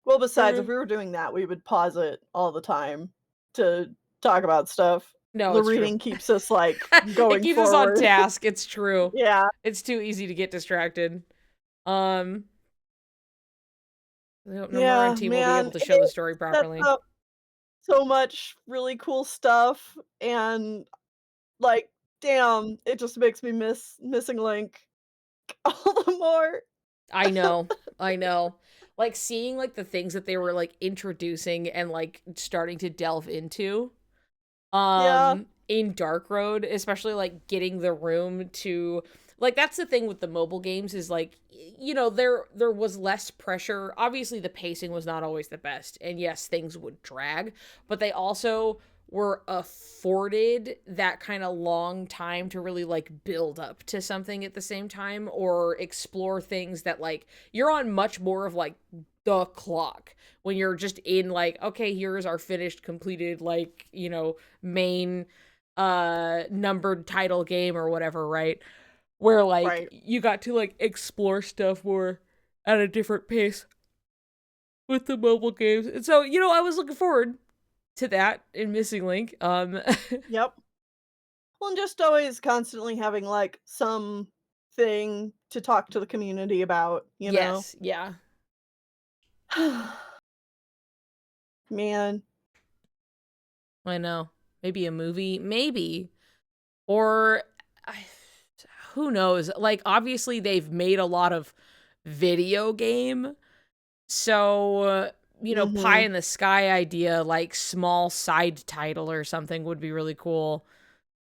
Well, besides, if we were doing that, we would pause it all the time to talk about stuff. no, The it's reading true. keeps us like It going keeps us on forward. task. It's true. Yeah. It's too easy to get distracted. I hope Yeah, Nomura and team will be man. able to show the story Sets properly. up so much really cool stuff, and like, damn, it just makes me miss Missing Link all the more. I know. Like seeing like the things that they were like introducing and like starting to delve into Yeah. in Dark Road, especially like getting the room to like that's the thing with the mobile games is like there was less pressure. Obviously the pacing was not always the best, and yes, things would drag, but they also were afforded that kind of long time to really like build up to something at the same time or explore things that like you're on much more of like the clock when you're just in like, okay, here's our finished completed like main numbered title game or whatever, right? Where like Right. you got to like explore stuff more at a different pace with the mobile games. And so I was looking forward to that in Missing Link. Yep. Well, and just always constantly having like some thing to talk to the community about, Yes, yeah. Man. I know. Maybe a movie, maybe. Or who knows? Like obviously they've made a lot of video game. So, pie Mhm. in the sky idea like small side title or something would be really cool.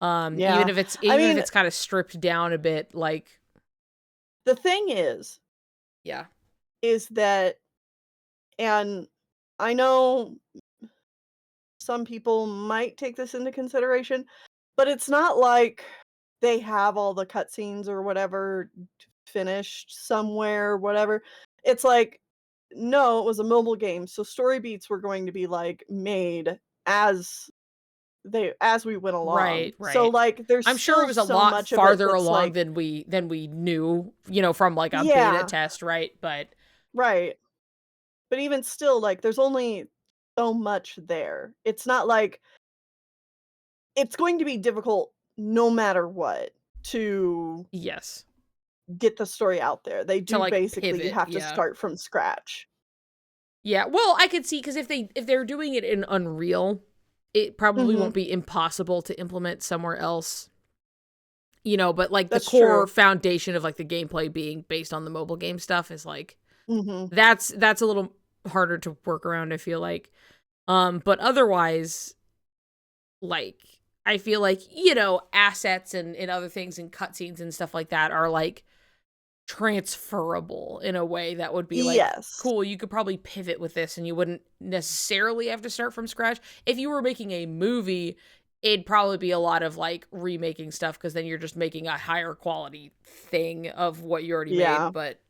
Even Yeah. if it's I even if mean, it's kind of stripped down a bit like the thing yeah. is that, and I know some people might take this into consideration, but it's not like they have all the cutscenes or whatever finished somewhere, whatever. It's like, no, it was a mobile game, so story beats were going to be like made as as we went along. Right, So right. like there's I'm sure it still was a so lot much of it farther that's along like, than we knew, from like a beta yeah, test, right? But right. But even still, like there's only so much there. It's not like it's going to be difficult no matter what to yes, get the story out there. They to do like basically pivot, have to yeah. start from scratch. Yeah, well, I could see because if they're doing it in Unreal, it probably Mhm. won't be impossible to implement somewhere else. But like the That's core true. foundation of like the gameplay being based on the mobile game stuff is like Mhm. that's a little harder to work around, I feel like. But otherwise, like I feel like, assets and other things and cutscenes and stuff like that are like transferable in a way that would be like Yes. cool. You could probably pivot with this and you wouldn't necessarily have to start from scratch. If you were making a movie, it'd probably be a lot of like remaking stuff because then you're just making a higher quality thing of what you already Yeah. made. But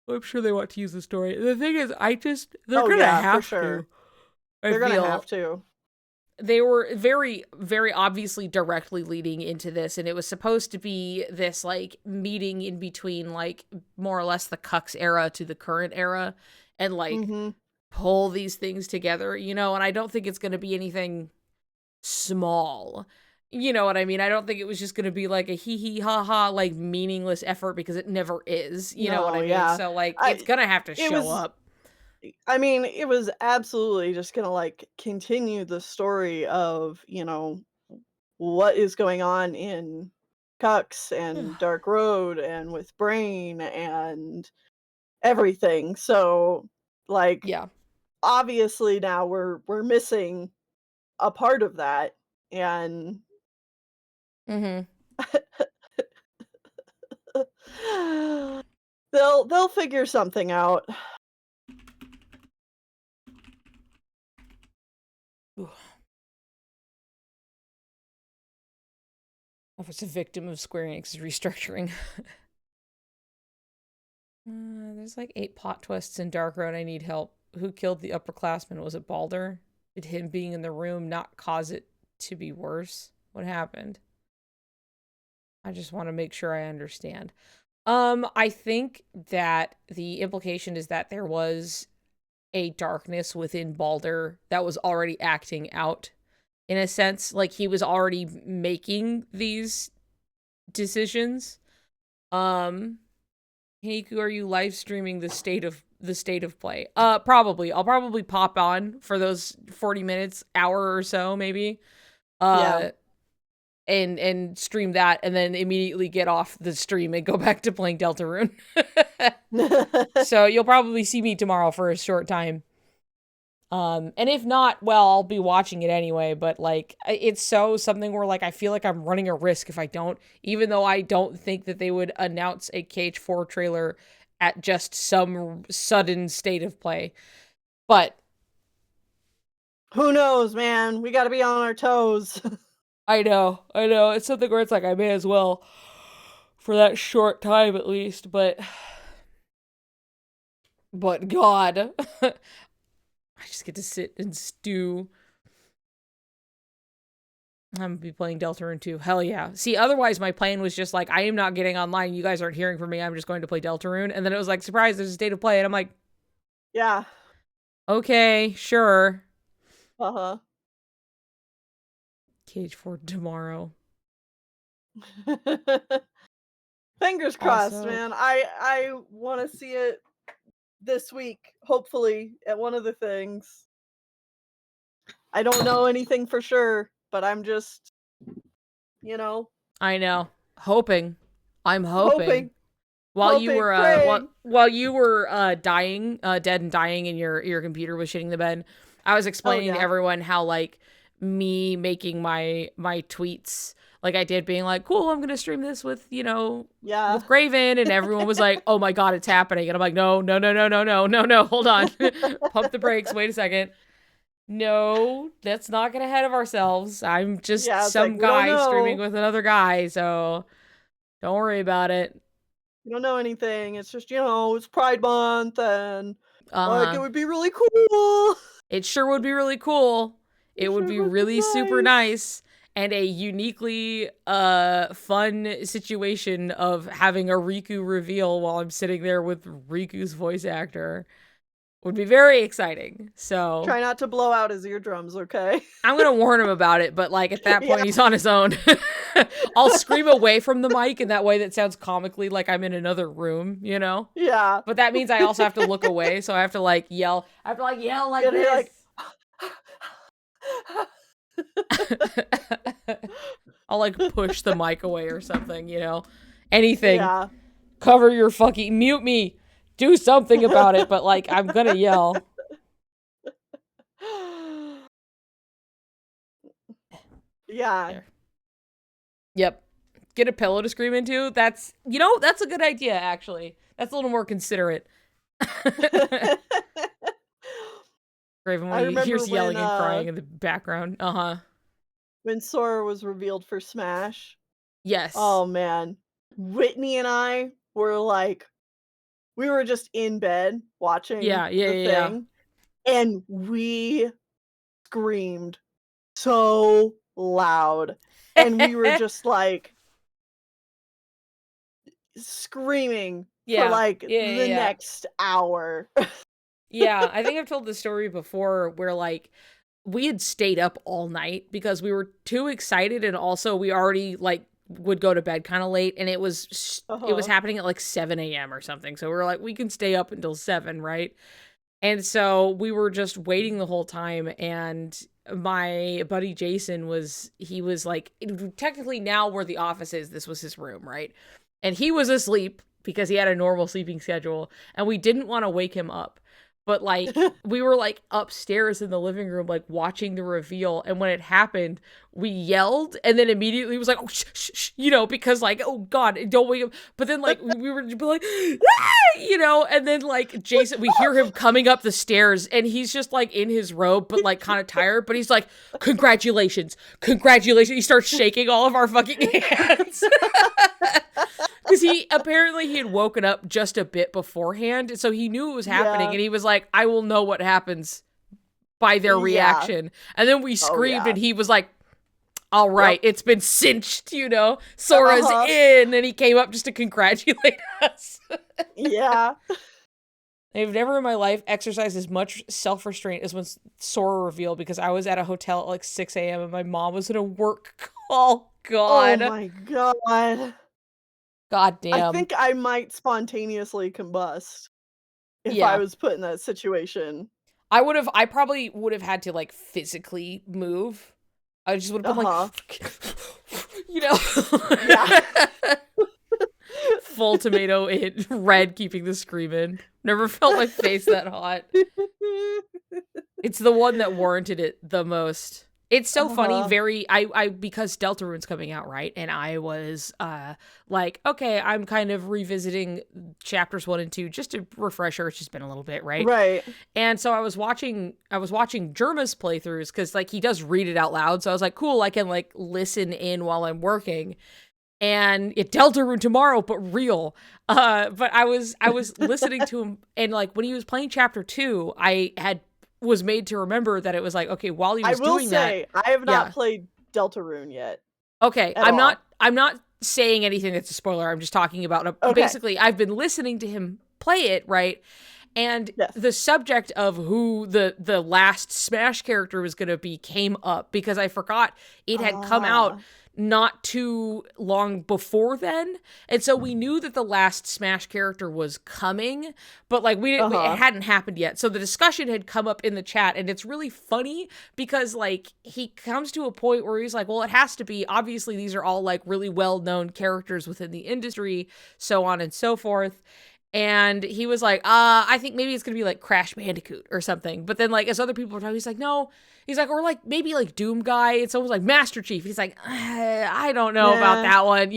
I'm sure they want to use the story. The thing is, they're Oh gonna yeah, for have sure. to. I They're gonna feel have to. they were very, very obviously directly leading into this, and it was supposed to be this like meeting in between like more or less the Cucks era to the current era, and like Mhm. pull these things together, and I don't think it's gonna be anything small. You know what I mean? I don't think it was just going to be like a hee hee ha ha like meaningless effort because it never is. You know what No, I mean? yeah. So like it's I going to have to it show was up. I mean, it was absolutely just gonna like continue the story of, what is going on in Cux and Dark Road and with Brain and everything. So, like, Yeah. obviously now we're missing a part of that, and Mm-hmm. they'll figure something out. If it's a victim of Square Enix's restructuring. There's like 8 plot twists in Dark Road. I need help. Who killed the upperclassman? Was it Balder? Did him being in the room not cause it to be worse? What happened? I just want to make sure I understand. I think that the implication is that there was a darkness within Balder that was already acting out, in a sense. Like, he was already making these decisions. Heiku, are you live streaming the state of play? Probably. I'll probably pop on for those 40 minutes, hour or so, maybe. Yeah. And stream that, and then immediately get off the stream and go back to playing Deltarune. So you'll probably see me tomorrow for a short time. And if not, well, I'll be watching it anyway, but like, it's so something where like I feel like I'm running a risk if I don't, even though I don't think that they would announce a KH4 trailer at just some sudden state of play. But who knows, man? We got to be on our toes. I know. It's something where it's like, I may as well for that short time at least, but God, I just get to sit and stew. I'm gonna be playing Deltarune 2. Hell yeah. See, otherwise my plan was just like, I am not getting online. You guys aren't hearing from me. I'm just going to play Deltarune. And then it was like, surprise, there's a state of play. And I'm like, yeah. Okay, sure. Uh-huh. KH4 tomorrow. Fingers crossed, Also- man. I want to see it this week, hopefully, at one of the things. I don't know anything for sure, but I'm just, I know. Hoping. I'm hoping. While you Hoping, were praying. while you were dying, dead and dying, and your computer was shitting the bed, I was explaining to yeah. everyone how like me making my tweets like I did, being like, cool, I'm gonna stream this with Yeah. with Graven, and everyone was like, oh my god, it's happening, and I'm like, no, hold on. Pump the brakes, wait a second. No, let's not get ahead of ourselves. I'm just Yeah, it's some like, we don't guy streaming know. with another guy, so don't worry about it. You don't know anything. It's just, it's Pride Month, and like, it would be really cool. It sure would be really cool. It would sure be would be really super nice. nice, and a uniquely fun situation of having a Riku reveal while I'm sitting there with Riku's voice actor would be very exciting. So Try not to blow out his eardrums, okay? I'm gonna warn him about it, but like at that point Yeah. he's on his own. I'll scream away from the mic, and that way that sounds comically like I'm in another room, Yeah. But that means I also have to look away, so I have to like yell. I have to like yell like Yeah, you're this. like, I'll like push the mic away or something, anything. yeah. Cover your fucking, mute me, do something about it, but like I'm gonna yell. Yeah. There. Yep. Get a pillow to scream into. That's a good idea, actually. That's a little more considerate. Raven, I when he hears remember yelling when, and crying in the background. when Sora was revealed for Smash. Yes. Oh man. Whitney and I were like, we were just in bed watching Yeah. the thing, and we screamed so loud, and we were just like screaming for like the next hour. Yeah, I think I've told this story before where like we had stayed up all night because we were too excited, and also we already like would go to bed kind of late, and it was happening at like 7 a.m. or something. So we were like, we can stay up until 7, right? And so we were just waiting the whole time, and my buddy Jason he was like, technically now where the office is, this was his room, right? And he was asleep because he had a normal sleeping schedule, and we didn't want to wake him up. But like we were like upstairs in the living room, like watching the reveal, and when it happened, we yelled, and then immediately was like, "Oh, shh, shh, shh," because like, oh God, don't wake him. But then like we were just like, ah! And then like Jason, we hear him coming up the stairs, and he's just like in his robe, but like kind of tired. But he's like, congratulations. He starts shaking all of our fucking hands. Because he had woken up just a bit beforehand, so he knew it was happening, and he was like, I will know what happens by their reaction. And then we screamed, and he was like, all right, it's been cinched, Sora's in, and he came up just to congratulate us. Yeah. I've never in my life exercised as much self-restraint as when Sora revealed, because I was at a hotel at like 6 a.m. and my mom was in a work call. God. Oh my God. God damn. I think I might spontaneously combust if I was put in that situation. I probably would have had to like physically move. I just would have been like, full tomato in red, keeping the scream in. Never felt my face that hot. It's the one that warranted it the most. It's so funny, I because Deltarune's coming out, right? And I was like, okay, I'm kind of revisiting chapters 1 and 2 just to refresher. It's just been a little bit, right? Right. And so I was watching Jerma's playthroughs, because like he does read it out loud. So I was like, cool, I can like listen in while I'm working. And Deltarune tomorrow, but real. But I was listening to him, and like when he was playing chapter 2, I was made to remember that it was like, okay, while he was doing that, I have not played Deltarune yet. Okay, I'm not saying anything that's a spoiler. I'm just talking about basically I've been listening to him play it, right? And the subject of who the last Smash character was going to be came up, because I forgot it had come out not too long before then, and so we knew that the last Smash character was coming, but like it hadn't happened yet. So the discussion had come up in the chat, and it's really funny because like he comes to a point where he's like, well, it has to be, obviously these are all like really well-known characters within the industry, so on and so forth. And he was like, I think maybe it's going to be like Crash Bandicoot or something. But then like as other people were talking, he's like, no. He's like, or like maybe like Doom Guy. It's almost like Master Chief. He's like, I don't know about that one,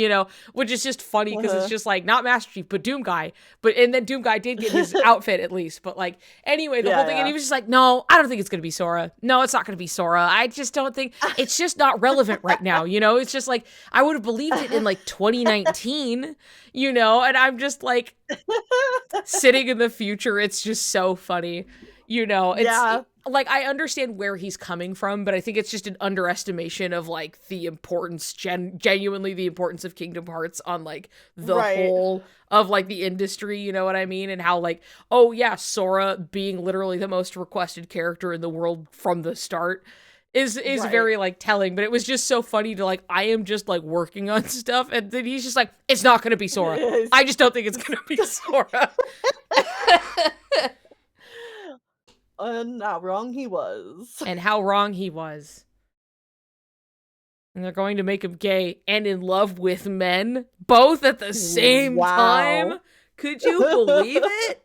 which is just funny because it's just like not Master Chief, but Doom Guy. And then Doom Guy did get his outfit at least. But like, anyway, the whole thing. And he was just like, no, I don't think it's going to be Sora. No, it's not going to be Sora. I just don't think it's just not relevant right now. It's just like, I would have believed it in like 2019, and I'm just like sitting in the future. It's just so funny. It's like, I understand where he's coming from, but I think it's just an underestimation of like the importance, genuinely the importance of Kingdom Hearts on like the whole of like the industry, you know what I mean? And how like, oh yeah, Sora being literally the most requested character in the world from the start is very like telling. But it was just so funny to like, I am just like working on stuff, and then he's just like, it's not gonna be Sora. I just don't think it's gonna be Sora. And how wrong he was. And how wrong he was. And they're going to make him gay and in love with men, both at the same time. Could you believe it?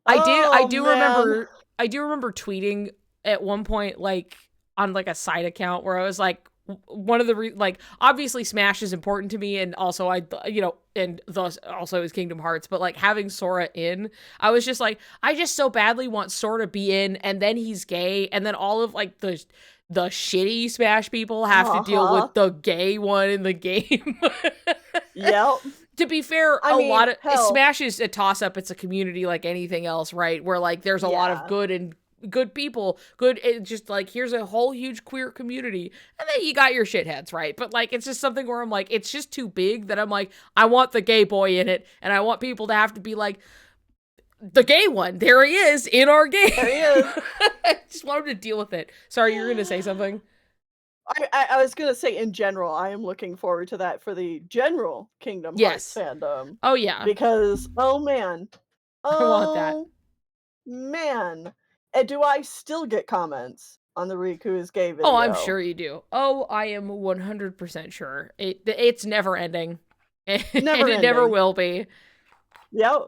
I do remember tweeting at one point, like on like a side account, where I was like, one of the obviously Smash is important to me, and also and thus also is Kingdom Hearts, but like having Sora in, I was just like, I just so badly want Sora to be in, and then he's gay, and then all of like the shitty Smash people have to deal with the gay one in the game. Yep. To be fair, lot of Smash is a toss-up. It's a community like anything else, right? Where like there's a lot of good people, just like, here's a whole huge queer community, and then you got your shitheads, right? But like, it's just something where I'm like, it's just too big that I'm like, I want the gay boy in it, and I want people to have to be like, the gay one, there he is in our game. There he is. I just wanted to deal with it. Sorry, you were gonna say something. I was gonna say, in general, I am looking forward to that for the general Kingdom Hearts fandom. Oh yeah, because oh man, I want that. Man. And do I still get comments on the Riku's gay video. Oh, I'm sure you do. Oh, I am 100% sure. It's never ending. And it never ending. will be. Yep.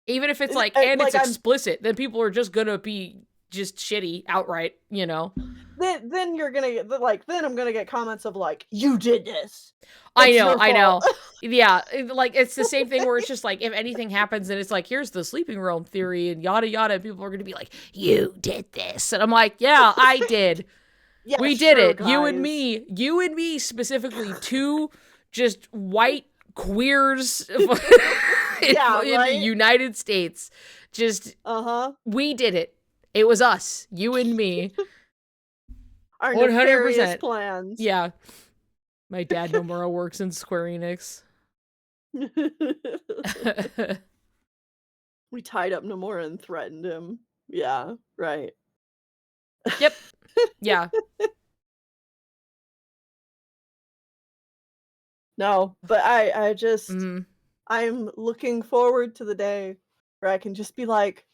Even if it's like, And, and like, it's I'm- explicit, then people are just gonna be just shitty outright, you know? Then you're gonna get then I'm gonna get comments of like, you did this. I It's know, your I know. fault." Yeah, like it's the same thing where it's just like if anything happens and it's like here's the sleeping room theory and yada yada, and people are gonna be like, "You did this," and I'm like, "Yeah, I did. Yeah, We did sure, it. guys. You and me specifically, two just white queers Yeah, in the right? United States. Just Uh-huh. we did it. It was us, you and me. Our 100%. nefarious plans. Yeah. My dad Nomura works in Square Enix. We tied up Nomura and threatened him. Yeah, right. Yep. Yeah. No, but I just Mhm. I'm looking forward to the day where I can just be like,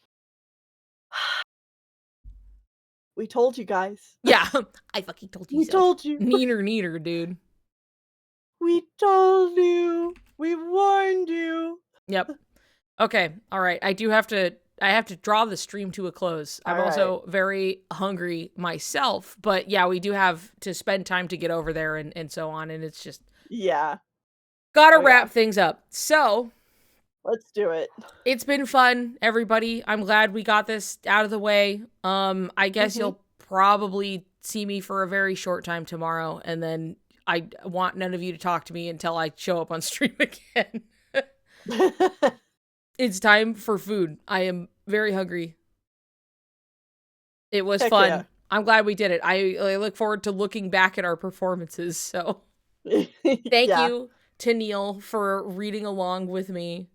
we told you guys. Yeah. I fucking told you We so. told you. Neener, dude. We told you. We warned you. Yep. Okay. All right. I have to draw the stream to a close. I'm All also very hungry myself, but yeah, we do have to spend time to get over there and so on. And it's just Yeah, gotta Oh, yeah. wrap things up. So let's do it. it's been fun, everybody. I'm glad we got this out of the way. I guess Mhm. you'll probably see me for a very short time tomorrow, and then I want none of you to talk to me until I show up on stream again. It's time for food. I am very hungry. It was Heck fun. yeah. I'm glad we did it. I look forward to looking back at our performances. So thank Yeah. you to Neil for reading along with me.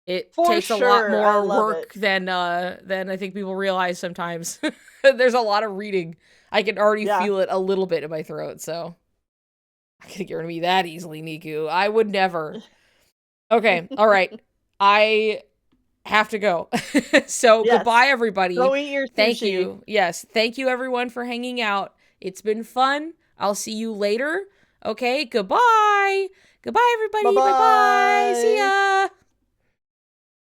It For takes a lot sure. I more love work than I think people realize sometimes. There's a lot of reading. I can already Yeah. feel it a little bit in my throat, so I could get rid of me that easily, Niku. I would never. Okay, all right. I have to go. So Yes. goodbye, everybody. Go eat your sushi. Thank you. Yes, thank you everyone for hanging out. It's been fun. I'll see you later. Okay, goodbye. Goodbye, everybody. Bye-bye. See Bye-bye. ya.